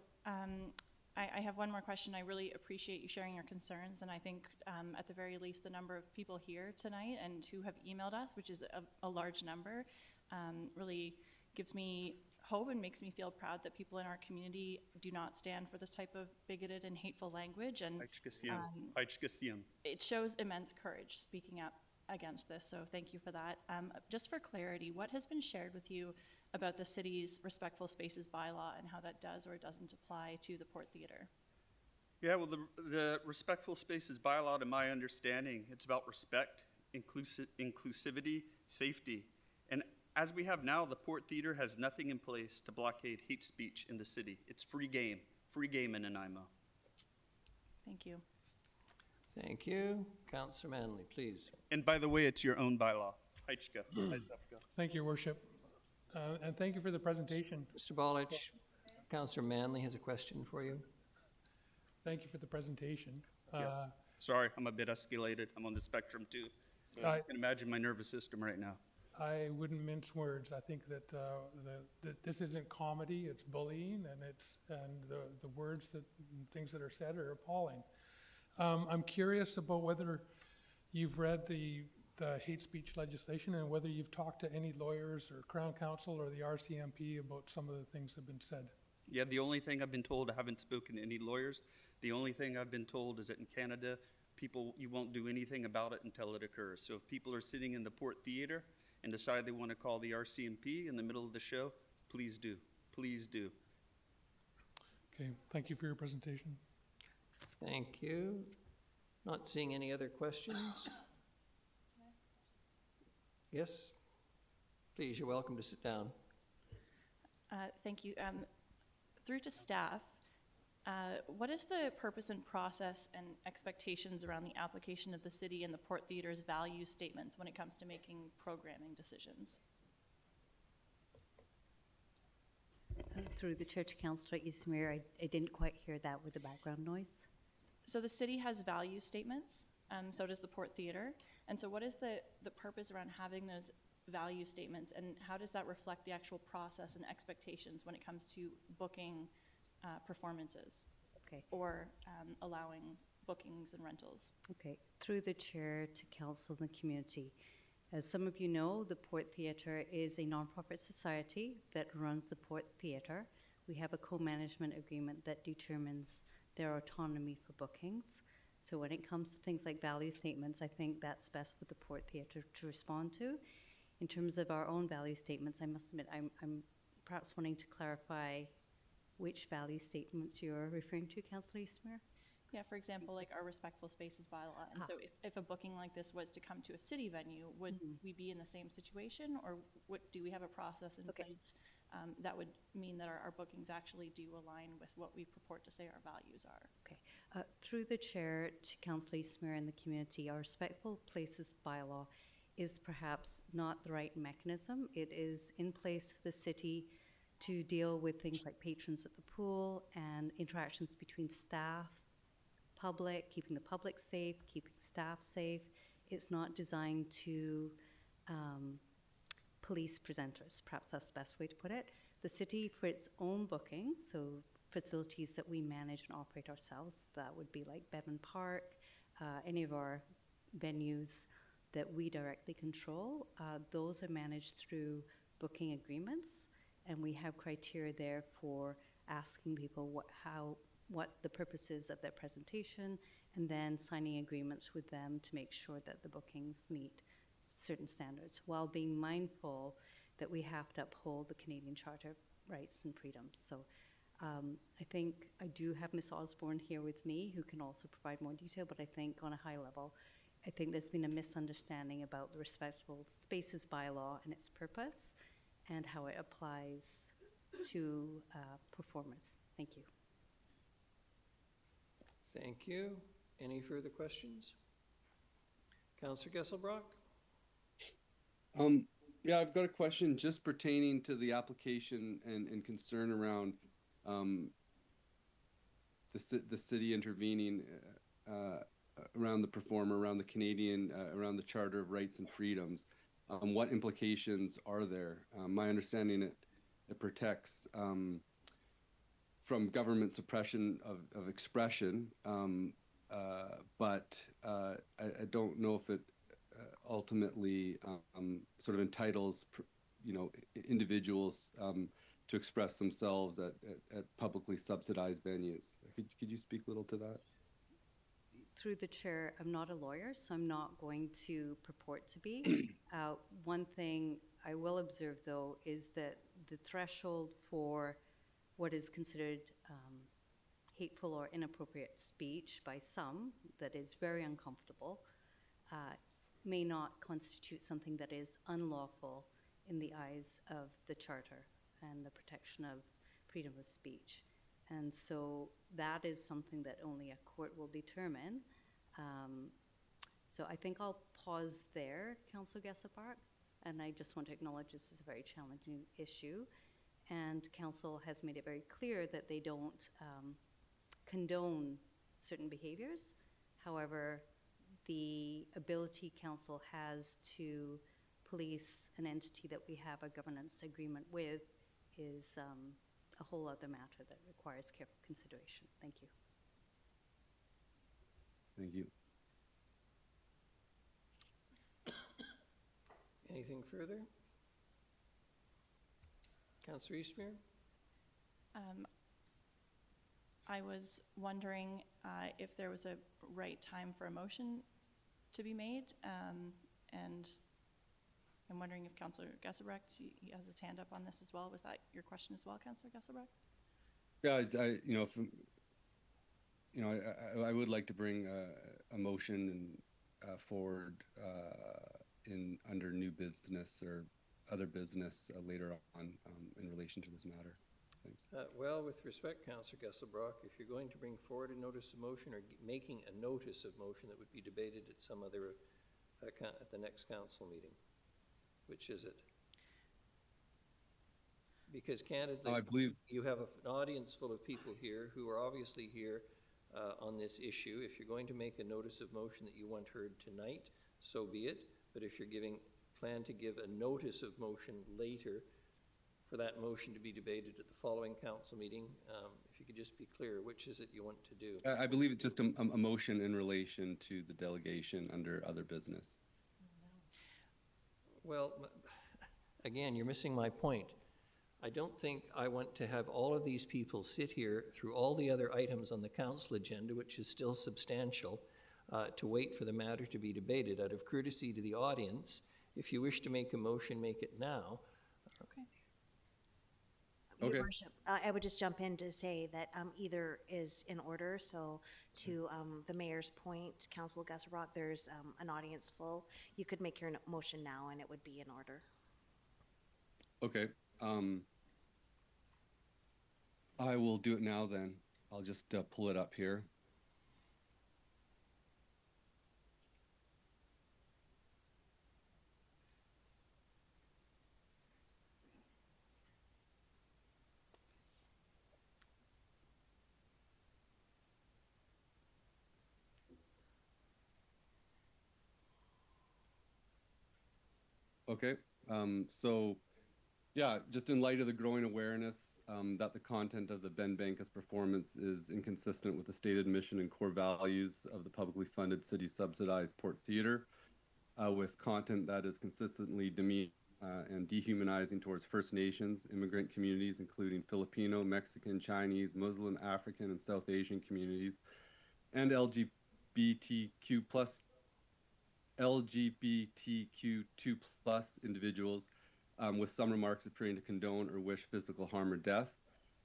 S8: I have one more question. I really appreciate you sharing your concerns, and I think at the very least the number of people here tonight and who have emailed us, which is a large number, really gives me hope and makes me feel proud that people in our community do not stand for this type of bigoted and hateful language. And it shows immense courage speaking up against this, so thank you for that. Just for clarity, what has been shared with you about the city's Respectful Spaces bylaw and how that does or doesn't apply to the Port Theater?
S20: Yeah, well, the Respectful Spaces bylaw, to my understanding, it's about respect, inclusivity, safety. And as we have now, the Port Theater has nothing in place to blockade hate speech in the city. It's free game in Nanaimo.
S8: Thank you.
S1: Thank you. Councillor Manley, please.
S20: And by the way, it's your own bylaw. Heichka.
S7: Thank you, Your Worship. And thank you for the presentation.
S1: Mr. Bolich, Councillor Manley has a question for you.
S7: Thank you for the presentation.
S20: Sorry, I'm a bit escalated. I'm on the spectrum too. So you can imagine my nervous system right now.
S7: I wouldn't mince words. I think that, that this isn't comedy, it's bullying, and the words and things that are said are appalling. I'm curious about whether you've read the hate speech legislation and whether you've talked to any lawyers or Crown Counsel or the RCMP about some of the things that have been said.
S20: Yeah, the only thing I've been told, I haven't spoken to any lawyers. The only thing I've been told is that in Canada, you won't do anything about it until it occurs. So if people are sitting in the Port Theater and decide they want to call the RCMP in the middle of the show, please do. Please do.
S7: Okay, thank you for your presentation.
S1: Thank you. Not seeing any other questions. Yes, please, you're welcome to sit down.
S8: Thank you. Through to staff, what is the purpose and process and expectations around the application of the city and the Port Theater's value statements when it comes to making programming decisions?
S21: Through the Chair to Councillor Ismair, I didn't quite hear that with the background noise.
S8: So the city has value statements, so does the Port Theater. And so what is the purpose around having those value statements, and how does that reflect the actual process and expectations when it comes to booking performances?
S21: Okay.
S8: Or allowing bookings and rentals?
S21: Okay. Through the Chair to Council and the community. As some of you know, the Port Theatre is a nonprofit society that runs the Port Theatre. We have a co-management agreement that determines their autonomy for bookings. So when it comes to things like value statements, I think that's best for the Port Theatre to respond to. In terms of our own value statements, I must admit, I'm perhaps wanting to clarify which value statements you're referring to, Councillor Ismair?
S8: Yeah, for example, like our Respectful Spaces bylaw. And so if a booking like this was to come to a city venue, would we be in the same situation, or do we have a process in place that would mean that our bookings actually do align with what we purport to say our values are?
S21: Okay. Through the Chair to Councillor Ismair and the community, our Respectful Places bylaw is perhaps not the right mechanism. It is in place for the city to deal with things like patrons at the pool and interactions between staff, public, keeping the public safe, keeping staff safe. It's not designed to police presenters. Perhaps that's the best way to put it. The city, for its own bookings, so facilities that we manage and operate ourselves, that would be like Bevan Park, any of our venues that we directly control, those are managed through booking agreements, and we have criteria there for asking people what the purpose is of their presentation, and then signing agreements with them to make sure that the bookings meet certain standards, while being mindful that we have to uphold the Canadian Charter of Rights and Freedoms. So I think I do have Ms. Osborne here with me, who can also provide more detail, but I think on a high level, I think there's been a misunderstanding about the Respectful Spaces bylaw and its purpose and how it applies to performers. Thank you.
S1: Thank you. Any further questions? Councillor Gesselbrock?
S16: Yeah, I've got a question just pertaining to the application and concern around the city intervening around the performer, around the Canadian, around the Charter of Rights and Freedoms. What implications are there? My understanding it protects from government suppression of expression, but I don't know if it ultimately sort of entitles individuals to express themselves at publicly subsidized venues. Could you speak a little to that?
S21: Through the chair, I'm not a lawyer, so I'm not going to purport to be. One thing I will observe, though, is that the threshold for what is considered hateful or inappropriate speech by some that is very uncomfortable may not constitute something that is unlawful in the eyes of the Charter and the protection of freedom of speech. And so that is something that only a court will determine. So I think I'll pause there, Councillor Gesselbach, and I just want to acknowledge this is a very challenging issue. And Council has made it very clear that they don't condone certain behaviors. However, the ability Council has to police an entity that we have a governance agreement with is a whole other matter that requires careful consideration. Thank you.
S16: Thank you.
S1: Anything further? Councillor Eastmere?
S8: I was wondering if there was a right time for a motion to be made, and I'm wondering if Councillor Gesselbach, he has his hand up on this as well. Was that your question as well, Councillor Gesselbach?
S16: Yeah, I would like to bring a motion forward under new business or other business later on in relation to this matter. Thanks.
S1: Well, with respect, Councillor Gesselbach, if you're going to bring forward a notice of motion or making a notice of motion that would be debated at some other, at the next council meeting, which is it? Because candidly,
S16: I believe
S1: you have an audience full of people here who are obviously here on this issue. If you're going to make a notice of motion that you want heard tonight, so be it. But if you're plan to give a notice of motion later for that motion to be debated at the following council meeting, if you could just be clear, which is it you want to do?
S16: I believe it's just a motion in relation to the delegation under other business.
S1: Well, again, you're missing my point. I don't think I want to have all of these people sit here through all the other items on the council agenda, which is still substantial, to wait for the matter to be debated. Out of courtesy to the audience, if you wish to make a motion, make it now.
S8: Okay.
S2: Your Worship, I would just jump in to say that either is in order. So to the mayor's point, Councillor Gesselbach, there's an audience full. You could make your motion now and it would be in order.
S16: Okay. I will do it now then. I'll just pull it up here. Okay, so yeah, just in light of the growing awareness that the content of the Ben Bankus performance is inconsistent with the stated mission and core values of the publicly funded city subsidized Port Theatre, with content that is consistently demeaning and dehumanizing towards First Nations, immigrant communities, including Filipino, Mexican, Chinese, Muslim, African, and South Asian communities, and LGBTQ2+ individuals, with some remarks appearing to condone or wish physical harm or death.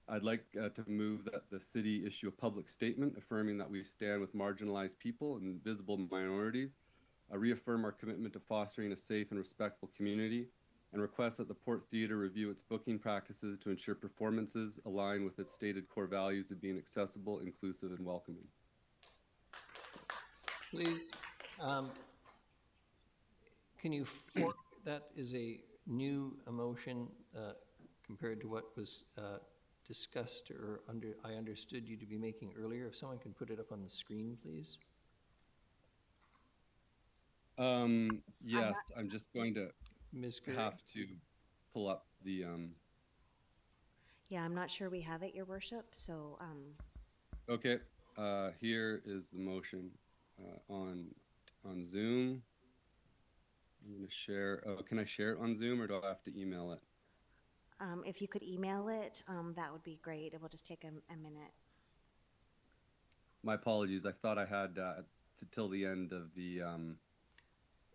S16: I'd like to move that the city issue a public statement affirming that we stand with marginalized people and visible minorities, reaffirm our commitment to fostering a safe and respectful community, and request that the Port Theatre review its booking practices to ensure performances align with its stated core values of being accessible, inclusive, and welcoming.
S1: Please, can you that is a new motion compared to what was discussed or I understood you to be making earlier. If someone can put it up on the screen, please.
S16: Yes, I'm just going to
S1: Ms. Gurry?
S16: have to pull up the,
S2: Yeah, I'm not sure we have it, Your Worship, so,
S16: okay, here is the motion on Zoom. I'm going to share. Oh, can I share it on Zoom or do I have to email it?
S2: if you could email it, that would be great. It will just take a minute.
S16: My apologies. I thought I had till the end of the.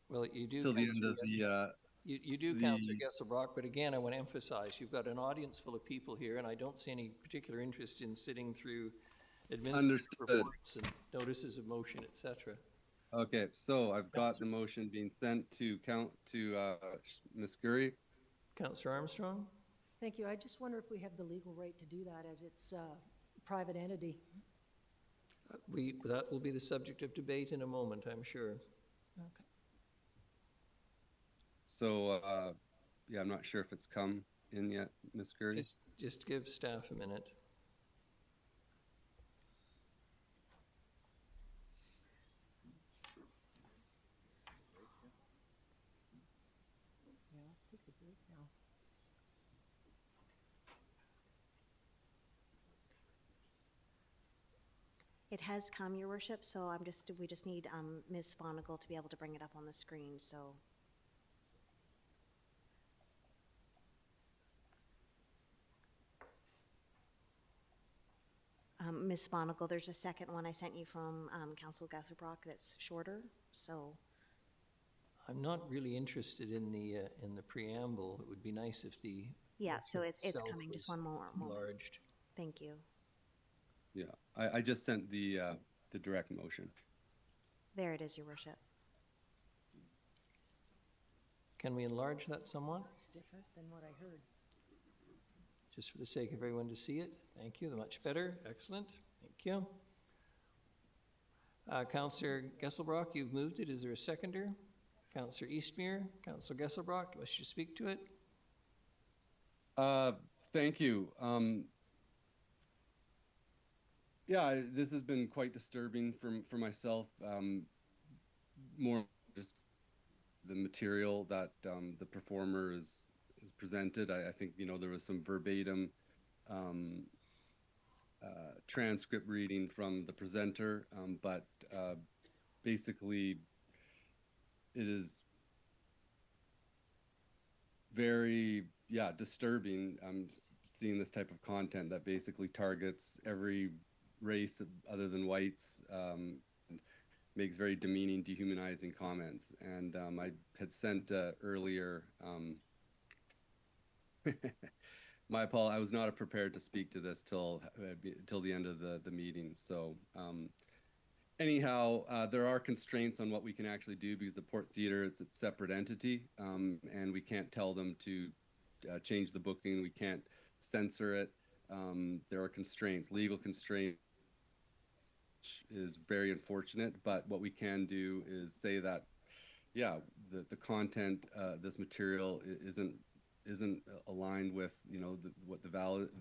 S1: Well, you do.
S16: Till the end of the.
S1: You do, Councillor Gesselbrock, but again, I want to emphasize, you've got an audience full of people here, and I don't see any particular interest in sitting through administrative reports and notices of motion, et cetera.
S16: Okay, so I've got the motion being sent to Ms. Gurry.
S1: Councillor Armstrong?
S6: Thank you. I just wonder if we have the legal right to do that as it's a private entity.
S1: That will be the subject of debate in a moment, I'm sure.
S6: Okay.
S16: So, yeah, I'm not sure if it's come in yet, Ms. Gurry.
S1: Just give staff a minute.
S6: Yeah, let's take a break now.
S2: It has come, Your Worship, so we just need Ms. Sponigal to be able to bring it up on the screen, so. Ms. Sponigal, there's a second one I sent you from Councillor Gesselbrock that's shorter, so.
S1: I'm not really interested in the preamble. It would be nice if the
S2: Yeah, so it's
S1: itself
S2: coming, just
S1: was
S2: one more moment.
S1: enlarged.
S2: Thank you.
S16: Yeah, I just sent the direct motion.
S2: There it is, Your Worship.
S1: Can we enlarge that somewhat?
S6: It's different than what I heard.
S1: Just for the sake of everyone to see it. Thank you. Much better. Excellent. Thank you. Councillor Gesselbrock, you've moved it. Is there a seconder? Councillor Eastmere, Councillor Gesselbrock, wish to speak to it?
S16: Thank you. Yeah, this has been quite disturbing for myself. More just the material that the performer is presented. I think, you know, there was some verbatim transcript reading from the presenter, but basically it is very, disturbing. I'm seeing this type of content that basically targets every race other than whites, makes very demeaning, dehumanizing comments. And I had sent earlier, my apologies, I was not prepared to speak to this till the end of the meeting. So anyhow, there are constraints on what we can actually do because the Port Theatre, it's a separate entity, and we can't tell them to change the booking. We can't censor it. There are constraints, legal constraints, which is very unfortunate. But what we can do is say that, the content, this material isn't aligned with, you know, what the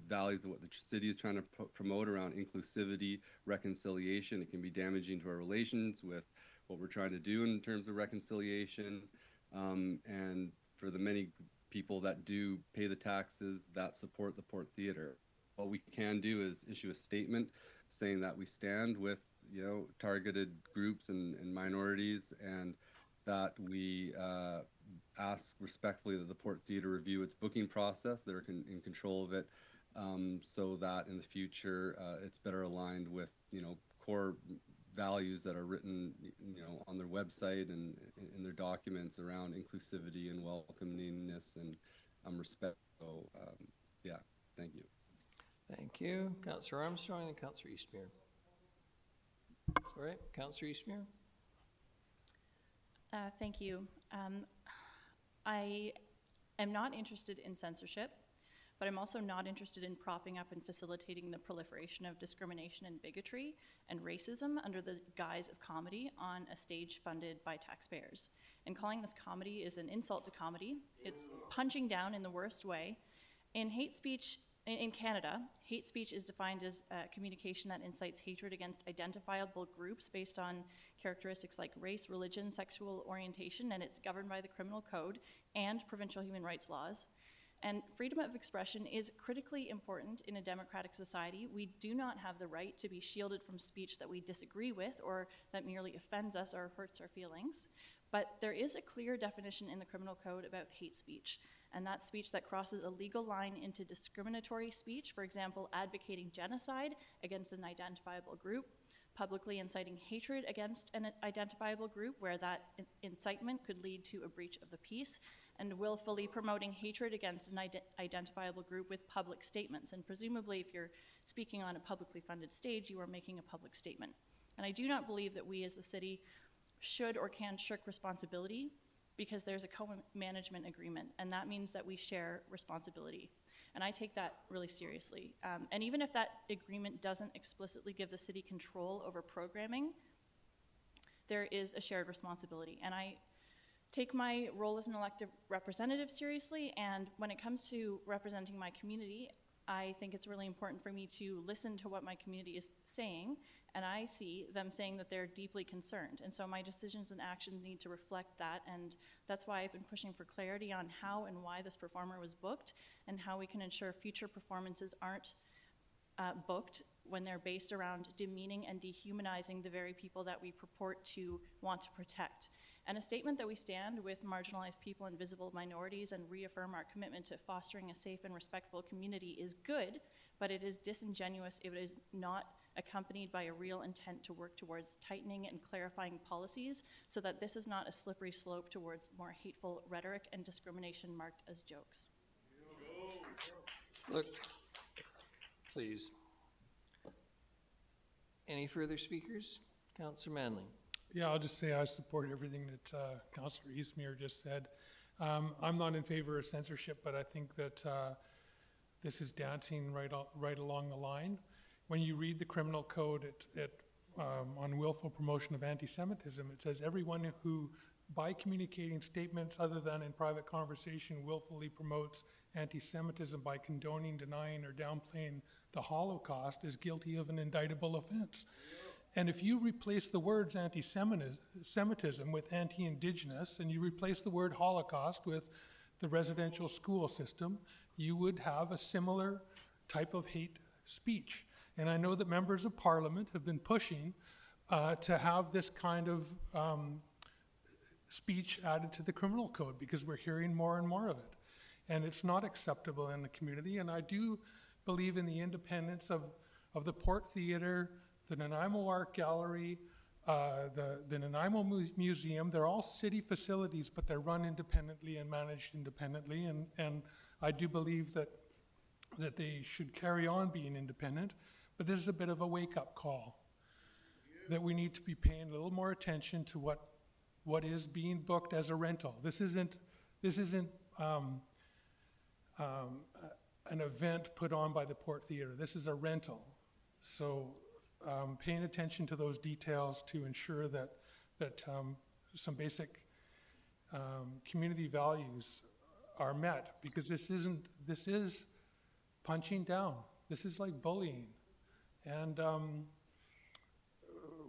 S16: values of what the city is trying to promote around inclusivity, reconciliation. It can be damaging to our relations with what we're trying to do in terms of reconciliation, and for the many people that do pay the taxes that support the Port Theatre. What we can do is issue a statement saying that we stand with, you know, targeted groups and minorities, and that we ask respectfully that the Port Theatre review its booking process. They're in control of it, so that in the future it's better aligned with, you know, core values that are written, you know, on their website and in their documents around inclusivity and welcomingness and respect. So, thank you.
S1: Thank you. Councillor Armstrong and Councillor Eastmere. All right, Councillor Eastmere.
S8: Thank you. I am not interested in censorship, but I'm also not interested in propping up and facilitating the proliferation of discrimination and bigotry and racism under the guise of comedy on a stage funded by taxpayers. and calling this comedy is an insult to comedy. It's punching down in the worst way. In hate speech, in Canada, hate speech is defined as communication that incites hatred against identifiable groups based on characteristics like race, religion, sexual orientation, and it's governed by the Criminal Code and provincial human rights laws. And freedom of expression is critically important in a democratic society. We do not have the right to be shielded from speech that we disagree with or that merely offends us or hurts our feelings. But there is a clear definition in the Criminal Code about hate speech, and that's speech that crosses a legal line into discriminatory speech, for example, advocating genocide against an identifiable group, publicly inciting hatred against an identifiable group where that incitement could lead to a breach of the peace, and willfully promoting hatred against an identifiable group with public statements. And presumably, if you're speaking on a publicly funded stage, you are making a public statement. And I do not believe that we as the city should or can shirk responsibility because there's a co-management agreement, and that means that we share responsibility. And I take that really seriously. And even if that agreement doesn't explicitly give the city control over programming, there is a shared responsibility. And I take my role as an elected representative seriously, and when it comes to representing my community, I think it's really important for me to listen to what my community is saying, and I see them saying that they're deeply concerned. And so my decisions and actions need to reflect that, and that's why I've been pushing for clarity on how and why this performer was booked, and how we can ensure future performances aren't booked when they're based around demeaning and dehumanizing the very people that we purport to want to protect. And a statement that we stand with marginalized people and visible minorities and reaffirm our commitment to fostering a safe and respectful community is good, but it is disingenuous if it is not accompanied by a real intent to work towards tightening and clarifying policies so that this is not a slippery slope towards more hateful rhetoric and discrimination marked as jokes.
S1: Look, please. Any further speakers? Councillor Manley.
S7: Yeah, I'll just say I support everything that Councillor Eastmere just said. I'm not in favor of censorship, but I think that this is dancing right along the line. When you read the criminal code on willful promotion of anti-Semitism, it says everyone who, by communicating statements other than in private conversation, willfully promotes anti-Semitism by condoning, denying, or downplaying the Holocaust is guilty of an indictable offense. And if you replace the words anti-Semitism with anti-Indigenous, and you replace the word Holocaust with the residential school system, you would have a similar type of hate speech. And I know that members of Parliament have been pushing to have this kind of speech added to the criminal code because we're hearing more and more of it. And it's not acceptable in the community. And I do believe in the independence of the Port Theatre, the Nanaimo Art Gallery, the Nanaimo Museum. They're all city facilities, but they're run independently and managed independently. And I do believe that they should carry on being independent. But this is a bit of a wake-up call, that we need to be paying a little more attention to what is being booked as a rental. This isn't an event put on by the Port Theatre. This is a rental. So paying attention to those details to ensure that some basic community values are met, because this is punching down. This is like bullying. And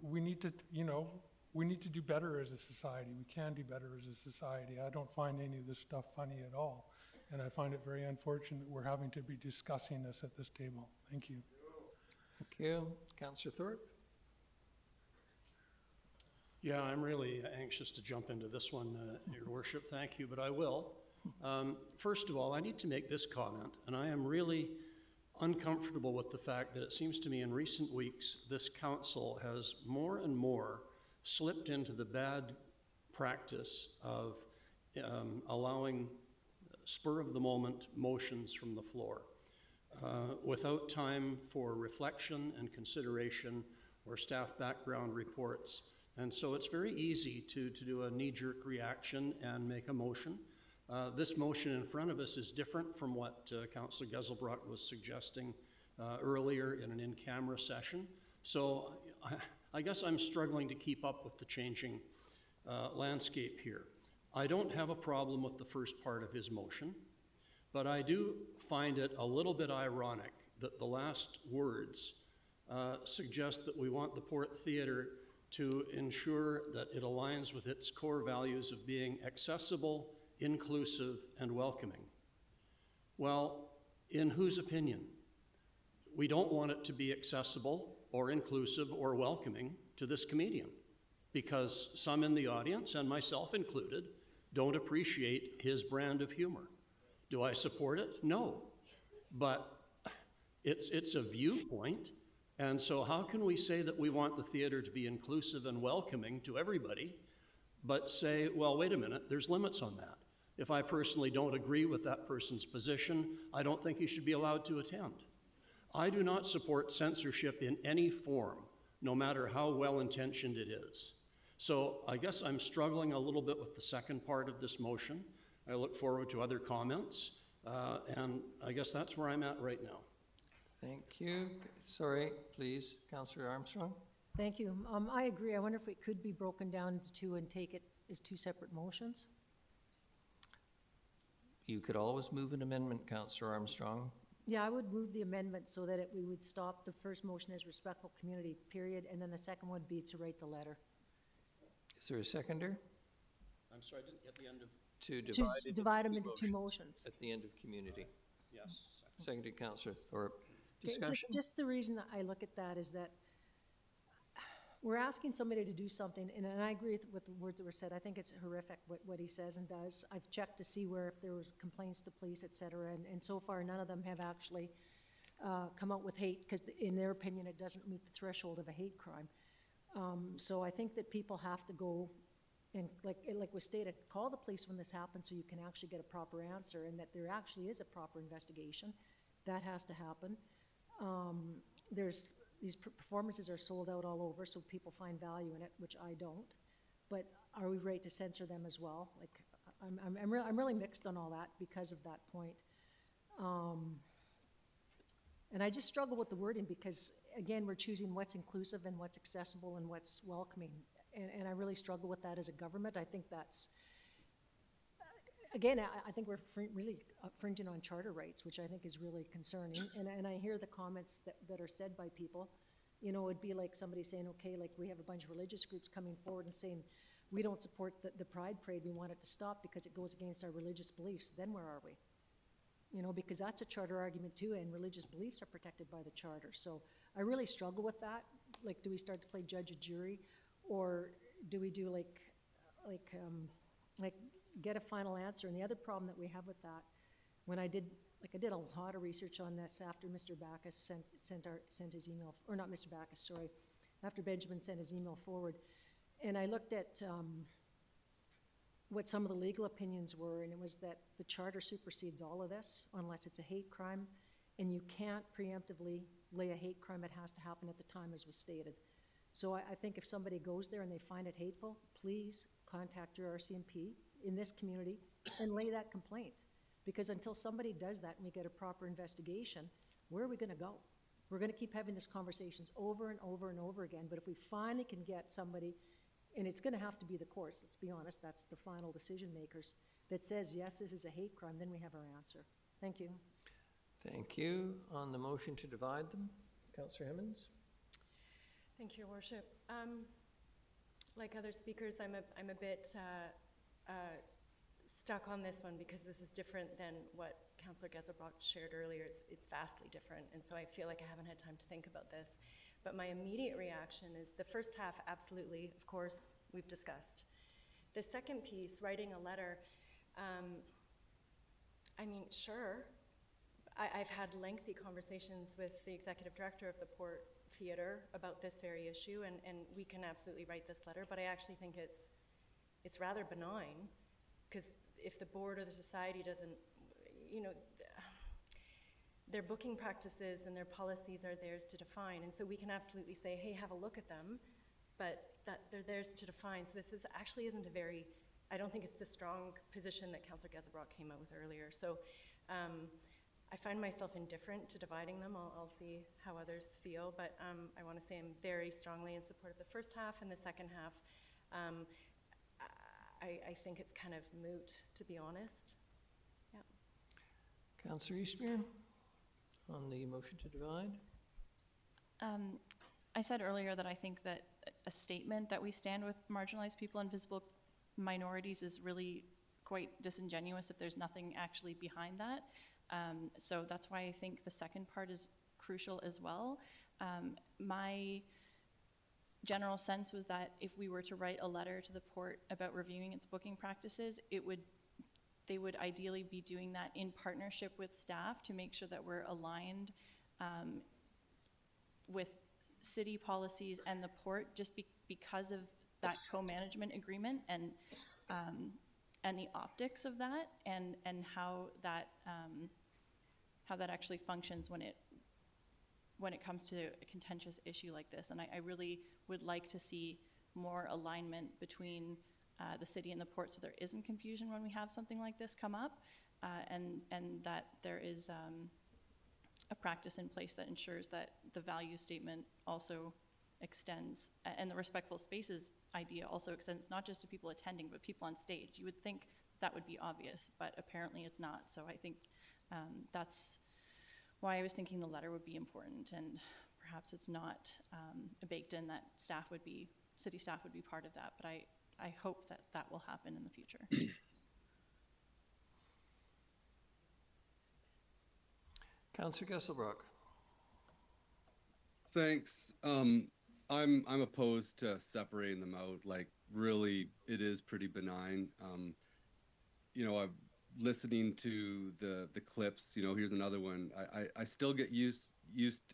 S7: we need to do better as a society. We can do better as a society. I don't find any of this stuff funny at all. And I find it very unfortunate we're having to be discussing this at this table. Thank you.
S1: Thank you. Councillor Thorpe.
S15: Yeah, I'm really anxious to jump into this one, Your Worship. Thank you, but I will. First of all, I need to make this comment, and I am really uncomfortable with the fact that it seems to me in recent weeks this council has more and more slipped into the bad practice of allowing spur-of-the-moment motions from the floor without time for reflection and consideration or staff background reports. And so it's very easy to do a knee-jerk reaction and make a motion. This motion in front of us is different from what Councillor Geselbrock was suggesting earlier in an in-camera session. So I guess I'm struggling to keep up with the changing landscape here. I don't have a problem with the first part of his motion, but I do find it a little bit ironic that the last words suggest that we want the Port Theatre to ensure that it aligns with its core values of being accessible, inclusive, and welcoming. Well, in whose opinion? We don't want it to be accessible or inclusive or welcoming to this comedian, because some in the audience, and myself included, don't appreciate his brand of humor. Do I support it? No. But it's a viewpoint, and so how can we say that we want the theater to be inclusive and welcoming to everybody, but say, well, wait a minute, there's limits on that. If I personally don't agree with that person's position, I don't think he should be allowed to attend. I do not support censorship in any form, no matter how well-intentioned it is. So I guess I'm struggling a little bit with the second part of this motion. I look forward to other comments, and I guess that's where I'm at right now.
S1: Thank you. Sorry, please, Councillor Armstrong.
S6: Thank you. I agree. I wonder if it could be broken down into two and take it as two separate motions?
S1: You could always move an amendment, Councillor Armstrong.
S6: Yeah, I would move the amendment so that we would stop the first motion as respectful community, period, and then the second would be to write the letter.
S1: Is there a seconder?
S15: I'm sorry, I didn't get the end of...
S1: To
S6: divide them into two motions.
S1: At the end of community.
S15: Yes.
S1: Seconded, Councillor Thorpe.
S6: Okay,
S1: Discussion?
S6: just the reason that I look at that is that we're asking somebody to do something, and I agree with the words that were said. I think it's horrific what he says and does. I've checked to see where if there was complaints to police, et cetera, and so far none of them have actually come out with hate, because in their opinion it doesn't meet the threshold of a hate crime. So I think that people have to go and, like was stated, call the police when this happens so you can actually get a proper answer, and that there actually is a proper investigation. That has to happen. These performances are sold out all over, so people find value in it, which I don't. But are we right to censor them as well? Like, I'm really mixed on all that because of that point. And I just struggle with the wording because, again, we're choosing what's inclusive and what's accessible and what's welcoming. And I really struggle with that as a government. I think that's, again, I think we're really infringing on charter rights, which I think is really concerning. And I hear the comments that are said by people. You know, it'd be like somebody saying, okay, like we have a bunch of religious groups coming forward and saying, we don't support the Pride Parade, we want it to stop because it goes against our religious beliefs. Then where are we? You know, because that's a charter argument too, and religious beliefs are protected by the charter. So I really struggle with that. Like, do we start to play judge and jury, or do we do like get a final answer? And the other problem that we have with that, when I did a lot of research on this after Mr. Backus sent his email, or not Mr. Backus, sorry, after Benjamin sent his email forward, and I looked at what some of the legal opinions were, and it was that the charter supersedes all of this unless it's a hate crime, and you can't preemptively lay a hate crime. It has to happen at the time as was stated. So I think if somebody goes there and they find it hateful, please contact your RCMP in this community and lay that complaint. Because until somebody does that and we get a proper investigation, where are we going to go? We're going to keep having these conversations over and over and over again, but if we finally can get somebody, and it's going to have to be the courts, let's be honest, that's the final decision makers, that says, yes, this is a hate crime, then we have our answer. Thank you.
S1: Thank you. On the motion to divide them, Councillor Hemmons.
S9: Thank you, Your Worship. Like other speakers, I'm a bit stuck on this one because this is different than what Councillor Geselbrecht shared earlier. It's vastly different, and so I feel like I haven't had time to think about this. But my immediate reaction is the first half, absolutely, of course, we've discussed. The second piece, writing a letter, I mean, sure, I've had lengthy conversations with the executive director of the Port Theatre about this very issue, and we can absolutely write this letter, but I actually think it's rather benign, because if the board or the society doesn't, you know, their booking practices and their policies are theirs to define, and so we can absolutely say, hey, have a look at them, but that they're theirs to define. So this actually isn't a very, I don't think it's the strong position that Councillor Geselbrecht came out with earlier. So I find myself indifferent to dividing them. I'll see how others feel, but I want to say I'm very strongly in support of the first half, and the second half, I think it's kind of moot, to be honest. Yeah.
S1: Councillor Eastmere, on the motion to divide?
S8: I said earlier that I think that a statement that we stand with marginalized people and visible minorities is really quite disingenuous if there's nothing actually behind that. So that's why I think the second part is crucial as well. My general sense was that if we were to write a letter to the port about reviewing its booking practices, they would ideally be doing that in partnership with staff to make sure that we're aligned with city policies and the port, just because of that co-management agreement and the optics of that, and how that actually functions when it comes to a contentious issue like this. And I really would like to see more alignment between the city and the port, so there isn't confusion when we have something like this come up, and that there is a practice in place that ensures that the value statement also extends, and the respectful spaces idea also extends not just to people attending, but people on stage. You would think that would be obvious, but apparently it's not. So I think that's why I was thinking the letter would be important, and perhaps it's not baked in that city staff would be part of that, but I hope that that will happen in the future.
S1: Councillor Gesselbrock.
S16: Thanks. I'm opposed to separating them out. Like, really, it is pretty benign. You know, I'm listening to the clips. You know, here's another one. I still get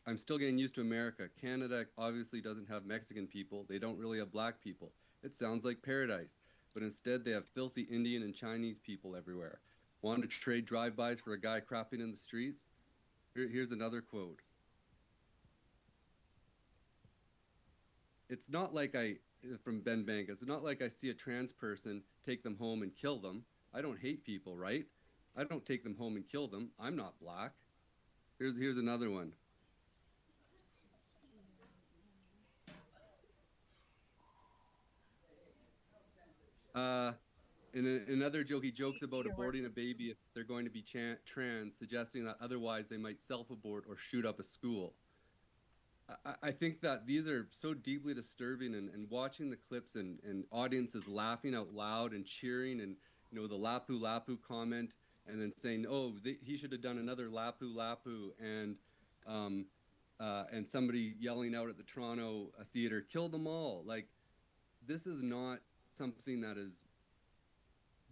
S16: I'm still getting used to America. Canada obviously doesn't have Mexican people. They don't really have black people. It sounds like paradise, but instead they have filthy Indian and Chinese people everywhere. Want to trade drive-bys for a guy crapping in the streets? Here's another quote. It's not like from Ben Bank, it's not like I see a trans person, take them home and kill them. I don't hate people, right? I don't take them home and kill them. I'm not black. Here's another one. In another joke, he jokes about aborting a baby if they're going to be trans, suggesting that otherwise they might self-abort or shoot up a school. I think that these are so deeply disturbing, and watching the clips and audiences laughing out loud and cheering, and you know, the Lapu Lapu comment, and then saying, oh, he should have done another Lapu Lapu, and somebody yelling out at the Toronto theater, kill them all. Like, this is not something that is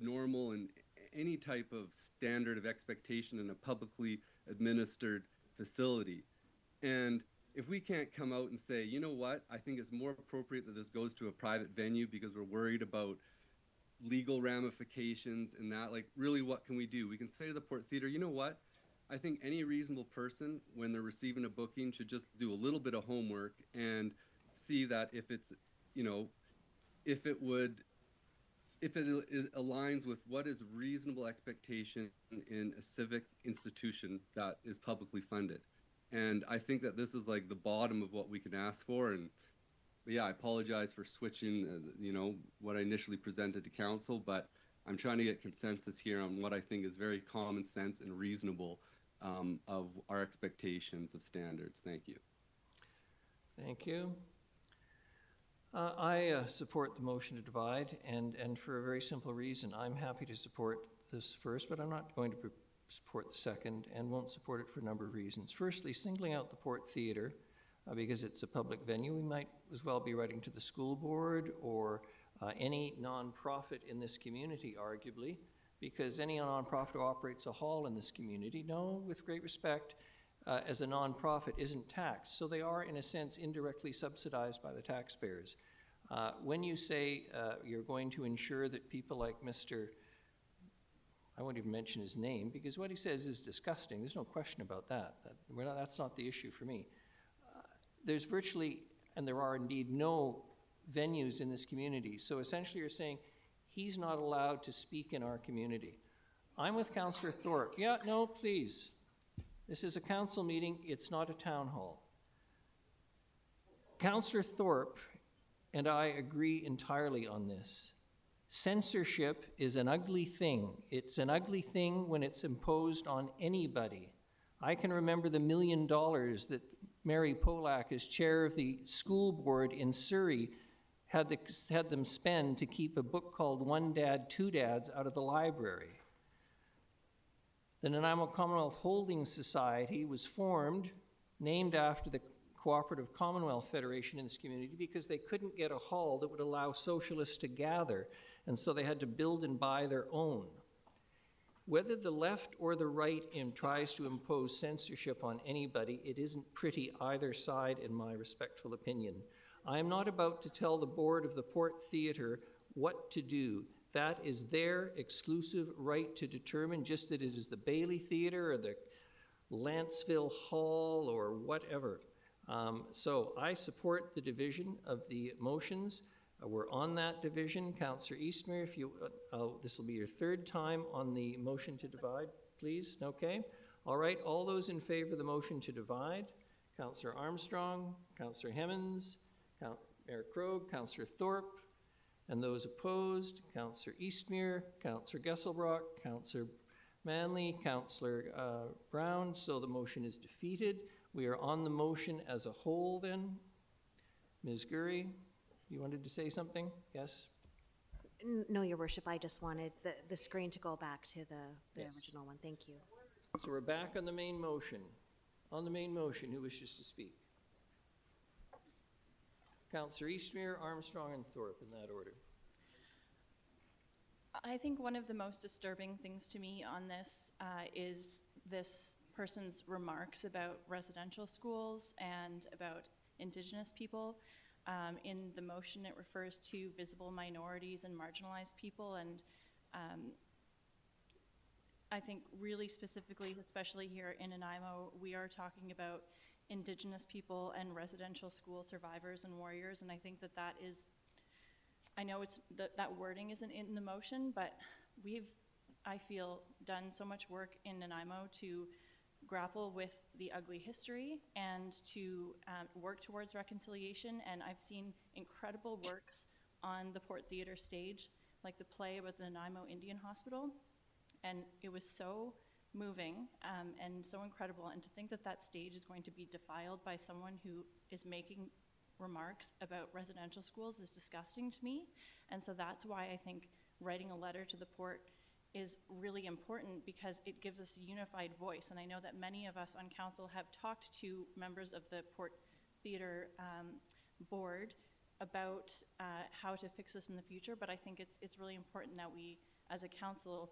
S16: normal in any type of standard of expectation in a publicly administered facility. And if we can't come out and say, you know what, I think it's more appropriate that this goes to a private venue because we're worried about legal ramifications and that, like, really, what can we do? We can say to the Port Theatre, you know what, I think any reasonable person, when they're receiving a booking, should just do a little bit of homework and see that if it's, you know, if it aligns with what is reasonable expectation in a civic institution that is publicly funded. And I think that this is like the bottom of what we can ask for. And yeah, I apologize for switching, you know, what I initially presented to council, but I'm trying to get consensus here on what I think is very common sense and reasonable of our expectations of standards. Thank you.
S1: Thank you. I support the motion to divide, and for a very simple reason. I'm happy to support this first, but I'm not going to support the second, and won't support it for a number of reasons. Firstly, singling out the Port Theatre, because it's a public venue, we might as well be writing to the school board or any nonprofit in this community, arguably, because any nonprofit who operates a hall in this community, no, with great respect, as a nonprofit isn't taxed. So they are, in a sense, indirectly subsidized by the taxpayers. When you say you're going to ensure that people like Mr. I won't even mention his name, because what he says is disgusting. There's no question about that. That's not the issue for me. There's virtually, and there are indeed, no venues in this community. So essentially you're saying he's not allowed to speak in our community. I'm with Councillor Thorpe. Yeah, no, please. This is a council meeting. It's not a town hall. Councillor Thorpe and I agree entirely on this. Censorship is an ugly thing. It's an ugly thing when it's imposed on anybody. I can remember the $1 million that Mary Polak, as chair of the school board in Surrey, had them spend to keep a book called One Dad, Two Dads out of the library. The Nanaimo Commonwealth Holdings Society was formed, named after the Cooperative Commonwealth Federation in this community, because they couldn't get a hall that would allow socialists to gather, and so they had to build and buy their own. Whether the left or the right tries to impose censorship on anybody, it isn't pretty either side, in my respectful opinion. I am not about to tell the board of the Port Theatre what to do. That is their exclusive right to determine, just that it is the Bailey Theatre or the Lanceville Hall or whatever. So I support the division of the motions. We're on that division. Councillor Eastmere, if you, this will be your third time on the motion to divide, please. Okay. All right. All those in favor of the motion to divide: Councillor Armstrong, Councillor Hemmons, Mayor Krogh, Councillor Thorpe, and those opposed: Councillor Eastmere, Councillor Gesselbrock, Councillor Manley, Councillor Brown. So the motion is defeated. We are on the motion as a whole then. Ms. Gurry, you wanted to say something? Yes?
S2: No, Your Worship, I just wanted the screen to go back to the original one. Thank you.
S1: So we're back on the main motion. On the main motion, who wishes to speak? Councillor Eastmere, Armstrong, and Thorpe, in that order.
S8: I think one of the most disturbing things to me on this is this person's remarks about residential schools and about Indigenous people. In the motion, it refers to visible minorities and marginalized people, and I think really specifically, especially here in Nanaimo, we are talking about Indigenous people and residential school survivors and warriors, and I think that that is, I know it's that wording isn't in the motion, but we've, I feel, done so much work in Nanaimo to grapple with the ugly history and to work towards reconciliation, and I've seen incredible works on the Port Theatre stage, like the play about the Nanaimo Indian Hospital, and it was so moving and so incredible, and to think that that stage is going to be defiled by someone who is making remarks about residential schools is disgusting to me, and so that's why I think writing a letter to the Port is really important, because it gives us a unified voice. And I know that many of us on council have talked to members of the Port Theatre board about how to fix this in the future, but I think it's really important that we, as a council,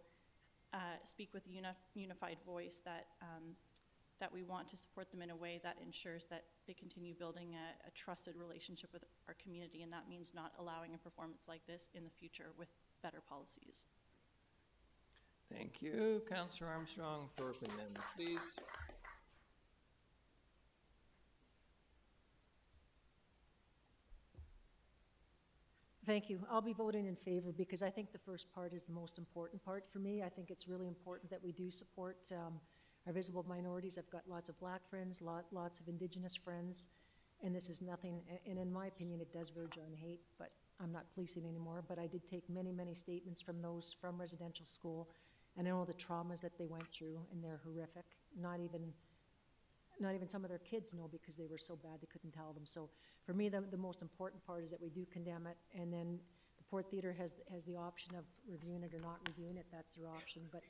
S8: speak with a unified voice, that that we want to support them in a way that ensures that they continue building a trusted relationship with our community, and that means not allowing a performance like this in the future with better policies.
S1: Thank you. Councillor Armstrong, Thorpe, and then please.
S6: Thank you. I'll be voting in favor because I think the first part is the most important part for me. I think it's really important that we do support our visible minorities. I've got lots of Black friends, lots of Indigenous friends, and this is nothing, and in my opinion, it does verge on hate, but I'm not policing anymore, but I did take many, many statements from those from residential school, and I know the traumas that they went through, and they're horrific. Not even some of their kids know because they were so bad they couldn't tell them. So for me, the most important part is that we do condemn it, and then the Port Theatre has the option of reviewing it or not reviewing it. That's their option. But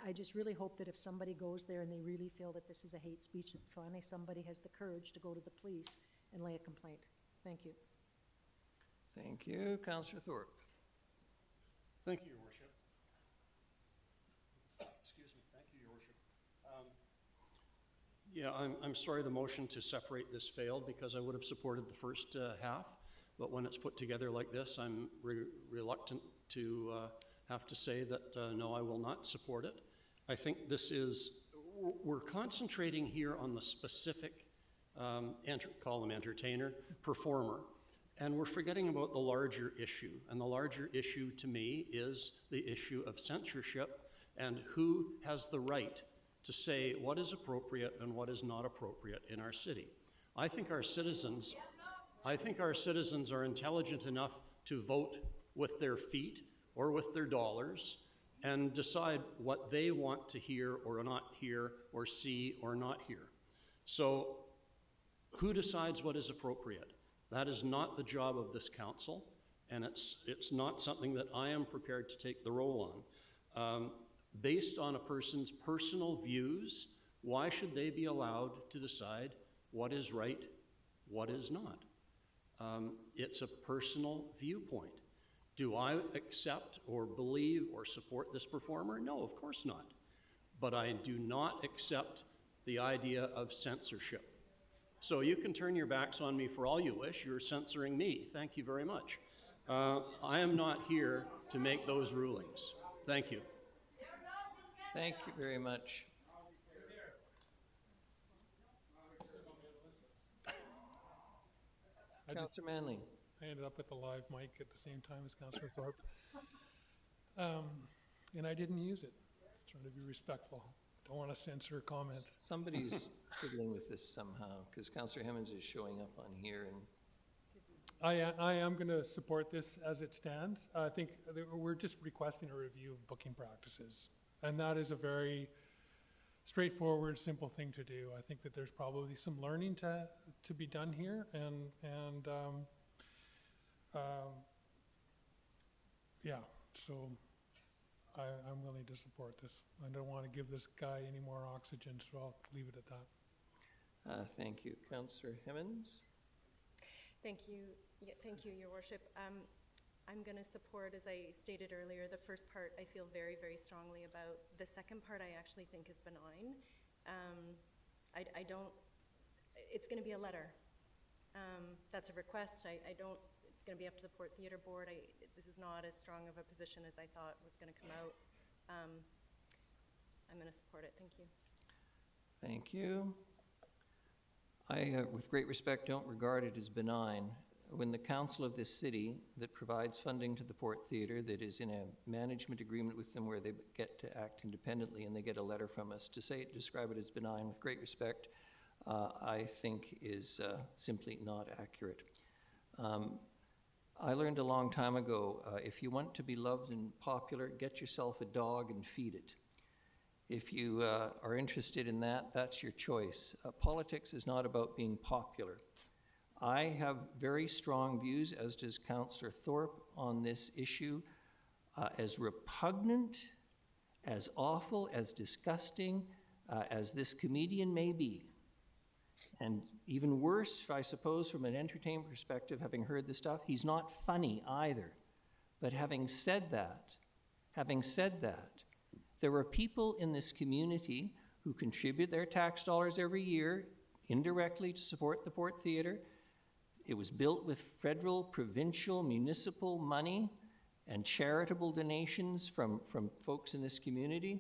S6: I just really hope that if somebody goes there and they really feel that this is a hate speech, that finally somebody has the courage to go to the police and lay a complaint. Thank you.
S1: Thank you. Councillor Thorpe.
S15: Thank you, Your Worship. Excuse me. Thank you, Your Worship. Yeah, I'm sorry the motion to separate this failed because I would have supported the first half, but when it's put together like this, I'm reluctant to have to say that no, I will not support it. I think this is, we're concentrating here on the specific, call them entertainer, performer, and we're forgetting about the larger issue. And the larger issue to me is the issue of censorship and who has the right to say what is appropriate and what is not appropriate in our city. I think our citizens are intelligent enough to vote with their feet or with their dollars and decide what they want to hear or not hear or see or not hear. So who decides what is appropriate? That is not the job of this council, and it's not something that I am prepared to take the role on. Based on a person's personal views, why should they be allowed to decide what is right, what is not? It's a personal viewpoint. Do I accept or believe or support this performer? No, of course not. But I do not accept the idea of censorship. So you can turn your backs on me for all you wish. You're censoring me. Thank you very much. I am not here to make those rulings. Thank you.
S1: Thank you very much. Councillor Manley.
S7: I ended up with a live mic at the same time as Councillor Thorpe. And I didn't use it. Trying to be respectful. Don't want to censor comment.
S1: Somebody's fiddling with this somehow, because Councillor Hemmons is showing up on here, and
S7: I am going to support this as it stands. I think we're just requesting a review of booking practices, and that is a very straightforward, simple thing to do. I think that there's probably some learning to be done here, and yeah, so I'm willing to support this. I don't want to give this guy any more oxygen, so I'll leave it at that.
S1: Thank you. Councillor Hemmons?
S9: Thank you. Yeah, thank you, Your Worship. I'm going to support, as I stated earlier, the first part I feel very, very strongly about. The second part I actually think is benign. I don't, it's going to be a letter. That's a request. I don't, it's going to be up to the Port Theatre Board. This is not as strong of a position as I thought was going to come out. I'm going to support it. Thank you.
S1: Thank you. I, with great respect, don't regard it as benign. When the council of this city that provides funding to the Port Theatre, that is in a management agreement with them where they get to act independently, and they get a letter from us to describe it as benign, with great respect, I think is simply not accurate. I learned a long time ago, if you want to be loved and popular, get yourself a dog and feed it. If you are interested in that, that's your choice. Politics is not about being popular. I have very strong views, as does Councillor Thorpe, on this issue. As repugnant, as awful, as disgusting as this comedian may be, and even worse, I suppose, from an entertainment perspective, having heard this stuff, he's not funny either. But having said that, there are people in this community who contribute their tax dollars every year indirectly to support the Port Theatre. It was built with federal, provincial, municipal money and charitable donations from folks in this community.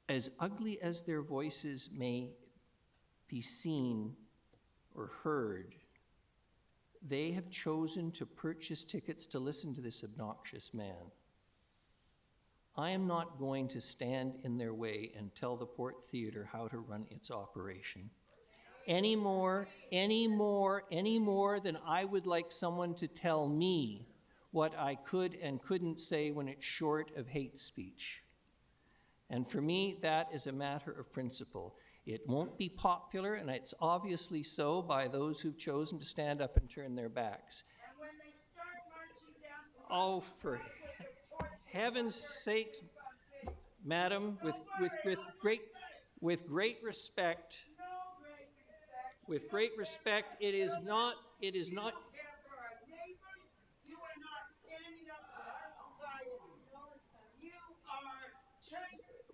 S1: As ugly as their voices may be seen or heard, they have chosen to purchase tickets to listen to this obnoxious man. I am not going to stand in their way and tell the Port Theatre how to run its operation any more than I would like someone to tell me what I could and couldn't say when it's short of hate speech. And for me, that is a matter of principle. It won't be popular, and it's obviously so by those who've chosen to stand up and turn their backs.
S3: And when they start marching down the
S1: Oh, for heaven's sakes, madam, with great respect, it is not.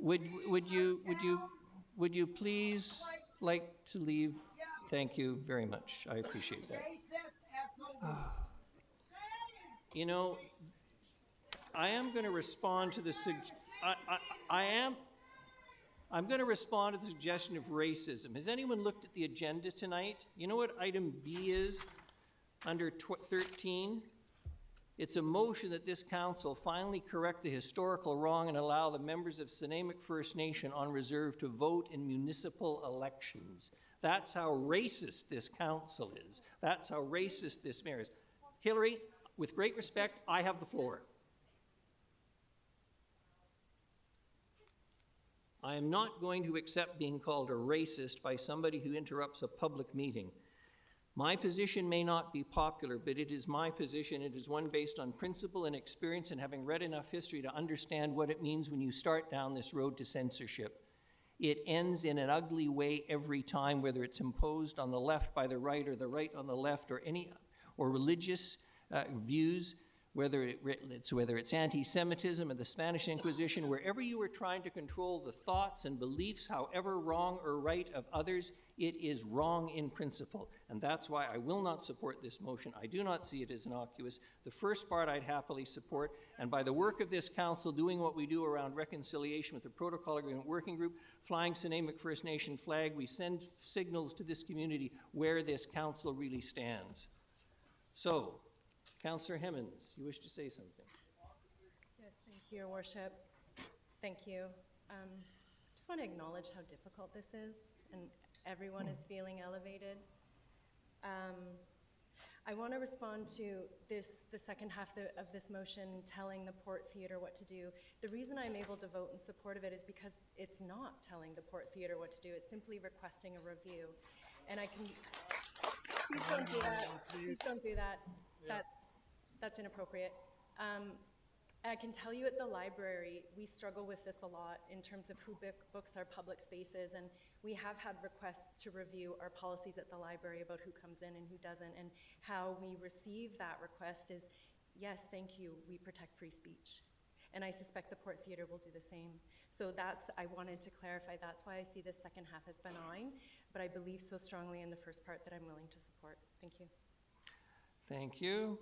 S1: Would you please like to leave? Thank you very much. I appreciate that. You know, I am going to respond to the I'm going to respond to the suggestion of racism. Has anyone looked at the agenda tonight? You know what item B is under 13? It's a motion that this council finally correct the historical wrong and allow the members of Snuneymuxw First Nation on reserve to vote in municipal elections. That's how racist this council is. That's how racist this mayor is. Hillary, With great respect, I have the floor. I am not going to accept being called a racist by somebody who interrupts a public meeting. My position may not be popular, but it is my position. It is one based on principle and experience and having read enough history to understand what it means when you start down this road to censorship. It ends in an ugly way every time, whether it's imposed on the left by the right or the right on the left, or religious views, whether it's anti-Semitism or the Spanish Inquisition. Wherever you are trying to control the thoughts and beliefs, however wrong or right, of others, it is wrong in principle. And that's why I will not support this motion. I do not see it as innocuous. The first part I'd happily support, and by the work of this council, doing what we do around reconciliation with the Protocol Agreement Working Group, flying Snuneymuxw First Nation flag, we send signals to this community where this council really stands. So, Councillor Hemmens, you wish to say something?
S9: Yes, thank you, Your Worship. Thank you. Just want to acknowledge how difficult this is, and everyone is feeling elevated. I want to respond to the second half of this motion, telling the Port Theatre what to do. The reason I'm able to vote in support of it is because it's not telling the Port Theatre what to do. It's simply requesting a review. And I can, please don't do that. Please don't do that. That's inappropriate. I can tell you at the library, we struggle with this a lot in terms of who books our public spaces, and we have had requests to review our policies at the library about who comes in and who doesn't, and how we receive that request is, yes, thank you, we protect free speech. And I suspect the Port Theatre will do the same. So I wanted to clarify, that's why I see this second half as benign, but I believe so strongly in the first part that I'm willing to support. Thank you.
S1: Thank you.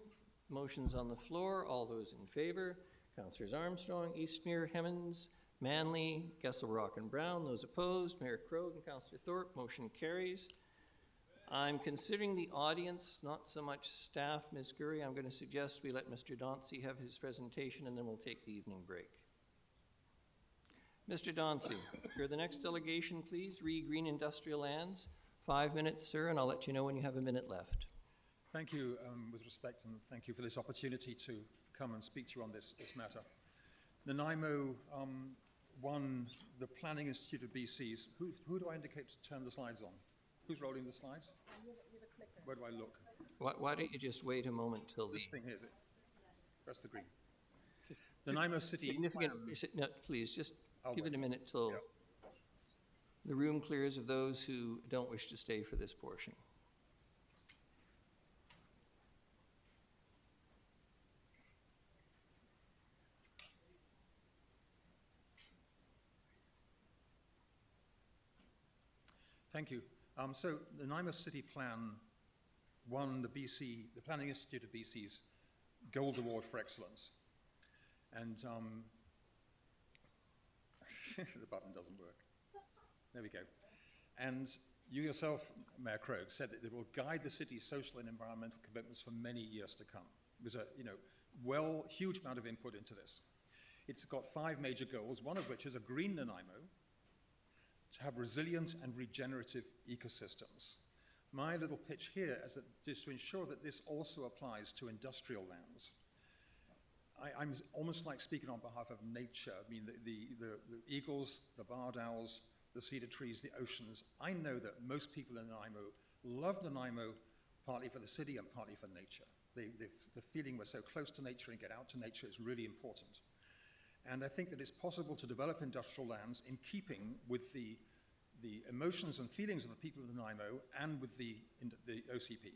S1: Motion's on the floor. All those in favor? Councillors Armstrong, Eastmere, Hemmens, Manley, Gesselrock and Brown. Those opposed, Mayor Krogh and Councillor Thorpe. Motion carries. I'm considering the audience, not so much staff. Ms. Gurry, I'm going to suggest we let Mr. Dauncey have his presentation and then we'll take the evening break. Mr. Dauncey, you're the next delegation, please. Green Industrial Lands. 5 minutes, sir, and I'll let you know when you have a minute left.
S5: Thank you, with respect, and thank you for this opportunity to come and speak to you on this matter. Nanaimo won the Planning Institute of BC's. Who do I indicate to turn the slides on? Who's rolling the slides? Where do I look?
S1: Why don't you just wait a moment till
S5: this thing here, is it? Press the green. Nanaimo City.
S1: Significant. No, please, just give it a minute till the room clears of those who don't wish to stay for this portion.
S5: Thank you. So the Nanaimo City Plan won the Planning Institute of BC's Gold Award for Excellence. And the button doesn't work. There we go. And you yourself, Mayor Krogh, said that it will guide the city's social and environmental commitments for many years to come. There's a huge amount of input into this. It's got 5 major goals, one of which is a green Nanaimo, to have resilient and regenerative ecosystems. My little pitch here is to ensure that this also applies to industrial lands. I'm almost like speaking on behalf of nature. I mean, the eagles, the barred owls, the cedar trees, the oceans. I know that most people in Nanaimo love Nanaimo partly for the city and partly for nature. The feeling we're so close to nature and get out to nature is really important. And I think that it's possible to develop industrial lands in keeping with the emotions and feelings of the people of Nanaimo and with the OCP.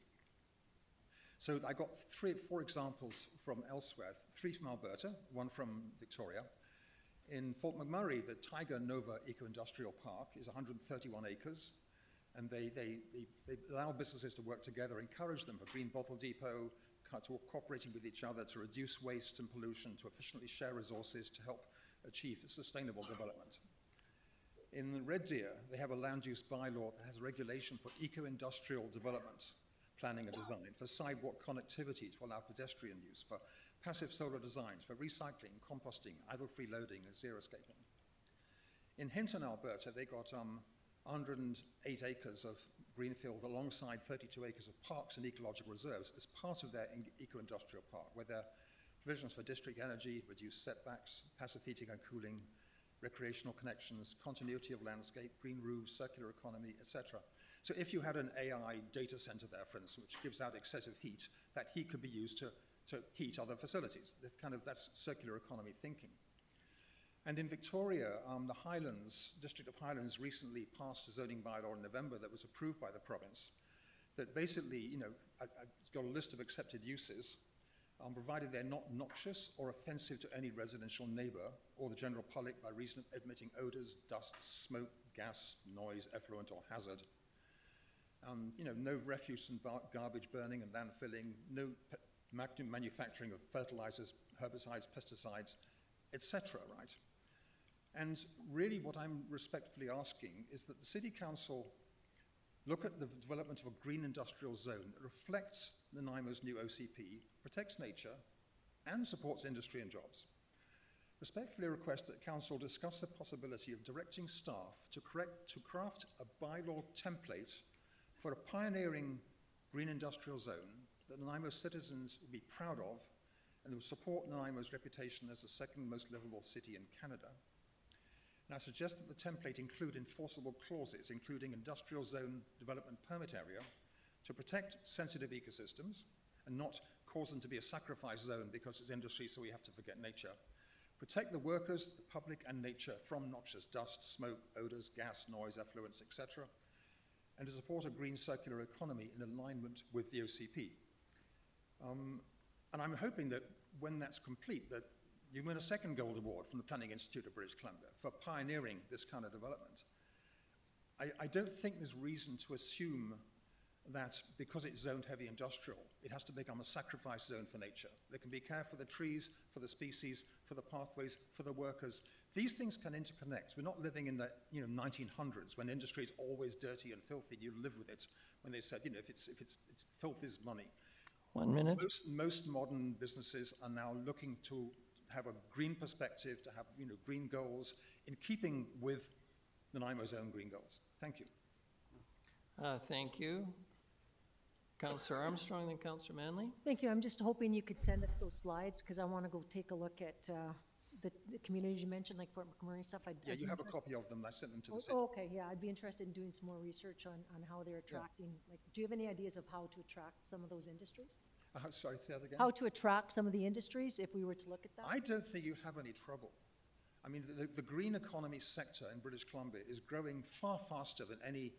S5: So I got 3 or 4 examples from elsewhere, 3 from Alberta, 1 from Victoria. In Fort McMurray, the Tiger Nova Eco-Industrial Park is 131 acres, and they allow businesses to work together, encourage them for Green Bottle Depot, cooperating with each other to reduce waste and pollution, to efficiently share resources to help achieve sustainable development. In Red Deer, they have a land use bylaw that has regulation for eco-industrial development, planning and design, for sidewalk connectivity to allow pedestrian use, for passive solar designs, for recycling, composting, idle-free loading, and xeriscaping. In Hinton, Alberta, they got 108 acres of greenfield alongside 32 acres of parks and ecological reserves as part of their eco-industrial park, where there are provisions for district energy, reduced setbacks, passive heating and cooling, recreational connections, continuity of landscape, green roofs, circular economy, etc. So if you had an AI data center there, for instance, which gives out excessive heat, that heat could be used to heat other facilities. That's circular economy thinking. And in Victoria, the Highlands, District of Highlands recently passed a zoning bylaw in November that was approved by the province that basically, it's got a list of accepted uses, provided they're not noxious or offensive to any residential neighbor or the general public by reason of emitting odors, dust, smoke, gas, noise, effluent, or hazard. No refuse and garbage burning and landfilling, no manufacturing of fertilizers, herbicides, pesticides, etc., right? And really what I'm respectfully asking is that the City Council look at the development of a green industrial zone that reflects Nanaimo's new OCP, protects nature, and supports industry and jobs. Respectfully request that Council discuss the possibility of directing staff to craft a bylaw template for a pioneering green industrial zone that Nanaimo citizens will be proud of and will support Nanaimo's reputation as the second most livable city in Canada. And I suggest that the template include enforceable clauses, including industrial zone development permit area, to protect sensitive ecosystems and not cause them to be a sacrifice zone because it's industry, so we have to forget nature. Protect the workers, the public, and nature from noxious dust, smoke, odors, gas, noise, effluents, etc., and to support a green circular economy in alignment with the OCP. And I'm hoping that when that's complete, that you win a second gold award from the Planning Institute of British Columbia for pioneering this kind of development. I don't think there's reason to assume that because it's zoned heavy industrial, it has to become a sacrifice zone for nature. There can be care for the trees, for the species, for the pathways, for the workers. These things can interconnect. We're not living in the 1900s when industry is always dirty and filthy. You live with it. When they said, if it's filth is money.
S1: 1 minute.
S5: Most modern businesses are now looking to have a green perspective, to have green goals in keeping with Nanaimo's own green goals. Thank you.
S1: Thank you. Councillor Armstrong, then Councillor Manley.
S6: Thank you. I'm just hoping you could send us those slides because I want to go take a look at the communities you mentioned, like Fort McMurray stuff.
S5: Yeah, you have a copy of them. I sent them to the city.
S6: Oh, okay. Yeah, I'd be interested in doing some more research on how they're attracting. Yeah. Like, do you have any ideas of how to attract some of those industries?
S5: Sorry, say that again?
S6: How to attract some of the industries if we were to look at that? I
S5: don't think you have any trouble. I mean, the green economy sector in British Columbia is growing far faster than any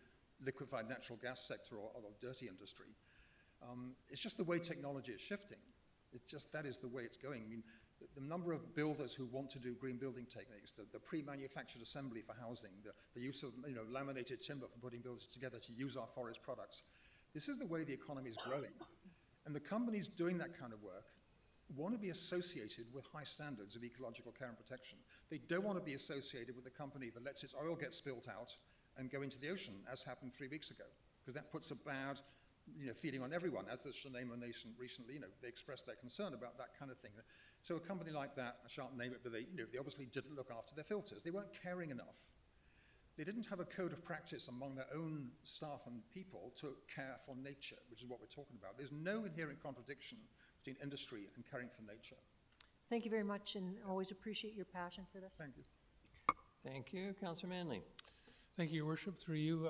S5: liquefied natural gas sector or dirty industry. It's just the way technology is shifting. That is the way it's going. I mean, the number of builders who want to do green building techniques, the pre-manufactured assembly for housing, the use of laminated timber for putting buildings together to use our forest products. This is the way the economy is growing. And the companies doing that kind of work want to be associated with high standards of ecological care and protection. They don't want to be associated with a company that lets its oil get spilt out and go into the ocean, as happened 3 weeks ago, because that puts a bad feeling on everyone. As the Shonemo Nation recently, they expressed their concern about that kind of thing. So a company like that, I shan't name it, but they obviously didn't look after their filters. They weren't caring enough. They didn't have a code of practice among their own staff and people to care for nature, which is what we're talking about. There's no inherent contradiction between industry and caring for nature.
S6: Thank you very much, and always appreciate your passion for this.
S5: Thank you.
S1: Thank you. Councillor Manley.
S7: Thank you, Your Worship. Through you,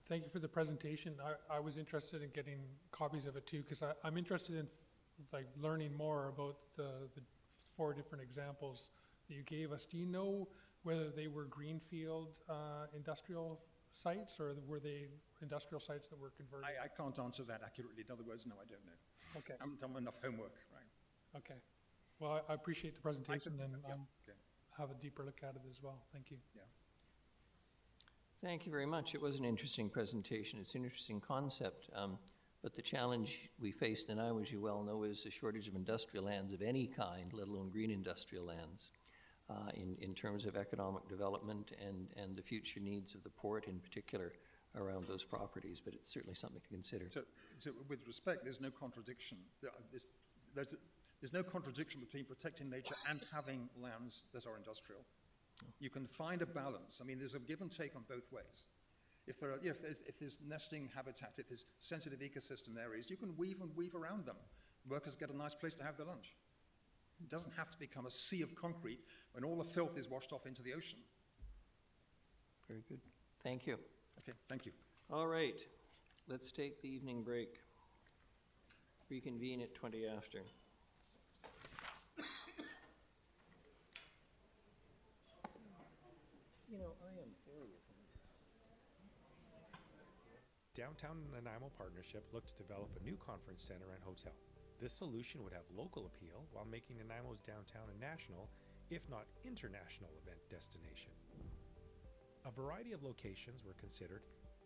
S7: thank you for the presentation. I was interested in getting copies of it too, because I'm interested in learning more about the 4 different examples that you gave us. Do you know whether they were greenfield industrial sites, or were they industrial sites that were converted?
S5: I can't answer that accurately. In other words, no, I don't know.
S7: Okay.
S5: I haven't done enough homework, right?
S7: Okay. Well, I appreciate the presentation, and have a deeper look at it as well. Thank you.
S5: Yeah.
S1: Thank you very much. It was an interesting presentation. It's an interesting concept. But the challenge we face in Iowa, as you well know, is the shortage of industrial lands of any kind, let alone green industrial lands, in terms of economic development and the future needs of the port in particular around those properties. But it's certainly something to consider.
S5: So with respect, there's no contradiction. There's no contradiction between protecting nature and having lands that are industrial. You can find a balance. I mean, there's a give and take on both ways. If there are, you know, if there's nesting habitat, if there's sensitive ecosystem areas, you can weave around them. Workers get a nice place to have their lunch. It doesn't have to become a sea of concrete when all the filth is washed off into the ocean.
S1: Very good. Thank you.
S5: Okay, thank you.
S1: All right, let's take the evening break. Reconvene at 20 after. You know, I am very
S4: Downtown Nanaimo Partnership looked to develop a new conference center and hotel. This solution would have local appeal while making Nanaimo's downtown a national, if not international, event destination. A variety of locations were considered,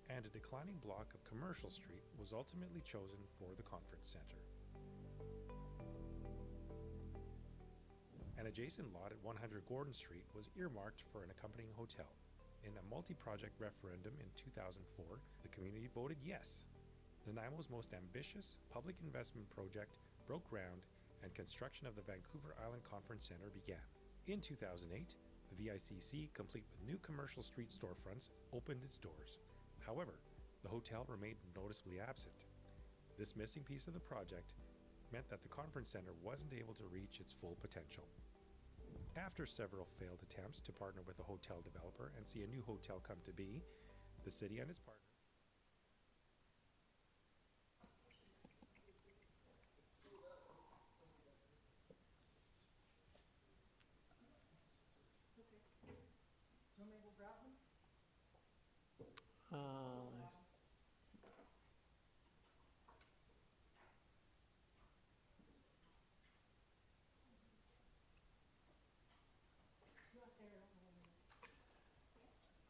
S4: and a declining block of Commercial Street was ultimately chosen for the conference center. An adjacent lot at 100 Gordon Street was earmarked for an accompanying hotel. In a multi-project referendum in 2004, the community voted yes. Nanaimo's most ambitious public investment project broke ground and construction of the Vancouver Island Conference Center began. In 2008, the VICC, complete with new Commercial Street storefronts, opened its doors. However, the hotel remained noticeably absent. This missing piece of the project meant that the conference center wasn't able to reach its full potential. After several failed attempts to partner with a hotel developer and see a new hotel come to be, the city and its partners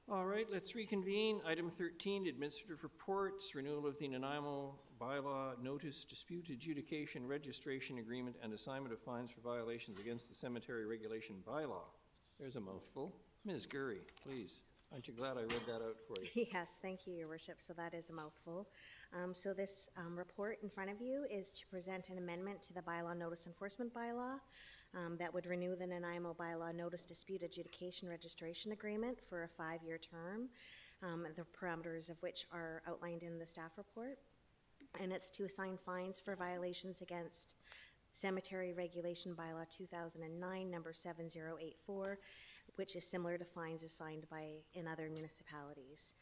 S1: All right, let's reconvene. Item 13, administrative reports, renewal of the Nanaimo bylaw, notice, dispute adjudication, registration agreement, and assignment of fines for violations against the cemetery regulation bylaw. There's a mouthful. Ms. Gurry, please. Aren't you glad I read that out for you?
S2: Yes, thank you, Your Worship. So that is a mouthful. So this report in front of you is to present an amendment to the bylaw notice enforcement bylaw that would renew the Nanaimo bylaw notice dispute adjudication registration agreement for a 5-year term, the parameters of which are outlined in the staff report. And it's to assign fines for violations against Cemetery Regulation Bylaw 2009, number 7084, which is similar to fines assigned in other municipalities.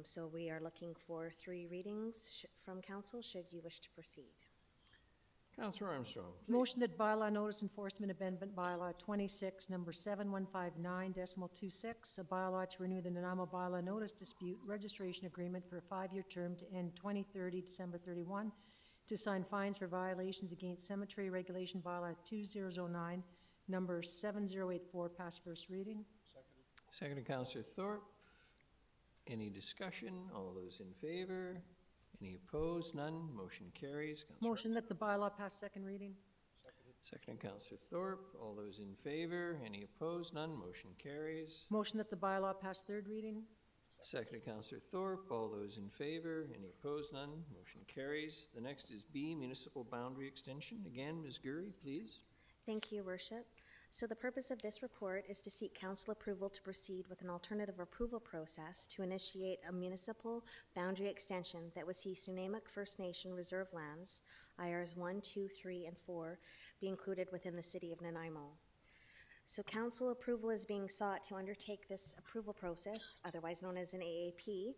S2: So we are looking for 3 readings from council should you wish to proceed.
S1: Councillor Armstrong.
S6: Motion that bylaw notice enforcement amendment bylaw 26, number 7159.26, a bylaw to renew the Nanaimo bylaw notice dispute registration agreement for a 5-year term to end 2030 December 31, to assign fines for violations against Cemetery Regulation Bylaw 2009, number 7084, pass first reading.
S1: Seconded, Councillor Thorpe. Any discussion? All those in favor? Any opposed? None. Motion carries. Councillor
S6: Motion that the bylaw pass second reading.
S1: Seconded, Councillor Thorpe. All those in favor? Any opposed? None. Motion carries.
S6: Motion that the bylaw pass third reading.
S1: Seconded, Councillor Thorpe. All those in favor? Any opposed? None. Motion carries. The next is B, municipal boundary extension. Again, Ms. Gurry, please.
S2: Thank you, Worship. So the purpose of this report is to seek council approval to proceed with an alternative approval process to initiate a municipal boundary extension that would see Snuneymuxw First Nation reserve lands, IRs 1, 2, 3, and 4, be included within the city of Nanaimo. So council approval is being sought to undertake this approval process, otherwise known as an AAP,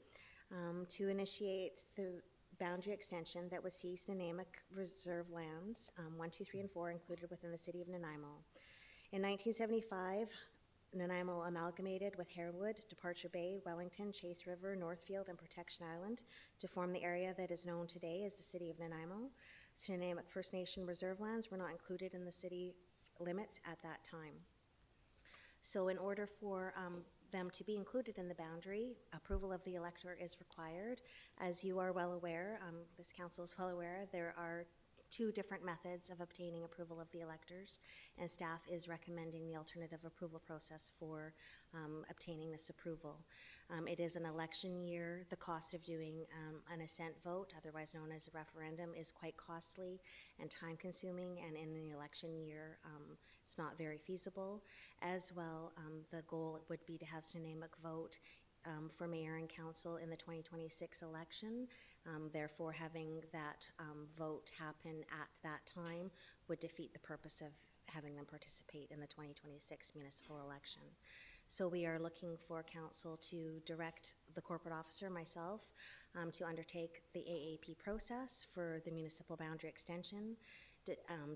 S2: to initiate the boundary extension that would see Snuneymuxw reserve lands, 1, 2, 3, and 4, included within the city of Nanaimo. In 1975, Nanaimo amalgamated with Harewood, Departure Bay, Wellington, Chase River, Northfield, and Protection Island to form the area that is known today as the city of Nanaimo. Snuneymuxw First Nation reserve lands were not included in the city limits at that time. So in order for them to be included in the boundary, approval of the elector is required. As you are well aware, this council is well aware, there are 2 different methods of obtaining approval of the electors, and staff is recommending the alternative approval process for obtaining this approval. It is an election year. The cost of doing an assent vote, otherwise known as a referendum, is quite costly and time-consuming, and in the election year, it's not very feasible. As well, the goal would be to have Snuneymuxw vote for mayor and council in the 2026 election. Therefore, having that vote happen at that time would defeat the purpose of having them participate in the 2026 municipal election. So we are looking for council to direct the corporate officer, myself, to undertake the AAP process for the municipal boundary extension,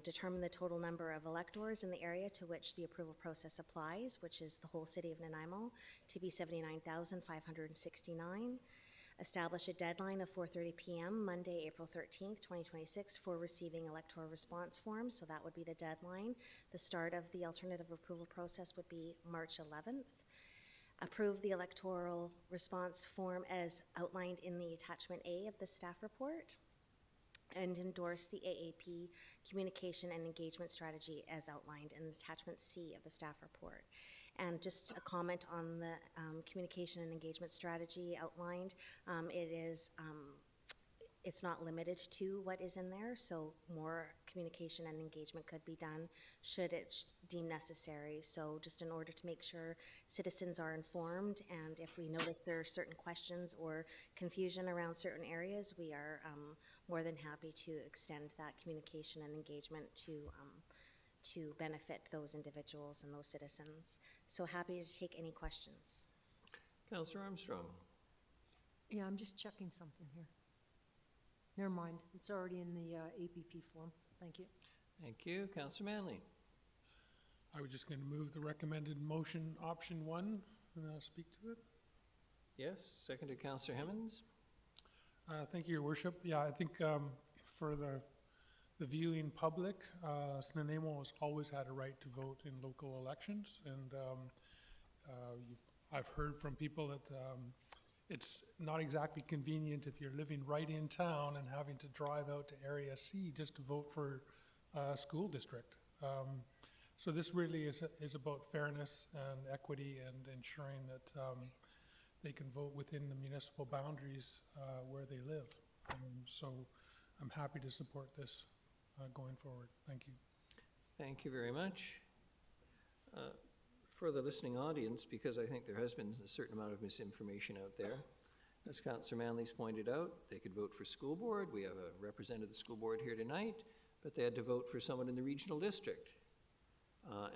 S2: determine the total number of electors in the area to which the approval process applies, which is the whole city of Nanaimo, to be 79,569. Establish a deadline of 4:30 p.m. Monday, April 13th, 2026 for receiving electoral response forms. So that would be the deadline. The start of the alternative approval process would be March 11th. Approve the electoral response form as outlined in the attachment A of the staff report, and endorse the AAP communication and engagement strategy as outlined in the attachment C of the staff report. And just a comment on the communication and engagement strategy outlined. It's not limited to what is in there, so more communication and engagement could be done should it deem necessary. So just in order to make sure citizens are informed, and if we notice there are certain questions or confusion around certain areas, we are more than happy to extend that communication and engagement to benefit those individuals and those citizens. So happy to take any questions.
S1: Councillor Armstrong.
S6: Yeah, I'm just checking something here. Never mind, it's already in the APP form. Thank you.
S1: Thank you. Councillor Manley.
S7: I was just going to move the recommended motion, option 1, and speak to it.
S1: Yes, seconded Councillor Hemmons.
S7: Thank you, Your Worship. Yeah, I think for the viewing public, Nanaimo has always had a right to vote in local elections, and I've heard from people that it's not exactly convenient if you're living right in town and having to drive out to Area C just to vote for a school district. So this really is about fairness and equity and ensuring that they can vote within the municipal boundaries where they live. So I'm happy to support this going forward. Thank you.
S1: Thank you very much. For the listening audience, because I think there has been a certain amount of misinformation out there, as Councillor Manley's pointed out, they could vote for school board. We have a representative of the school board here tonight, but they had to vote for someone in the regional district.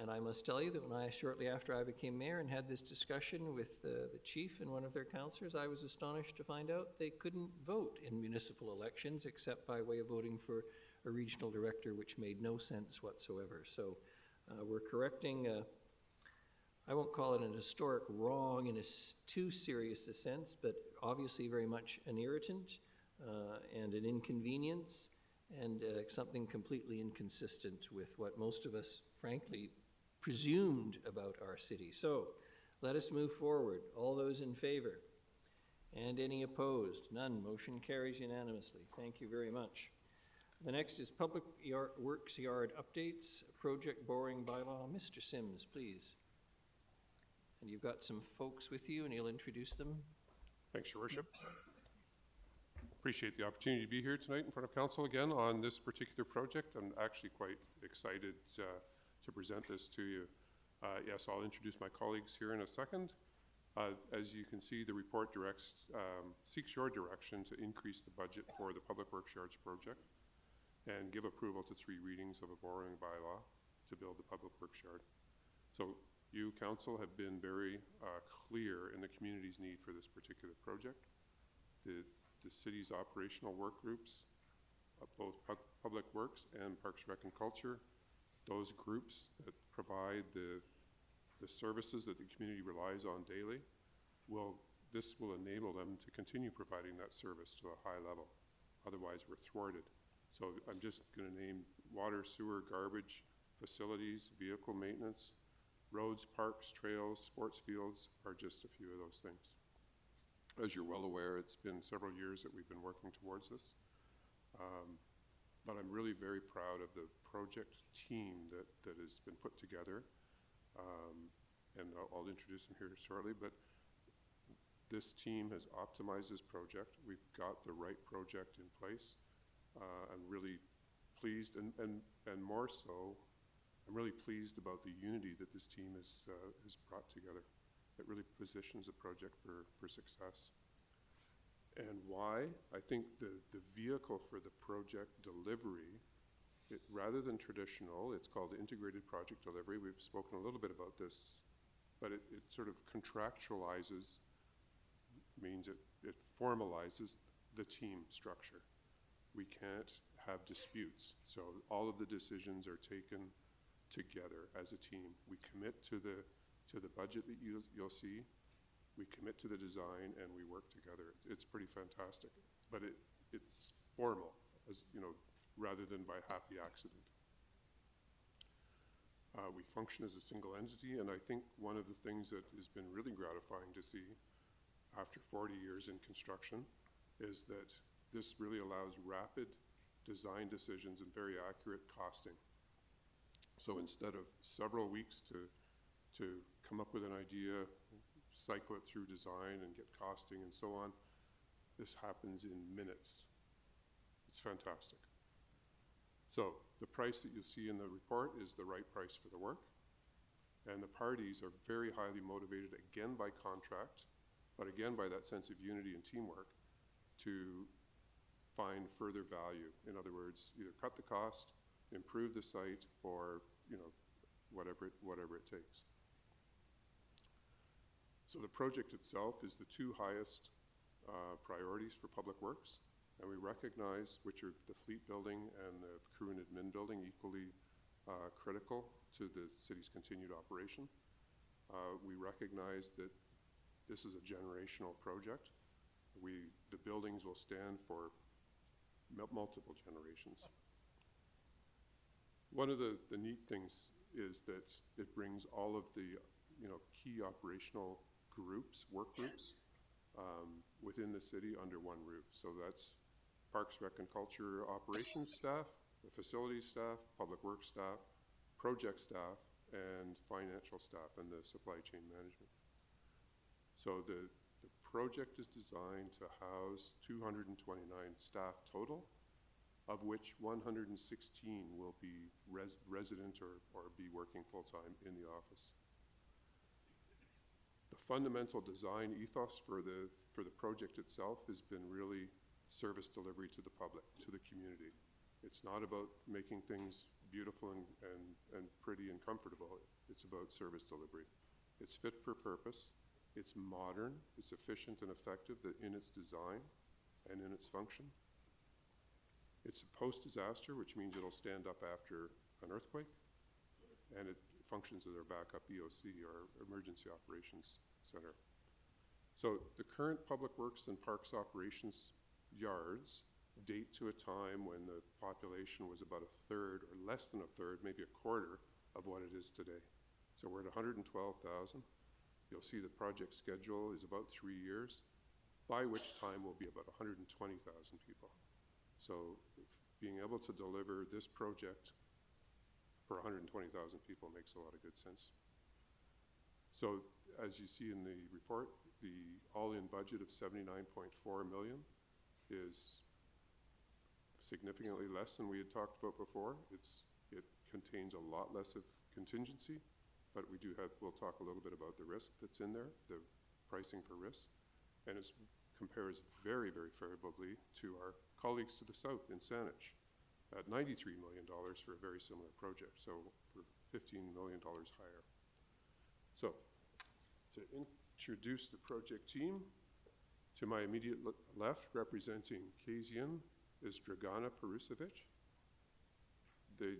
S1: And I must tell you that when shortly after I became mayor and had this discussion with the chief and one of their councillors, I was astonished to find out they couldn't vote in municipal elections except by way of voting for a regional director, which made no sense whatsoever. So we're correcting, I won't call it an historic wrong in too serious a sense, but obviously very much an irritant and an inconvenience, and something completely inconsistent with what most of us, frankly, presumed about our city. So let us move forward. All those in favor? And any opposed? None. Motion carries unanimously. Thank you very much. The next is Public Works Yard Updates, Project Boring Bylaw. Mr. Sims, please. And you've got some folks with you, and you'll introduce them.
S12: Thanks, Your Worship. Appreciate the opportunity to be here tonight in front of council again on this particular project. I'm actually quite excited to present this to you. Yes, I'll introduce my colleagues here in a second. As you can see, the report seeks your direction to increase the budget for the Public Works Yards project and give approval to 3 readings of a borrowing bylaw to build the Public Works Yard. So you, council, have been very clear in the community's need for this particular project. The city's operational work groups, both Public Works and Parks, Rec and Culture, those groups that provide the services that the community relies on daily, this will enable them to continue providing that service to a high level. Otherwise, we're thwarted. So I'm just going to name water, sewer, garbage, facilities, vehicle maintenance, roads, parks, trails, sports fields are just a few of those things. As you're well aware, it's been several years that we've been working towards this. But I'm really very proud of the project team that has been put together. And I'll introduce them here shortly, but this team has optimized this project. We've got the right project in place. I'm really pleased, and more so, I'm really pleased about the unity that this team has brought together. It really positions a project for success. And why? I think the vehicle for the project delivery, rather than traditional, it's called integrated project delivery. We've spoken a little bit about this, but it sort of contractualizes, means it formalizes the team structure. We can't have disputes. So all of the decisions are taken together as a team. We commit to the budget that you'll see. We commit to the design and we work together. It's pretty fantastic, but it's formal, as you know, rather than by happy accident. We function as a single entity, and I think one of the things that has been really gratifying to see after 40 years in construction is that this really allows rapid design decisions and very accurate costing. So instead of several weeks to come up with an idea, cycle it through design and get costing and so on, this happens in minutes. It's fantastic. So the price that you see in the report is the right price for the work. And the parties are very highly motivated, again by contract, but again by that sense of unity and teamwork, to find further value. In other words, either cut the cost, improve the site, or whatever it takes. So the project itself is the two highest priorities for Public Works, and we recognize, which are the Fleet Building and the Crew and Admin Building, equally critical to the city's continued operation. We recognize that this is a generational project. The buildings will stand for multiple generations. One of the neat things is that it brings all of the key operational groups, work groups, within the city under one roof. So that's Parks, Rec and Culture operations staff, the facilities staff, public works staff, project staff, and financial staff, and the supply chain management. So the project is designed to house 229 staff total, of which 116 will be resident or be working full-time in the office. The fundamental design ethos for the project itself has been really service delivery to the public, to the community. It's not about making things beautiful and pretty and comfortable. It's about service delivery. It's fit for purpose. It's modern. It's efficient and effective in its design and in its function. It's a post-disaster, which means it'll stand up after an earthquake, and it functions as our backup EOC, or Emergency Operations Center. So the current Public Works and Parks operations yards date to a time when the population was about a third, or less than a third, maybe a quarter of what it is today. So we're at 112,000. You'll see the project schedule is about 3 years, by which time we'll be about 120,000 people. So being able to deliver this project for 120,000 people makes a lot of good sense. So as you see in the report, the all-in budget of $79.4 million is significantly less than we had talked about before. It contains a lot less of contingency, but we'll talk a little bit about the risk that's in there, the pricing for risk, and it compares very, very favorably to our colleagues to the south in Saanich at $93 million for a very similar project, so for $15 million higher. So to introduce the project team, to my immediate left, representing Kasian, is Dragana Perusevic. The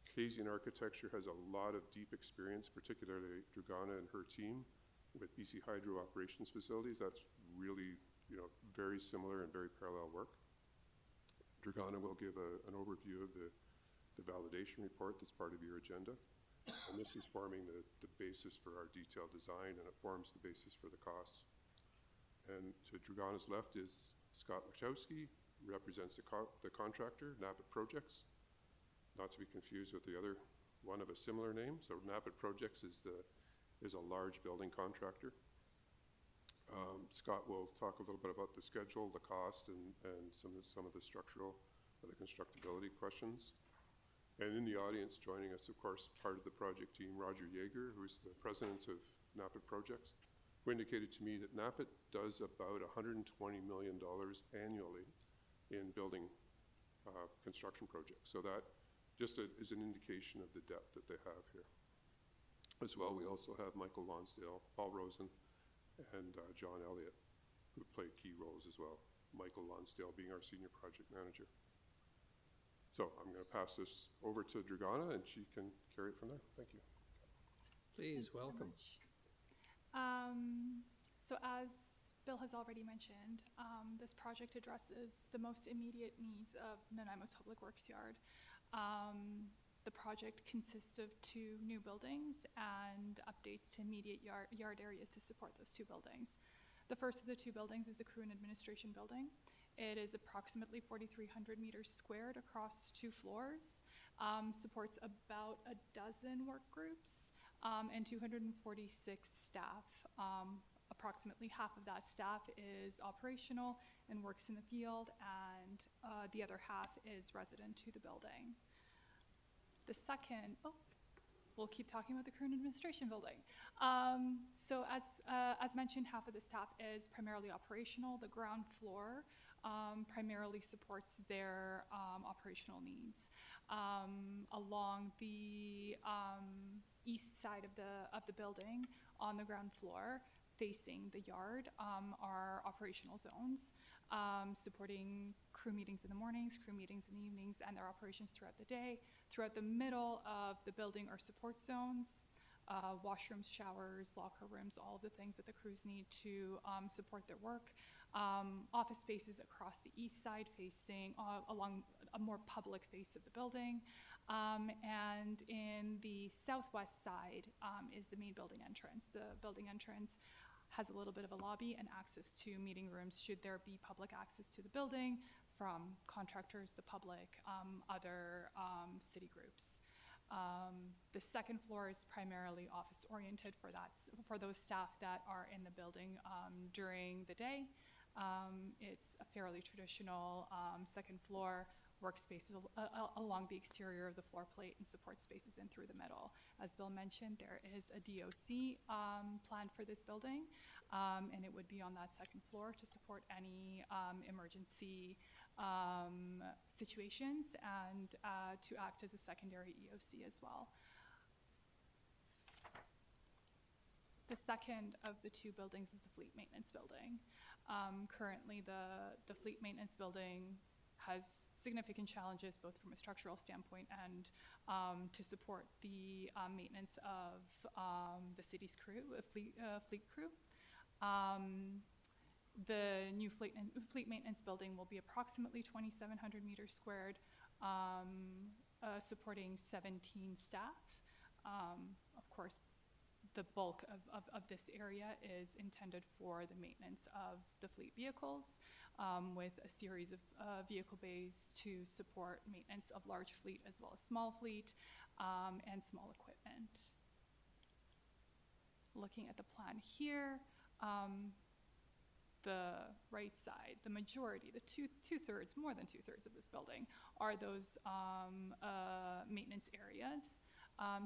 S12: Kasian architecture has a lot of deep experience, particularly Dragana and her team with BC Hydro operations facilities. That's really, very similar and very parallel work. Dragana will give an overview of the validation report that's part of your agenda. And this is forming the basis for our detailed design, and it forms the basis for the costs. And to Dragana's left is Scott Lachowski, represents the contractor, Nappet Projects, not to be confused with the other one of a similar name. So Nappet Projects is a large building contractor. Scott will talk a little bit about the schedule, the cost, and some of the structural or the constructability questions. And in the audience joining us, of course, part of the project team, Roger Yeager, who's the president of Nappet Projects. who indicated to me that NAPIT does about $120 million annually in building construction projects. So that just is an indication of the depth that they have here. As well, we also have Michael Lonsdale, Paul Rosen, and John Elliott, who play key roles as well. Michael Lonsdale being our senior project manager. So I'm going to pass this over to Dragana, and she can carry it from there. Thank you.
S1: Please, welcome.
S10: So as Bill has already mentioned, this project addresses the most immediate needs of Nanaimo's Public Works Yard. The project consists of 2 new buildings and updates to immediate yard areas to support those 2 buildings. The first of the 2 buildings is the Crew and Administration Building. It is approximately 4,300 meters squared across 2 floors, supports about a dozen work groups, and 246 staff. Approximately half of that staff is operational and works in the field, and the other half is resident to the building. The second, we'll keep talking about the Crew and Administration Building. So as mentioned, half of the staff is primarily operational. The ground floor primarily supports their operational needs. Along the east side of the building, on the ground floor, facing the yard, are operational zones, supporting crew meetings in the mornings, crew meetings in the evenings, and their operations throughout the day. Throughout the middle of the building are support zones, washrooms, showers, locker rooms, all of the things that the crews need to support their work. Office spaces across the east side facing along a more public face of the building. And in the southwest side is the main building entrance. The building entrance has a little bit of a lobby and access to meeting rooms should there be public access to the building from contractors, the public, other city groups. The second floor is primarily office oriented for those staff that are in the building during the day. It's a fairly traditional second floor workspaces along the exterior of the floor plate and support spaces in through the middle. As Bill mentioned, there is a DOC planned for this building, and it would be on that second floor to support any emergency situations and to act as a secondary EOC as well. The second of the 2 buildings is the Fleet Maintenance Building. Currently, the Fleet Maintenance Building has significant challenges both from a structural standpoint and to support the maintenance of the city's crew, fleet crew. The new fleet maintenance building will be approximately 2,700 meters squared, supporting 17 staff. Of course, the bulk of this area is intended for the maintenance of the fleet vehicles, with a series of vehicle bays to support maintenance of large fleet as well as small fleet and small equipment. Looking at the plan here, the right side, the majority, the two-thirds, more than two-thirds of this building are those maintenance areas.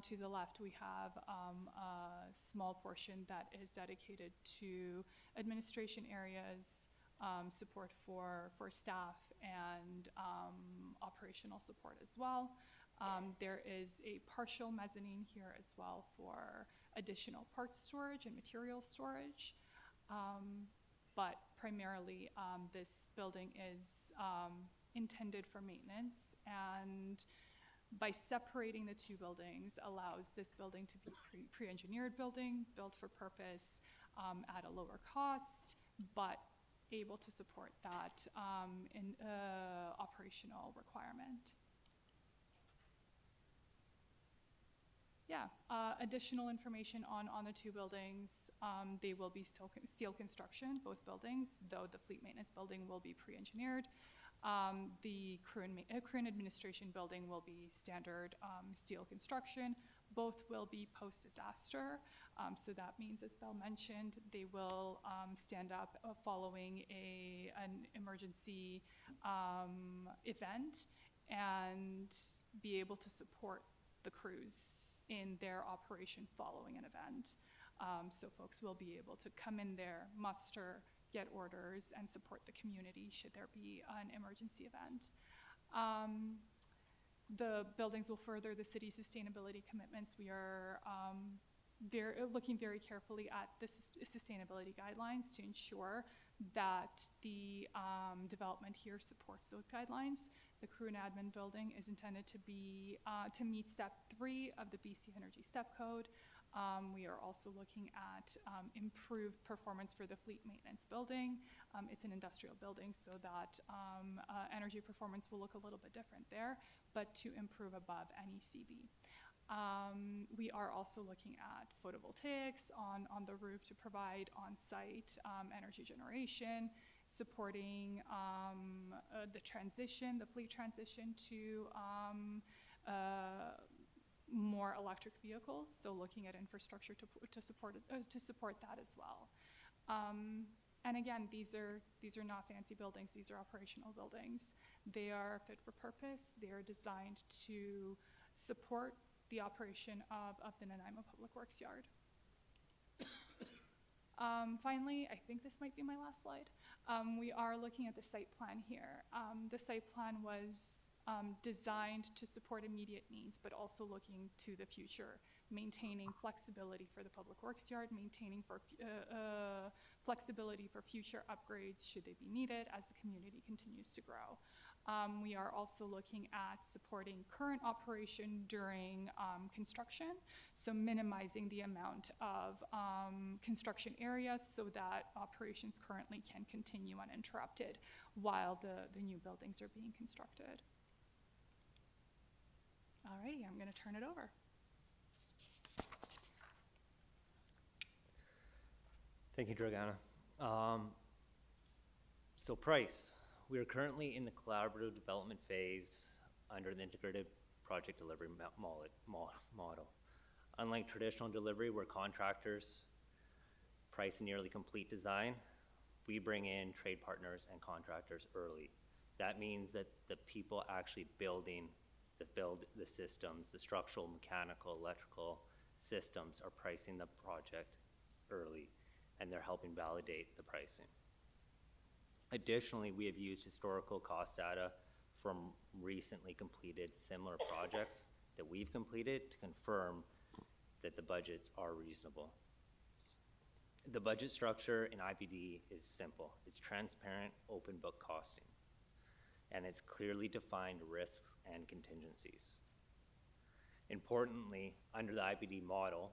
S10: To the left, we have a small portion that is dedicated to administration areas, support for staff, and operational support as well. There is a partial mezzanine here as well for additional parts storage and material storage. But primarily, this building is intended for maintenance, and by separating the 2 buildings allows this building to be pre-engineered building, built for purpose at a lower cost, but able to support that operational requirement. Yeah, additional information on the 2 buildings. They will be steel construction, both buildings, though the Fleet Maintenance Building will be pre-engineered. The Crew and Administration Building will be standard steel construction. Both will be post-disaster. So that means, as Bill mentioned, they will stand up following an emergency event and be able to support the crews in their operation following an event. So folks will be able to come in there, muster, get orders, and support the community should there be an emergency event. The buildings will further the city's sustainability commitments. We are looking very carefully at the sustainability guidelines to ensure that the development here supports those guidelines. The crew and admin building is intended to be to meet step 3 of the BC Energy Step Code. We are also looking at improved performance for the fleet maintenance building. It's an industrial building, so that energy performance will look a little bit different there, but to improve above NECB. We are also looking at photovoltaics on the roof to provide on-site energy generation, supporting the fleet transition to more electric vehicles, so looking at infrastructure to support that as well. And again, these are not fancy buildings, these are operational buildings. They are fit for purpose, they are designed to support the operation of the Nanaimo Public Works Yard. Finally, I think this might be my last slide. We are looking at the site plan here. The site plan was designed to support immediate needs, but also looking to the future, maintaining flexibility for the Public Works Yard, maintaining for flexibility for future upgrades should they be needed as the community continues to grow. We are also looking at supporting current operation during construction, so minimizing the amount of construction areas so that operations currently can continue uninterrupted while the new buildings are being constructed. Alrighty, I'm going to turn it over.
S13: Thank you, Dragana. So price. We are currently in the collaborative development phase under the integrated project delivery model. Unlike traditional delivery where contractors price a nearly complete design, we bring in trade partners and contractors early. That means that the people actually build the systems, the structural, mechanical, electrical systems are pricing the project early, and they're helping validate the pricing. Additionally, we have used historical cost data from recently completed similar projects that we've completed to confirm that the budgets are reasonable. The budget structure in IPD is simple. It's transparent, open book costing, and it's clearly defined risks and contingencies. Importantly, under the IPD model,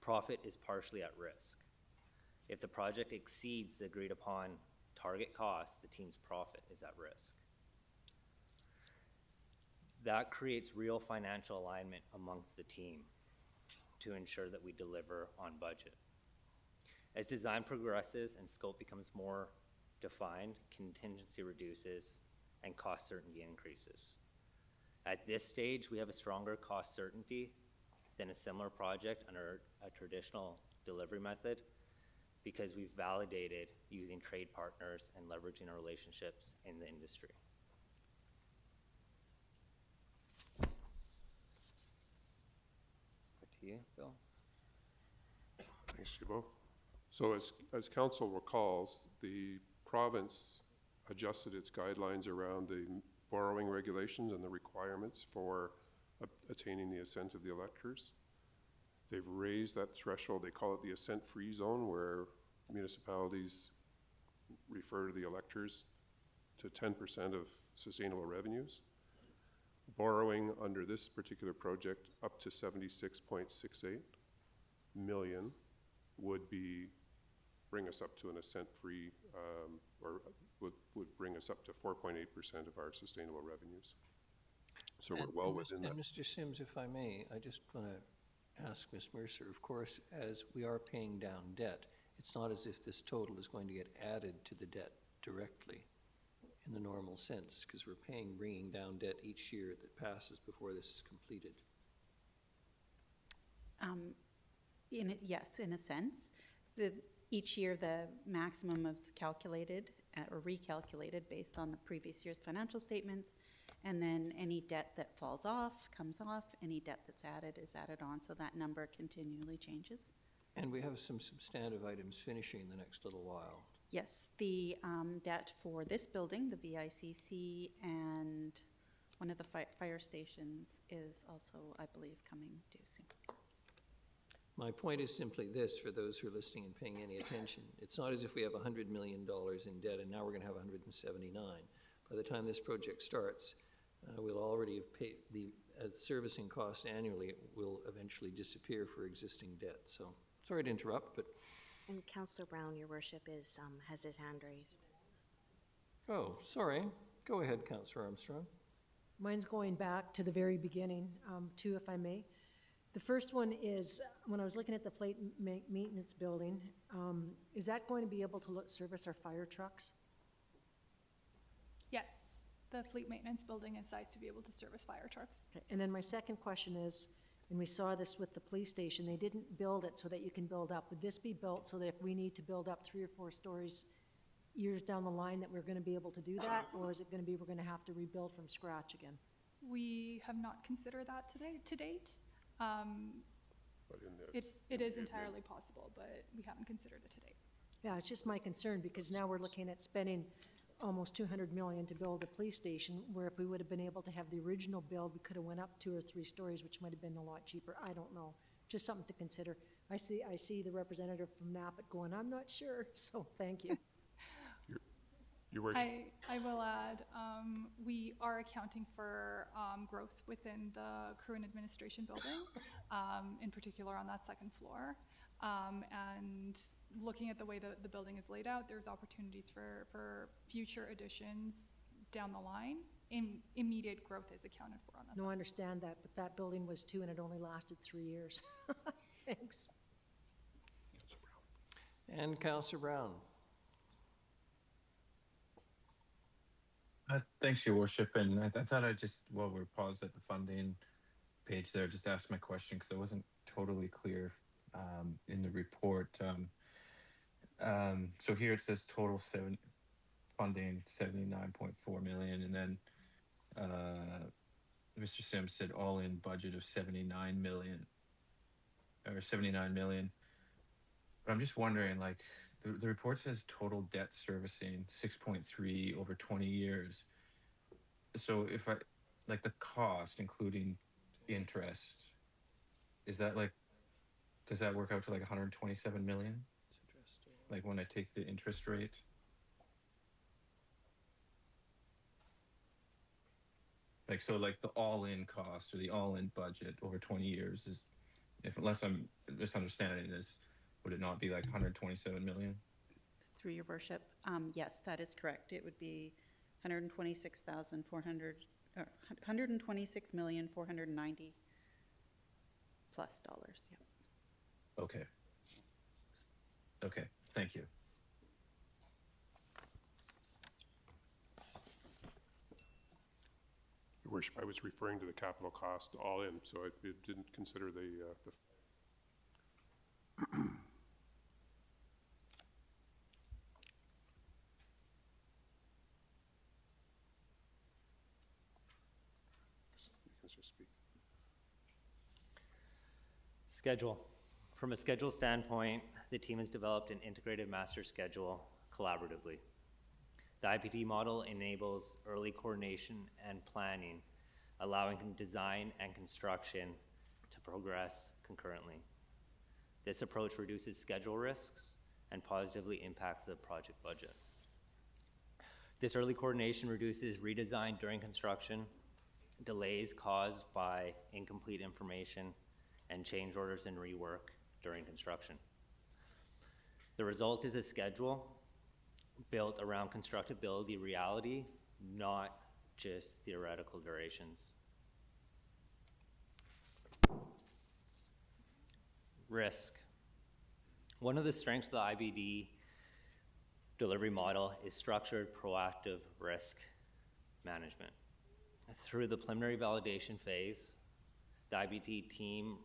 S13: profit is partially at risk. If the project exceeds the agreed upon target cost, the team's profit is at risk. That creates real financial alignment amongst the team to ensure that we deliver on budget. As design progresses and scope becomes more defined, contingency reduces and cost certainty increases. At this stage, we have a stronger cost certainty than a similar project under a traditional delivery method because we've validated using trade partners and leveraging our relationships in the industry. Back to you, Bill.
S12: Thanks to you both. So as council recalls, the province adjusted its guidelines around the borrowing regulations and the requirements for attaining the assent of the electors. They've raised that threshold. They call it the assent-free zone, where municipalities refer to the electors to 10% of sustainable revenues. Borrowing under this particular project up to 76.68 million would bring us up to an assent-free, or would bring us up to 4.8% of our sustainable revenues. So we're well within that.
S1: And Mr. Sims, if I may, I just want to ask Ms. Mercer, of course, as we are paying down debt, it's not as if this total is going to get added to the debt directly in the normal sense, because we're bringing down debt each year that passes before this is completed.
S22: Yes, in a sense. Each year the maximum is calculated or recalculated based on the previous year's financial statements, and then any debt that falls off comes off, any debt that's added is added on, so that number continually changes.
S1: And we have some substantive items finishing in the next little while.
S22: Yes, the debt for this building, the VICC, and one of the fire stations is also, I believe, coming due soon.
S1: My point is simply this, for those who are listening and paying any attention. It's not as if we have $100 million in debt and now we're going to have 179. By the time this project starts, we'll already have paid the servicing cost annually will eventually disappear for existing debt. So sorry to interrupt, but.
S2: And Councillor Brown, your worship, has his hand raised.
S1: Oh, sorry. Go ahead, Councillor Armstrong.
S6: Mine's going back to the very beginning, two, if I may. The first one is, when I was looking at the fleet maintenance building, is that going to be able to service our fire trucks?
S10: Yes, the fleet maintenance building is sized to be able to service fire trucks.
S6: Okay. And then my second question is, and we saw this with the police station, they didn't build it so that you can build up. Would this be built so that if we need to build up 3 or 4 stories years down the line that we're going to be able to do that? Or is it going to be we're going to have to rebuild from scratch again?
S10: We have not considered that to date.
S12: But
S10: It is entirely possible, but we haven't considered it to date.
S6: Yeah, it's just my concern, because now we're looking at spending almost $200 million to build a police station, where if we would have been able to have the original build, we could have went up 2 or 3 stories, which might have been a lot cheaper. I don't know. Just something to consider. I see the representative from NAPIT going, I'm not sure, so thank you.
S12: Your worship.
S10: I will add, we are accounting for growth within the crew and administration building, in particular on that second floor. And looking at the way that the building is laid out, there's opportunities for future additions down the line. Immediate growth is accounted for on that.
S6: No, I understand that, but that building was 2 and it only lasted 3 years. Thanks.
S1: And Councillor Brown.
S11: Thanks, Your Worship. And I thought I'd just, while we're paused at the funding page there, just ask my question because I wasn't totally clear in the report. So here it says total funding 79.4 million, and then Mr. Sims said all-in budget of 79 million. But I'm just wondering, like, the report says total debt servicing 6.3 over 20 years. So if I, like, the cost, including interest, is that like, does that work out to like 127 million? Like when I take the interest rate? Like, so like the all-in cost or the all-in budget over 20 years is, unless I'm misunderstanding this, would it not be like 127 million?
S22: Through your worship, yes, that is correct. It would be 126,490 plus dollars. Yeah.
S11: Okay. Okay, thank you.
S12: Your worship, I was referring to the capital cost all in, so I didn't consider the
S13: Schedule. From a schedule standpoint, the team has developed an integrated master schedule collaboratively. The IPT model enables early coordination and planning, allowing design and construction to progress concurrently. This approach reduces schedule risks and positively impacts the project budget. This early coordination reduces redesign during construction, delays caused by incomplete information, and change orders and rework during construction. The result is a schedule built around constructability reality, not just theoretical durations. Risk. One of the strengths of the IBD delivery model is structured proactive risk management. Through the preliminary validation phase, the IBT team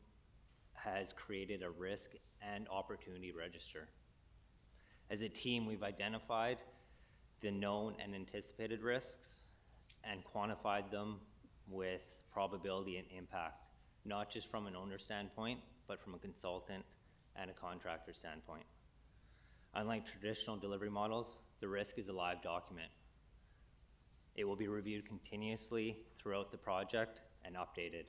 S13: has created a risk and opportunity register. As a team, we've identified the known and anticipated risks and quantified them with probability and impact, not just from an owner standpoint, but from a consultant and a contractor standpoint. Unlike traditional delivery models, the risk is a live document. It will be reviewed continuously throughout the project and updated.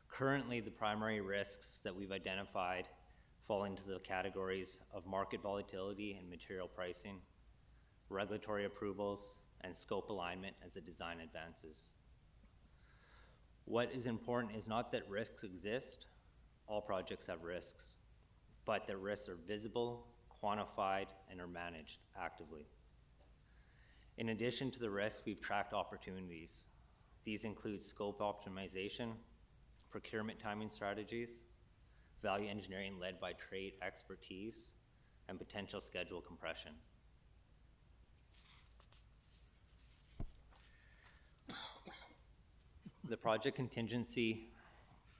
S13: Currently, the primary risks that we've identified fall into the categories of market volatility and material pricing, regulatory approvals, and scope alignment as the design advances. What is important is not that risks exist, all projects have risks, but that risks are visible, quantified, and are managed actively. In addition to the risks, we've tracked opportunities. These include scope optimization, procurement timing strategies, value engineering led by trade expertise, and potential schedule compression. The project contingency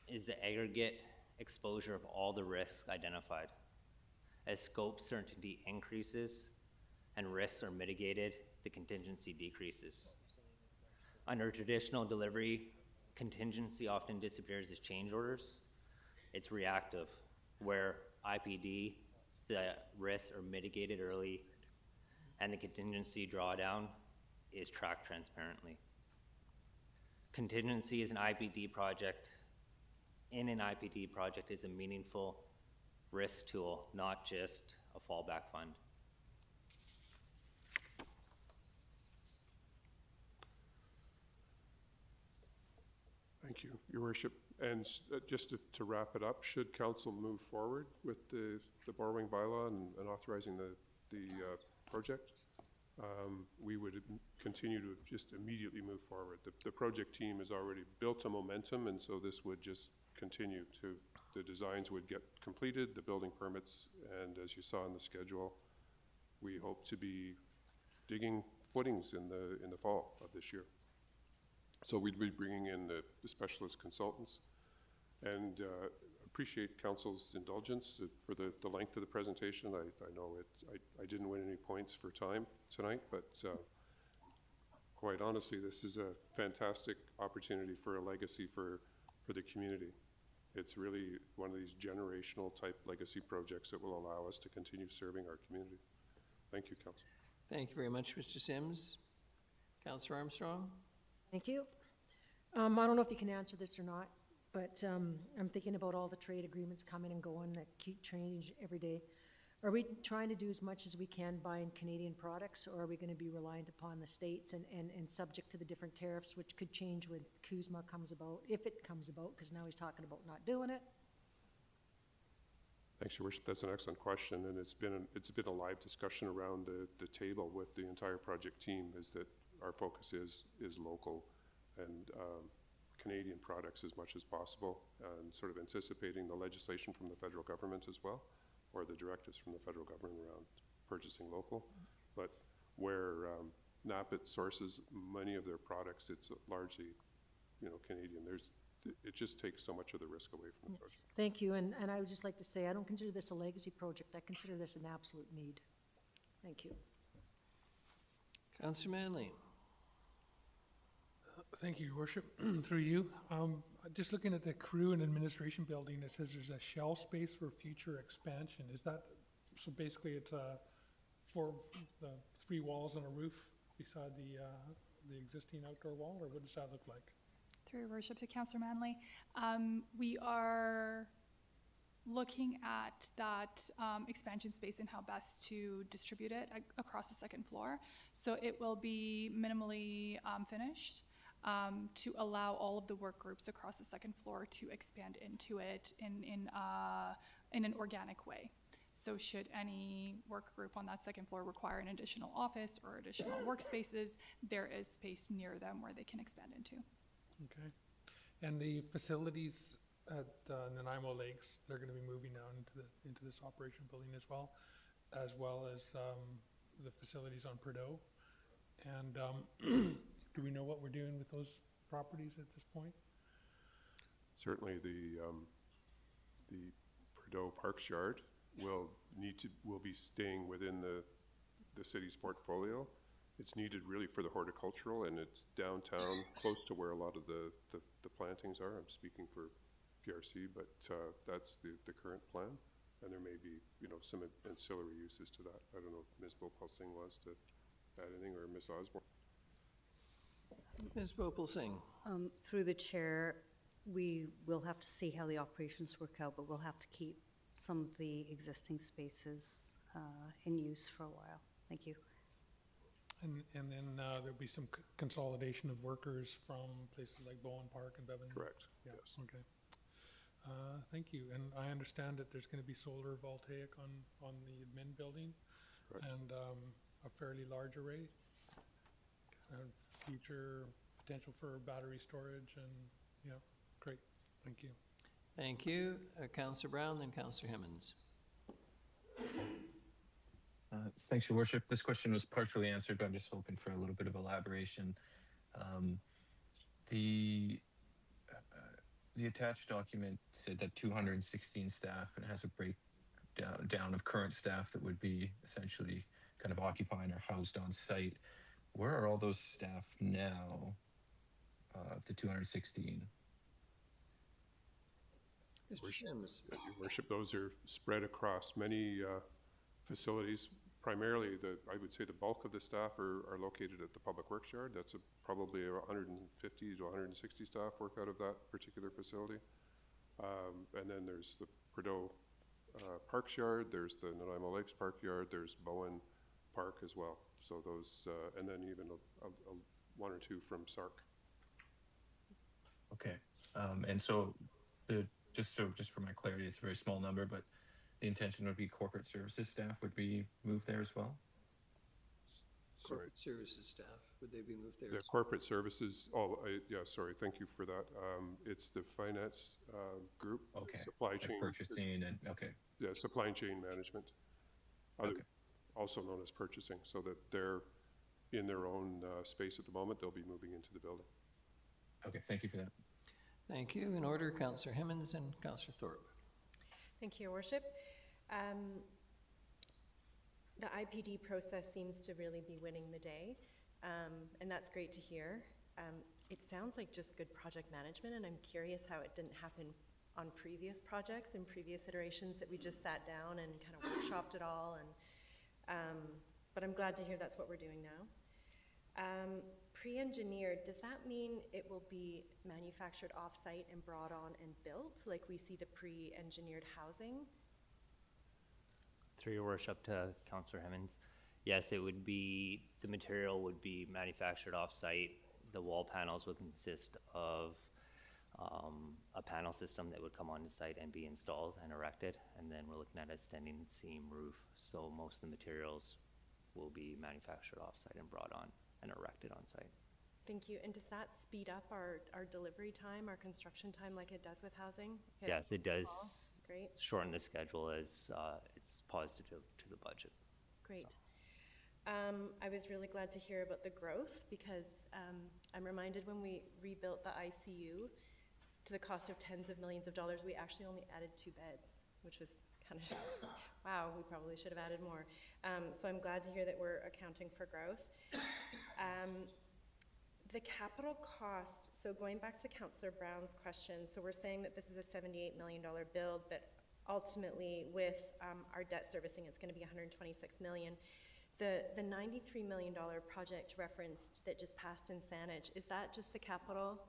S13: is the aggregate exposure of all the risks identified. As scope certainty increases and risks are mitigated, the contingency decreases. Under traditional delivery, contingency often disappears as change orders. It's reactive, where IPD, the risks are mitigated early, and the contingency drawdown is tracked transparently. Contingency is an IPD project. In an IPD project is a meaningful risk tool, not just a fallback fund.
S12: Thank you, Your Worship. And just to wrap it up, should council move forward with the borrowing bylaw and authorizing the project, we would continue to just immediately move forward. The project team has already built a momentum, and so this would just continue to, the designs would get completed, the building permits, and as you saw in the schedule, we hope to be digging footings in the fall of this year. So we'd be bringing in the specialist consultants, and appreciate council's indulgence for the length of the presentation. I know I didn't win any points for time tonight, but quite honestly, this is a fantastic opportunity for a legacy for the community. It's really one of these generational type legacy projects that will allow us to continue serving our community. Thank you, council.
S1: Thank you very much, Mr. Sims. Councillor Armstrong?
S6: Thank you. I don't know if you can answer this or not, but I'm thinking about all the trade agreements coming and going that keep changing every day. Are we trying to do as much as we can buying Canadian products, or are we going to be reliant upon the States and subject to the different tariffs, which could change when CUSMA comes about, if it comes about, because now he's talking about not doing it?
S12: Thanks, Your Worship. That's an excellent question, and it's been a live discussion around the table with the entire project team. Is that our focus is local and Canadian products as much as possible, and sort of anticipating the legislation from the federal government as well, or the directives from the federal government around purchasing local. But where NAPIT sources many of their products, it's largely, Canadian. It just takes so much of the risk away from the project.
S6: Thank you, and I would just like to say I don't consider this a legacy project. I consider this an absolute need. Thank you.
S1: Councillor Manley?
S7: Thank you, Your Worship. Through you. Just looking at the crew and administration building, it says there's a shell space for future expansion. Is that, so basically it's for the 3 walls and a roof beside the existing outdoor wall, or what does that look like?
S10: Through your worship to Councillor Manley, we are looking at that expansion space and how best to distribute it across the 2nd floor. So it will be minimally finished to allow all of the work groups across the 2nd floor to expand into it in an organic way. So should any work group on that 2nd floor require an additional office or additional workspaces, there is space near them where they can expand into.
S7: Okay. And the facilities at Nanaimo Lakes, they're going to be moving down into this operation building as well as the facilities on Prudhoe. And do we know what we're doing with those properties at this point?
S12: Certainly, the Prudhoe Parks Yard will be staying within the city's portfolio. It's needed really for the horticultural, and it's downtown, close to where a lot of the plantings are. I'm speaking for PRC, but that's the current plan. And there may be, you know, some ancillary uses to that. I don't know if Ms. Bhopal Singh wants to add anything, or Ms. Osborne.
S1: Ms. Bhopal Singh.
S21: Through the chair, we will have to see how the operations work out, but we'll have to keep some of the existing spaces in use for a while. Thank you.
S7: And then there'll be some consolidation of workers from places like Bowen Park and Bevan.
S12: Correct.
S7: Yeah.
S12: Yes.
S7: Okay. Thank you. And I understand that there's going to be solar voltaic on the admin building.
S12: Correct.
S7: And a fairly large array. Future potential for battery storage, and yeah, great. Thank you.
S1: Thank you. Councillor Brown, then Councillor Hemmons.
S11: Thanks, Your Worship. This question was partially answered, but I'm just hoping for a little bit of elaboration. The attached document said that 216 staff, and it has a breakdown of current staff that would be essentially kind of occupying or housed on site. Where are all those staff now, of the 216?
S1: Mr. Sims.
S12: Your Worship, those are spread across many facilities. Primarily, I would say the bulk of the staff are located at the Public Works Yard. That's probably 150 to 160 staff work out of that particular facility. And then there's the Prideaux Parks Yard, there's the Nanaimo Lakes Park Yard, there's Bowen Park as well. So those, and then even one or two from SARC.
S11: Okay. And so, just for my clarity, it's a very small number, but the intention would be corporate services staff would be moved there as well?
S1: Corporate services staff, would they be moved there?
S12: The corporate services, yeah, sorry, thank you for that. It's the finance group,
S11: okay.
S12: Supply chain.
S11: Purchasing and, okay.
S12: Yeah, supply chain management, also known as purchasing, so that they're in their own space at the moment. They'll be moving into the building.
S11: Okay, thank you for that.
S1: Thank you. In order, Councillor Hemmons and Councillor Thorpe.
S9: Thank you, Your Worship. The IPD process seems to really be winning the day, and that's great to hear. It sounds like just good project management, and I'm curious how it didn't happen on previous projects and previous iterations that we just sat down and kind of workshopped it all. But I'm glad to hear that's what we're doing now. Pre-engineered, does that mean it will be manufactured off-site and brought on and built, like we see the pre-engineered housing?
S13: Through Your Worship to Councillor Hemmons, yes, it would be, the material would be manufactured off-site. The wall panels would consist of a panel system that would come onto site and be installed and erected, and then we're looking at a standing seam roof, so most of the materials will be manufactured off-site and brought on and erected on site.
S9: Thank you. And does that speed up our delivery time, our construction time, like it does with housing?
S13: Yes, it does.
S9: Great.
S13: Shorten the schedule as it's positive to the budget.
S9: Great. So. I was really glad to hear about the growth, because I'm reminded when we rebuilt the ICU to the cost of tens of millions of dollars, we actually only added 2 beds, which was kind of, wow, we probably should have added more. So I'm glad to hear that we're accounting for growth. The capital cost, so going back to Councillor Brown's question, so we're saying that this is a $78 million build, but ultimately with our debt servicing, it's going to be $126 million. The $93 million project referenced that just passed in Saanich, is that just the capital?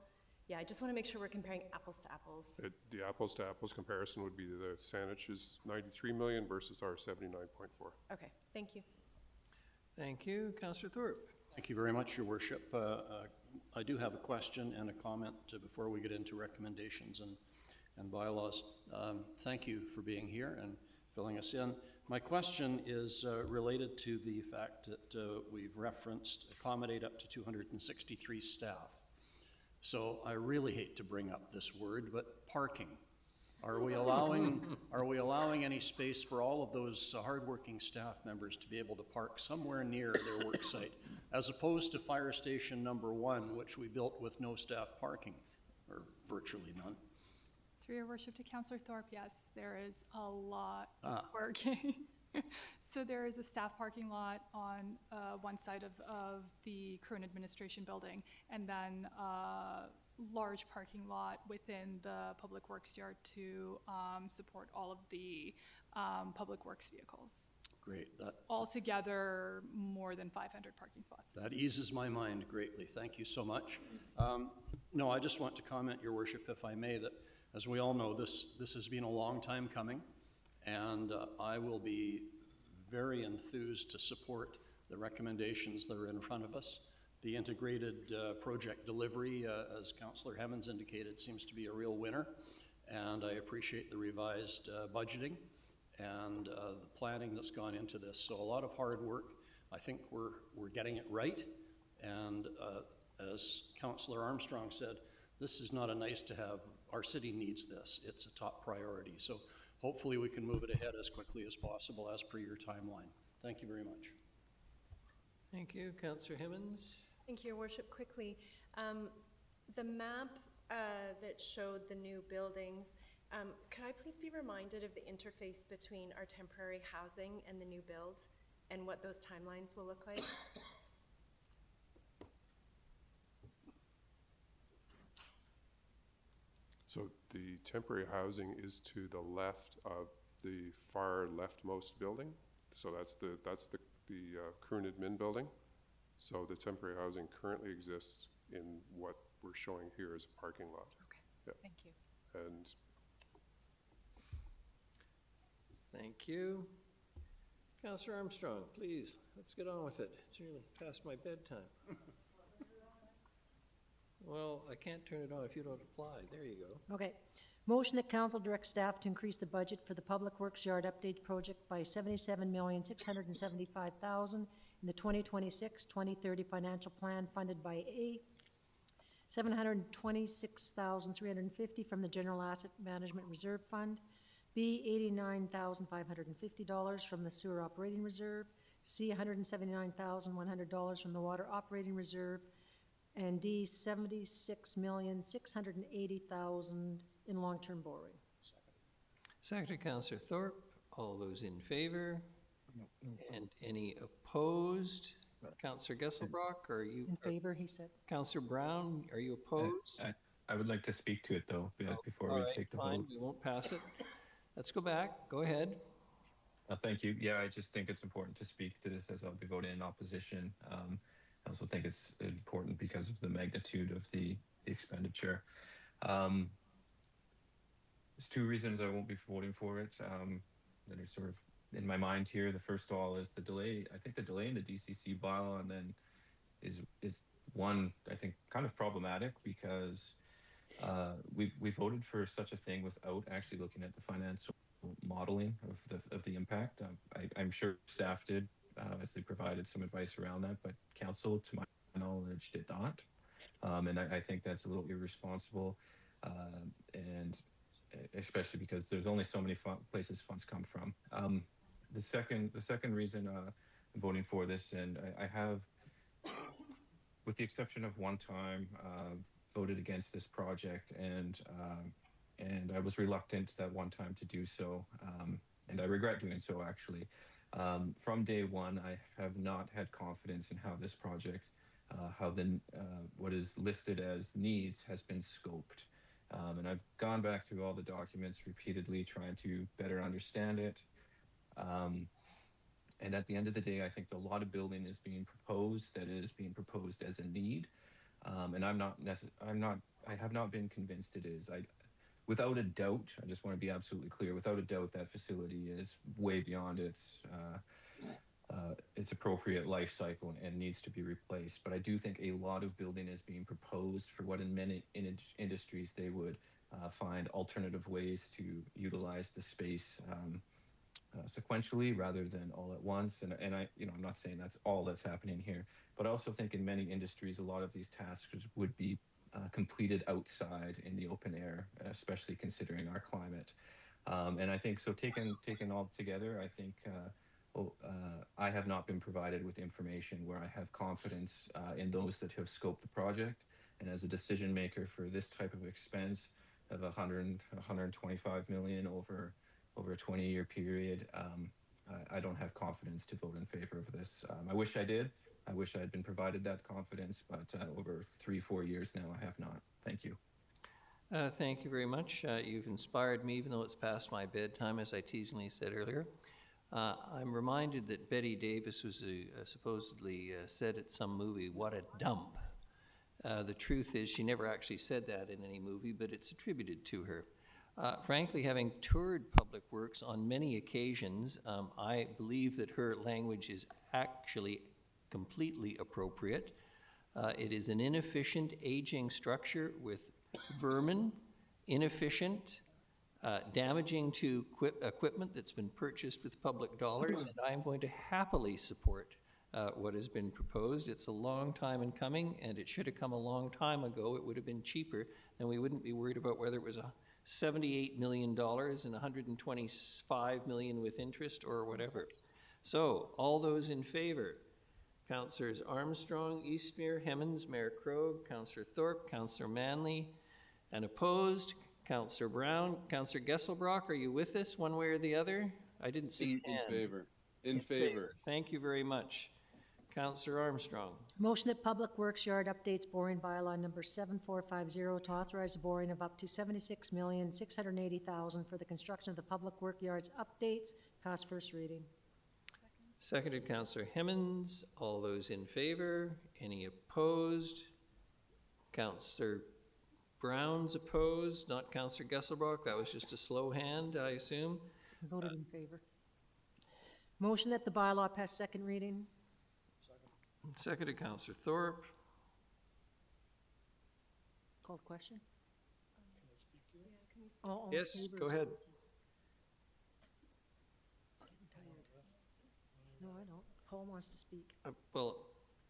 S9: Yeah, I just want to make sure we're comparing apples to apples.
S12: The apples to apples comparison would be the Saanich is 93 million versus our 79.4.
S9: Okay, thank you.
S1: Thank you. Councillor Thorpe.
S15: Thank you very much, Your Worship. I do have a question and a comment before we get into recommendations and bylaws. Thank you for being here and filling us in. My question is related to the fact that we've referenced accommodate up to 263 staff. So I really hate to bring up this word, but parking. Are we allowing any space for all of those hardworking staff members to be able to park somewhere near their work site, as opposed to Fire Station number 1, which we built with no staff parking, or virtually none?
S10: Through Your Worship to Councillor Thorpe, yes, there is a lot of parking. So there is a staff parking lot on one side of the Curran Administration Building, and then large parking lot within the Public Works yard to support all of the Public Works vehicles.
S15: Great.
S10: Altogether, more than 500 parking spots.
S15: That eases my mind greatly. Thank you so much. No, I just want to comment, Your Worship, if I may, that as we all know, this has been a long time coming, and I will be very enthused to support the recommendations that are in front of us. The integrated project delivery, as Councillor Hemmons indicated, seems to be a real winner, and I appreciate the revised budgeting and the planning that's gone into this. So a lot of hard work. I think we're getting it right, and as Councillor Armstrong said, this is not a nice to have. Our city needs this. It's a top priority. So hopefully we can move it ahead as quickly as possible as per your timeline. Thank you very much.
S1: Thank you. Councillor Hemmons.
S9: Thank you, Your Worship. Quickly, the map that showed the new buildings, could I please be reminded of the interface between our temporary housing and the new build and what those timelines will look like?
S12: So the temporary housing is to the left of the far leftmost building. So that's the Kroon Admin building. So the temporary housing currently exists in what we're showing here as a parking lot.
S9: Okay,
S12: yeah.
S9: Thank you.
S12: And
S1: thank you. Councillor Armstrong, please, let's get on with it. It's really past my bedtime. Well, I can't turn it on if you don't apply. There you go.
S6: Okay. Motion that council direct staff to increase the budget for the Public Works Yard Update Project by $77,675,000 in the 2026-2030 financial plan, funded by A, $726,350 from the General Asset Management Reserve Fund, B, $89,550 from the Sewer Operating Reserve, C, $179,100 from the Water Operating Reserve, and D, $76,680,000 in long-term borrowing.
S1: Seconded, Councillor Thorpe. All those in favor? And any opposed? Councillor Gesselbrock, are you?
S6: In favor, he said.
S1: Councillor Brown, are you opposed?
S11: I would like to speak to it, though, before we take the
S1: fine.
S11: vote.
S1: We won't pass it. Let's go back. Go ahead.
S11: Thank you. Yeah, I just think it's important to speak to this, as I'll be voting in opposition. I also think it's important because of the magnitude of the expenditure. There's two reasons I won't be voting for it that are sort of in my mind here. The first of all is the delay. I think the delay in the DCC bylaw and then is one, I think, kind of problematic because we voted for such a thing without actually looking at the financial modeling of the impact. I'm sure staff did as they provided some advice around that, but council, to my knowledge, did not. And I think that's a little irresponsible, and especially because there's only so many places funds come from. The second reason I'm voting for this, and I have, with the exception of one time, voted against this project, and I was reluctant that one time to do so, and I regret doing so actually. From day one, I have not had confidence in how this project, what is listed as needs has been scoped. And I've gone back through all the documents repeatedly, trying to better understand it. And at the end of the day, I think a lot of building is being proposed that is being proposed as a need. And I have not been convinced it is. Without a doubt, I just want to be absolutely clear, without a doubt, that facility is way beyond its appropriate life cycle and needs to be replaced. But I do think a lot of building is being proposed for what in many industries they would find alternative ways to utilize the space sequentially rather than all at once. And I'm not saying that's all that's happening here, but I also think in many industries, a lot of these tasks would be completed outside in the open air, especially considering our climate. And I think so taken all together, I think I have not been provided with information where I have confidence in those that have scoped the project. And as a decision maker for this type of expense of 125 million over a 20-year period, I don't have confidence to vote in favor of this. I wish I did, I wish I had been provided that confidence, but over 3-4 years now, I have not. Thank you.
S1: Thank you very much. You've inspired me, even though it's past my bedtime, as I teasingly said earlier. I'm reminded that Betty Davis was supposedly said at some movie, "What a dump." The truth is she never actually said that in any movie, but it's attributed to her. Frankly, having toured Public Works on many occasions, I believe that her language is actually completely appropriate. It is an inefficient, aging structure with vermin, inefficient, damaging to equipment that's been purchased with public dollars, and I'm going to happily support what has been proposed. It's a long time in coming, and it should have come a long time ago. It would have been cheaper, and we wouldn't be worried about whether it was $78 million and $125 million with interest or whatever. So, all those in favor? Councillors Armstrong, Eastmere, Hemmens, Mayor Krogh, Councillor Thorpe, Councillor Manley, and opposed? Councillor Brown, Councillor Gesselbrock, are you with us one way or the other? I didn't see your hand.
S16: In favor. In favor.
S1: Thank you very much. Councillor Armstrong.
S6: Motion that Public Works Yard updates boring bylaw number 7450 to authorize the boring of up to $76,680,000 for the construction of the Public Work Yards updates. Pass first reading.
S1: Seconded, Councillor Hemmens. All those in favor? Any opposed? Councillor Brown's opposed, not Councillor Gesselbrock. That was just a slow hand, I assume.
S6: Voted in favor. Motion that the bylaw pass second reading.
S1: Seconded, Councillor Thorpe.
S6: Call the question? Oh,
S1: Yes, go ahead.
S6: No, I don't. Paul wants to speak.
S1: Well,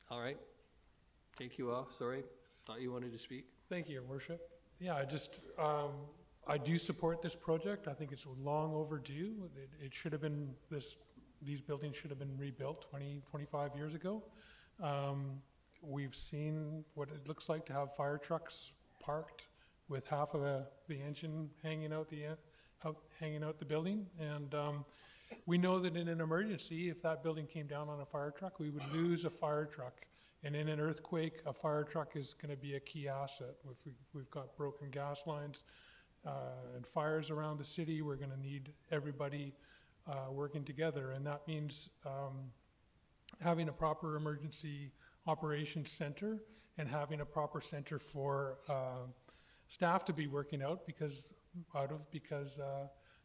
S1: all right. Take you off, sorry. Thought you wanted to speak.
S7: Thank you, Your Worship. Yeah, I do support this project. I think it's long overdue. It should have been, these buildings should have been rebuilt 20, 25 years ago. We've seen what it looks like to have fire trucks parked with half of the engine hanging out the building. And we know that in an emergency, if that building came down on a fire truck, we would lose a fire truck. And in an earthquake, a fire truck is going to be a key asset. If we've got broken gas lines and fires around the city, we're going to need everybody working together. And that means having a proper emergency operations center and having a proper center for staff to be working out because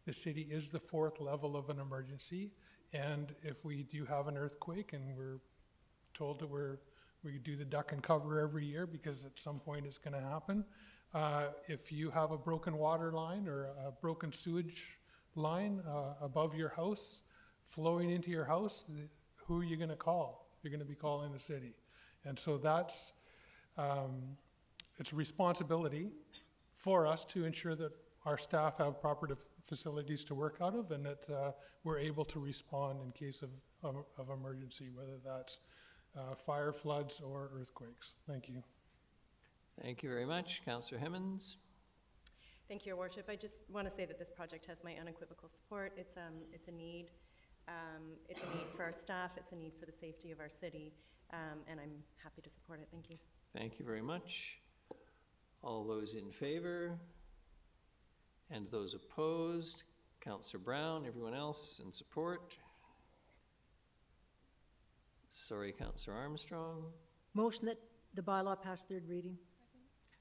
S7: the city is the fourth level of an emergency. And if we do have an earthquake and we're told that we do the duck and cover every year because at some point it's going to happen. If you have a broken water line or a broken sewage line above your house, flowing into your house, who are you going to call? You're going to be calling the city. And so that's, it's a responsibility for us to ensure that our staff have proper facilities to work out of and that we're able to respond in case of emergency, whether that's fire, floods, or earthquakes. Thank you.
S1: Thank you very much. Councillor Hemmens.
S9: Thank you, Your Worship. I just want to say that this project has my unequivocal support. It's a need. It's a need for our staff. It's a need for the safety of our city, and I'm happy to support it. Thank you.
S1: Thank you very much. All those in favor? And those opposed? Councillor Brown, everyone else in support? Sorry, Councillor Armstrong.
S6: Motion that the bylaw pass third reading.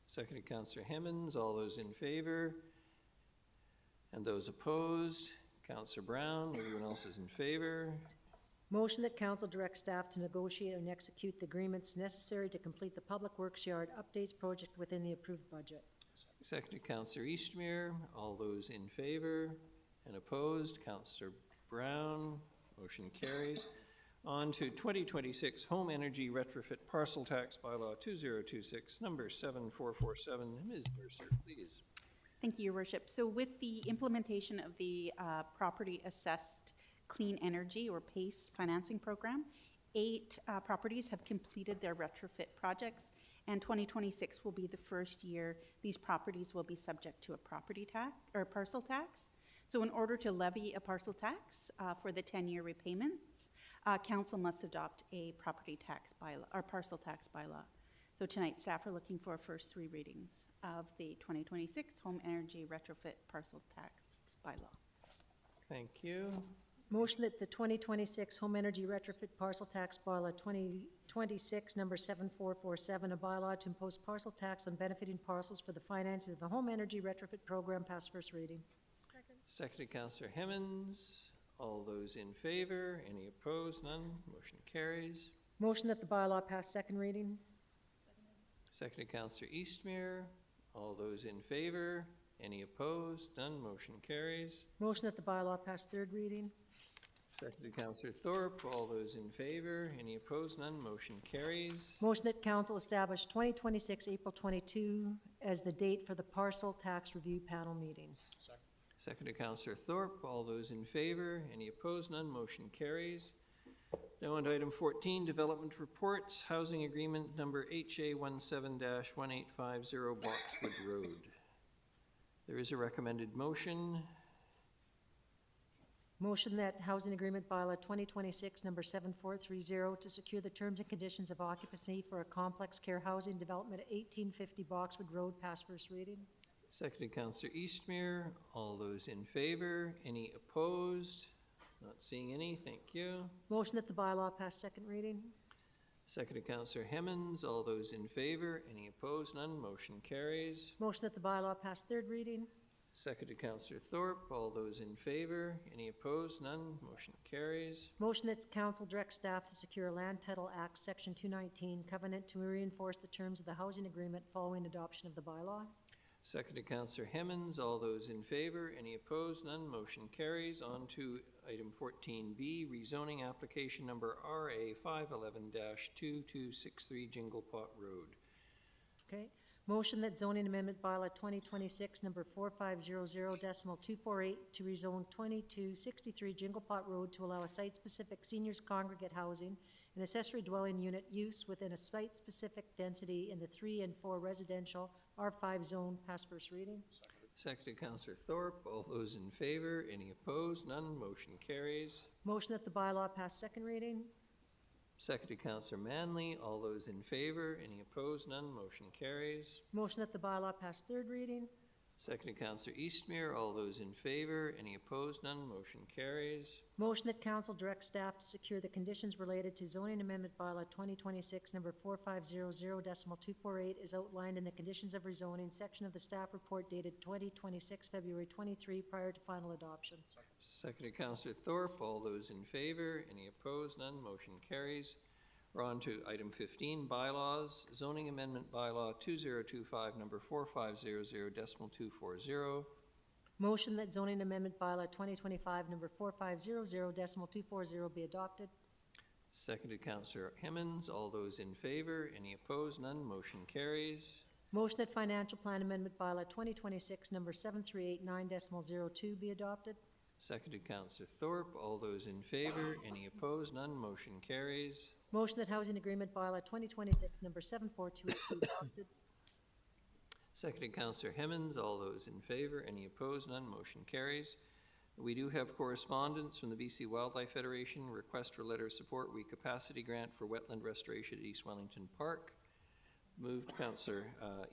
S1: Seconded, Councillor Hemmens. All those in favor? And those opposed? Councillor Brown, everyone else is in favor.
S6: Motion that council direct staff to negotiate and execute the agreements necessary to complete the Public Works Yard updates project within the approved budget.
S1: Seconded, Councillor Eastmere. All those in favor and opposed? Councillor Brown. Motion carries. On to 2026 Home Energy Retrofit Parcel Tax Bylaw 2026, number 7447. Ms. Mercer, please.
S22: Thank you, Your Worship. So with the implementation of the Property Assessed Clean Energy or PACE financing program, 8 properties have completed their retrofit projects, and 2026 will be the first year these properties will be subject to a property tax or parcel tax. So in order to levy a parcel tax for the 10-year repayments, council must adopt a property tax bylaw, or parcel tax bylaw. So tonight, staff are looking for first 3 readings of the 2026 home energy retrofit parcel tax bylaw.
S1: Thank you.
S6: Motion that the 2026 home energy retrofit parcel tax bylaw 2026, number 7447, a bylaw to impose parcel tax on benefiting parcels for the financing of the home energy retrofit program, pass first reading.
S1: Seconded Councillor Hemmons. All those in favor? Any opposed? None. Motion carries.
S6: Motion that the bylaw pass second reading.
S1: Seconded Councillor Eastmere. All those in favor? Any opposed? None. Motion carries.
S6: Motion that the bylaw pass third reading.
S1: Seconded Councillor Thorpe. All those in favor? Any opposed? None. Motion carries.
S6: Motion that council establish 2026 April 22 as the date for the parcel tax review panel meeting.
S1: Seconded Councillor Thorpe. All those in favor? Any opposed? None. Motion carries. Now on to item 14, development reports, housing agreement number HA17-1850 Boxwood Road. There is a recommended motion.
S6: Motion that housing agreement bylaw 2026 number 7430 to secure the terms and conditions of occupancy for a complex care housing development at 1850 Boxwood Road pass first reading.
S1: Seconded Councillor Eastmere. All those in favor? Any opposed? Not seeing any. Thank you.
S6: Motion that the bylaw pass second reading.
S1: Seconded Councillor Hemmons. All those in favor? Any opposed? None. Motion carries.
S6: Motion that the bylaw pass third reading.
S1: Seconded Councillor Thorpe. All those in favor? Any opposed? None. Motion carries.
S6: Motion that council direct staff to secure a Land Title Act Section 219 covenant to reinforce the terms of the housing agreement following adoption of the bylaw.
S1: Seconded Councillor Hemmons. All those in favor? Any opposed? None. Motion carries. On to item 14B, rezoning application number RA 511-2263 Jinglepot Road.
S6: Okay. Motion that zoning amendment bylaw 2026 number 4500.248 to rezone 2263 Jinglepot Road to allow a site-specific seniors congregate housing and accessory dwelling unit use within a site-specific density in the 3 and 4 residential R5 zone. Pass first reading.
S1: Seconded Councillor Thorpe. All those in favor? Any opposed? None. Motion carries.
S6: Motion that the bylaw pass second reading.
S1: Seconded Councillor Manley. All those in favor? Any opposed? None. Motion carries.
S6: Motion that the bylaw pass third reading.
S1: Seconded Councillor Eastmere. All those in favor? Any opposed? None. Motion carries.
S6: Motion that council direct staff to secure the conditions related to zoning amendment bylaw 2026 number 4500.248 is outlined in the conditions of rezoning section of the staff report dated 2026 February 23 prior to final adoption.
S1: Seconded Councillor Thorpe. All those in favor? Any opposed? None. Motion carries. We're on to item 15, bylaws. Zoning amendment bylaw 2025 number 4500.240.
S6: Motion that zoning amendment bylaw 2025 number 4500.240 be adopted.
S1: Seconded Councillor Hemmons. All those in favor? Any opposed? None. Motion carries.
S6: Motion that financial plan amendment bylaw 2026 number 7389.02 be adopted.
S1: Seconded Councillor Thorpe. All those in favor? Any opposed? None. Motion carries.
S6: Motion that housing agreement bylaw 2026 number 7428 be adopted.
S1: Seconded Councillor Hemmons. All those in favor? Any opposed? None. Motion carries. We do have correspondence from the BC Wildlife Federation, request for letter of support, recapacity grant for wetland restoration at East Wellington Park. Moved Councillor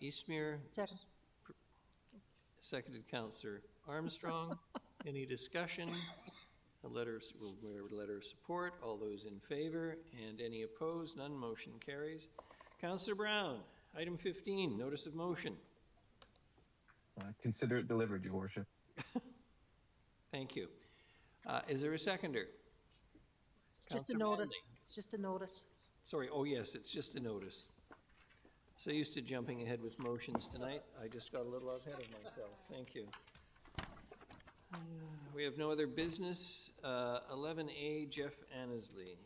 S1: Eastmere.
S6: Second.
S1: Seconded Councillor Armstrong. Any discussion? A letter of support. All those in favor and any opposed? None. Motion carries. Councillor Brown, item 15, notice of motion.
S11: Consider it delivered, Your Worship.
S1: Thank you. Is there a seconder?
S6: It's just a
S1: Councillor
S6: notice.
S1: Manley.
S6: It's just a notice.
S1: Sorry, oh yes, it's just a notice. So used to jumping ahead with motions tonight, I just got a little ahead of myself. Thank you. We have no other business. 11A, Jeff Annesley.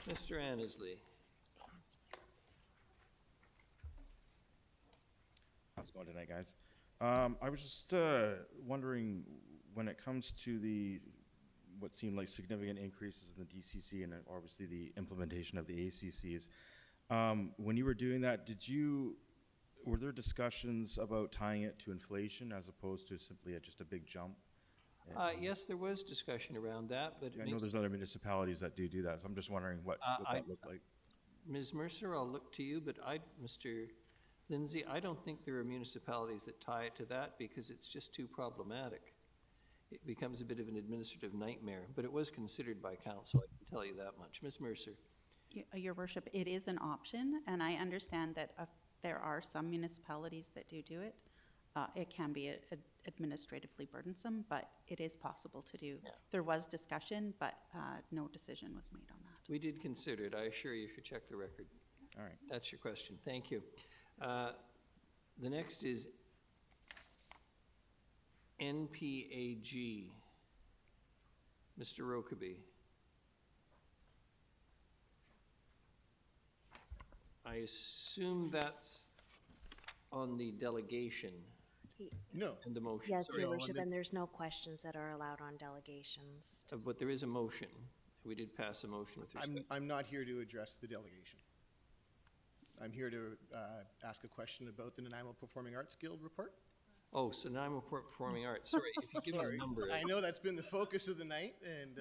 S1: Mr. Annesley.
S14: How's it going tonight, guys? I was just wondering, when it comes to what seemed like significant increases in the DCC and obviously the implementation of the ACCs, when you were doing that, were there discussions about tying it to inflation as opposed to simply just a big jump
S1: Yes, there was discussion around that, but it
S14: I know
S1: makes,
S14: there's other municipalities that do that, so I'm just wondering what that looked like.
S1: Ms. Mercer, I'll look to you, but Mr. Lindsay, I don't think there are municipalities that tie it to that because it's just too problematic. It becomes a bit of an administrative nightmare, but it was considered by council, I can tell you that much. Ms. Mercer?
S22: Your worship, it is an option, and I understand that there are some municipalities that do it. It can be administratively burdensome, but it is possible to do.
S1: Yeah.
S22: There was discussion, but no decision was made on that.
S1: We did consider it, I assure you, if you check the record.
S14: All right.
S1: That's your question, thank you. The next is NPAG. Mr. Rokeby. I assume that's on the delegation
S17: No.
S1: and the motion.
S2: Yes,
S17: Sorry,
S2: Your
S17: on
S2: Worship,
S17: the-
S2: and there's no questions that are allowed on delegations.
S1: But there is a motion. We did pass a motion with respect.
S17: I'm not here to address the delegation. I'm here to ask a question about the Nanaimo Performing Arts Guild report.
S1: Oh, so now I'm Performing Arts. Sorry, if you give me a
S17: Sorry.
S1: number.
S17: I know that's been the focus of the night, and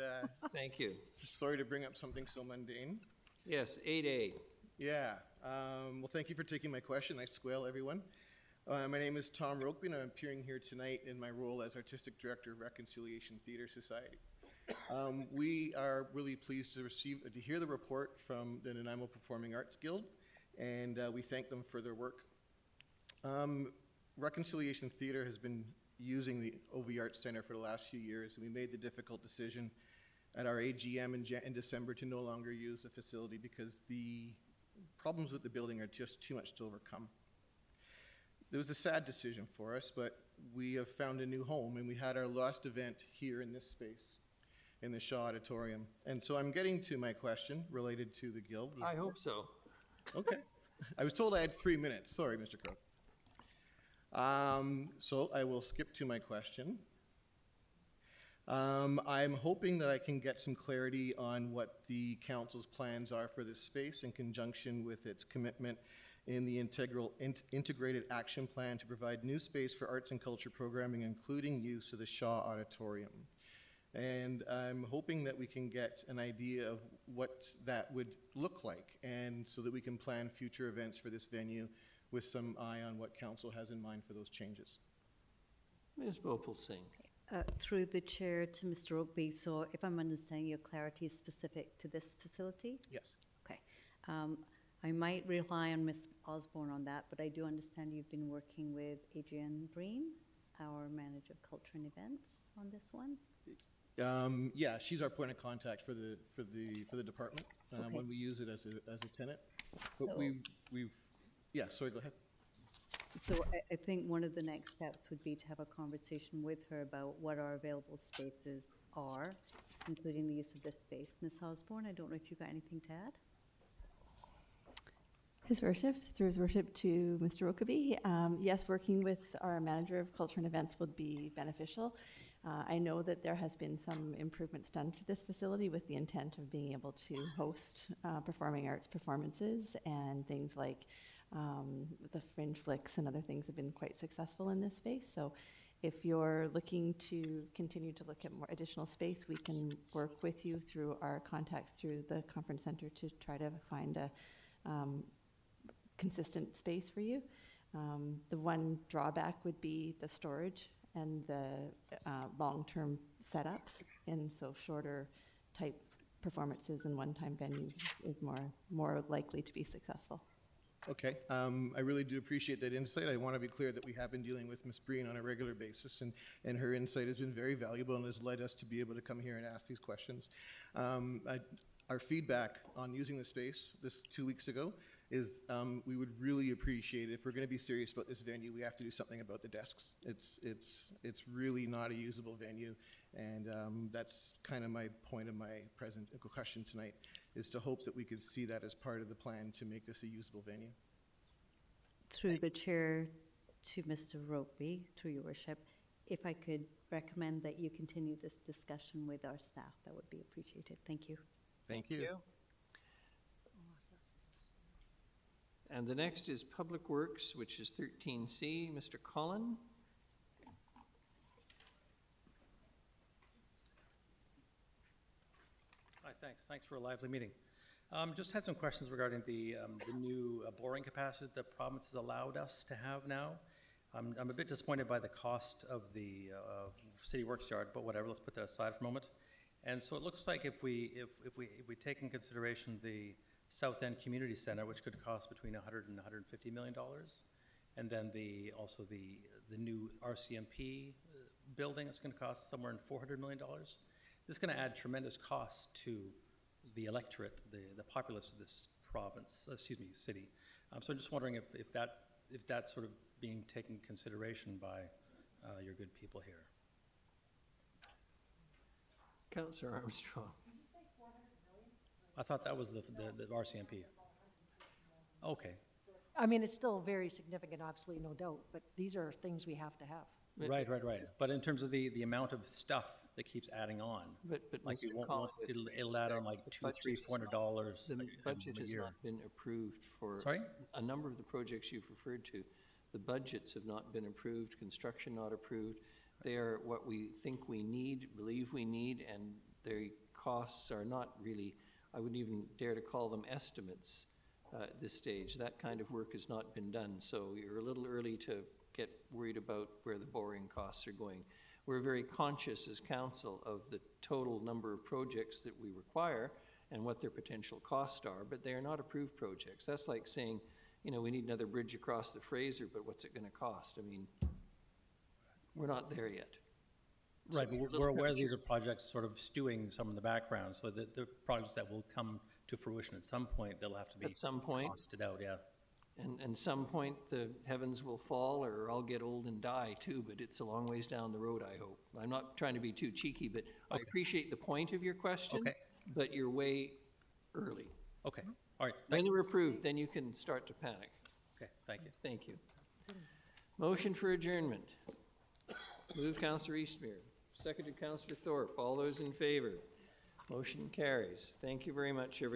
S1: Thank you.
S17: sorry to bring up something so mundane.
S1: Yes, 8A.
S17: Yeah. Well, thank you for taking my question. Nice squeal, everyone. My name is Tom Rokeby, and I'm appearing here tonight in my role as Artistic Director of Reconciliation Theatre Society. We are really pleased to hear the report from the Nanaimo Performing Arts Guild, and we thank them for their work. Reconciliation Theatre has been using the OV Arts Center for the last few years, and we made the difficult decision at our AGM in December to no longer use the facility because the problems with the building are just too much to overcome. It was a sad decision for us, but we have found a new home, and we had our last event here in this space, in the Shaw Auditorium. And so I'm getting to my question related to the Guild.
S1: I hope so.
S17: Okay. I was told I had 3 minutes. Sorry, Mr. Crow. So I will skip to my question. I'm hoping that I can get some clarity on what the council's plans are for this space in conjunction with its commitment in the integrated action plan to provide new space for arts and culture programming, including use of the Shaw Auditorium. And I'm hoping that we can get an idea of what that would look like, and so that we can plan future events for this venue with some eye on what council has in mind for those changes.
S1: Ms. Bhopal Singh.
S21: Through the chair to Mr. Rokeby, so if I'm understanding your clarity is specific to this facility?
S17: Yes.
S21: Okay. I might rely on Ms. Osborne on that, but I do understand you've been working with Adrienne Breen, our manager of culture and events, on this one.
S17: Yeah, she's our point of contact for the department
S21: Okay.
S17: when we use it as a tenant. But
S21: So-
S17: we've yeah. Sorry, go ahead.
S21: So I think one of the next steps would be to have a conversation with her about what our available spaces are, including the use of this space. Ms. Osborne, I don't know if you've got anything to add?
S18: His Worship, through His Worship to Mr. Rokeby, yes, working with our manager of culture and events would be beneficial. I know that there has been some improvements done to this facility with the intent of being able to host performing arts performances, and things like the Fringe Flicks and other things have been quite successful in this space. So if you're looking to continue to look at more additional space, we can work with you through our contacts through the conference center to try to find a consistent space for you. The one drawback would be the storage and the long-term setups, and so shorter type performances and one-time venues is more likely to be successful.
S17: Okay, I really do appreciate that insight. I want to be clear that we have been dealing with Ms. Breen on a regular basis, and her insight has been very valuable and has led us to be able to come here and ask these questions. Our feedback on using the space this 2 weeks ago is we would really appreciate it. If we're going to be serious about this venue, we have to do something about the desks. It's really not a usable venue, and that's kind of my point of my present question tonight, is to hope that we could see that as part of the plan to make this a usable venue.
S21: Through the chair to Mr. Rokeby, through your worship, if I could recommend that you continue this discussion with our staff, that would be appreciated. Thank you.
S17: Thank you.
S1: And the next is Public Works, which is 13C. Mr. Collin.
S19: Thanks for a lively meeting. Just had some questions regarding the new boring capacity the province has allowed us to have now. I'm a bit disappointed by the cost of the city works yard, but whatever, let's put that aside for a moment. And so it looks like if we take in consideration the South End Community Center, which could cost between $100 and $150 million, and then also the new RCMP building is going to cost somewhere in $400 million. This is going to add tremendous cost to the electorate, the populace of this city. So I'm just wondering if that's sort of being taken into consideration by your good people here.
S1: Councillor Armstrong.
S19: I thought that was the RCMP. Okay.
S6: I mean, it's still very significant, absolutely, no doubt, but these are things we have to have.
S19: Right. But in terms of the amount of stuff that keeps adding on,
S1: but
S19: like
S1: Mr. Collins,
S19: it'll add on like $200, $300, $400
S1: the budget
S19: a
S1: has
S19: year.
S1: not been approved for
S19: Sorry?
S1: a number of the projects you've referred to. The budgets have not been approved, construction not approved. They are what we think we need, believe we need, and their costs are not really, I wouldn't even dare to call them estimates at this stage. That kind of work has not been done, so you're a little early to get worried about where the borrowing costs are going. We're very conscious as council of the total number of projects that we require and what their potential costs are, but they are not approved projects. That's like saying, you know, we need another bridge across the Fraser, but what's it going to cost? I mean, we're not there yet.
S19: Right,
S1: So
S19: but we're aware these are projects sort of stewing some in the background, so that the projects that will come to fruition at some point, they'll have to be
S1: At some point.
S19: costed out, yeah.
S1: And some point the heavens will fall, or I'll get old and die too, but it's a long ways down the road, I hope. I'm not trying to be too cheeky, but I appreciate the point of your question, but you're way early.
S19: Okay, all right.
S1: When they're approved, then you can start to panic.
S19: Okay, thank you.
S1: Thank you. Motion for adjournment. Moved Councillor Eastmere, seconded Councillor Thorpe. All those in favor? Motion carries. Thank you very much, everyone.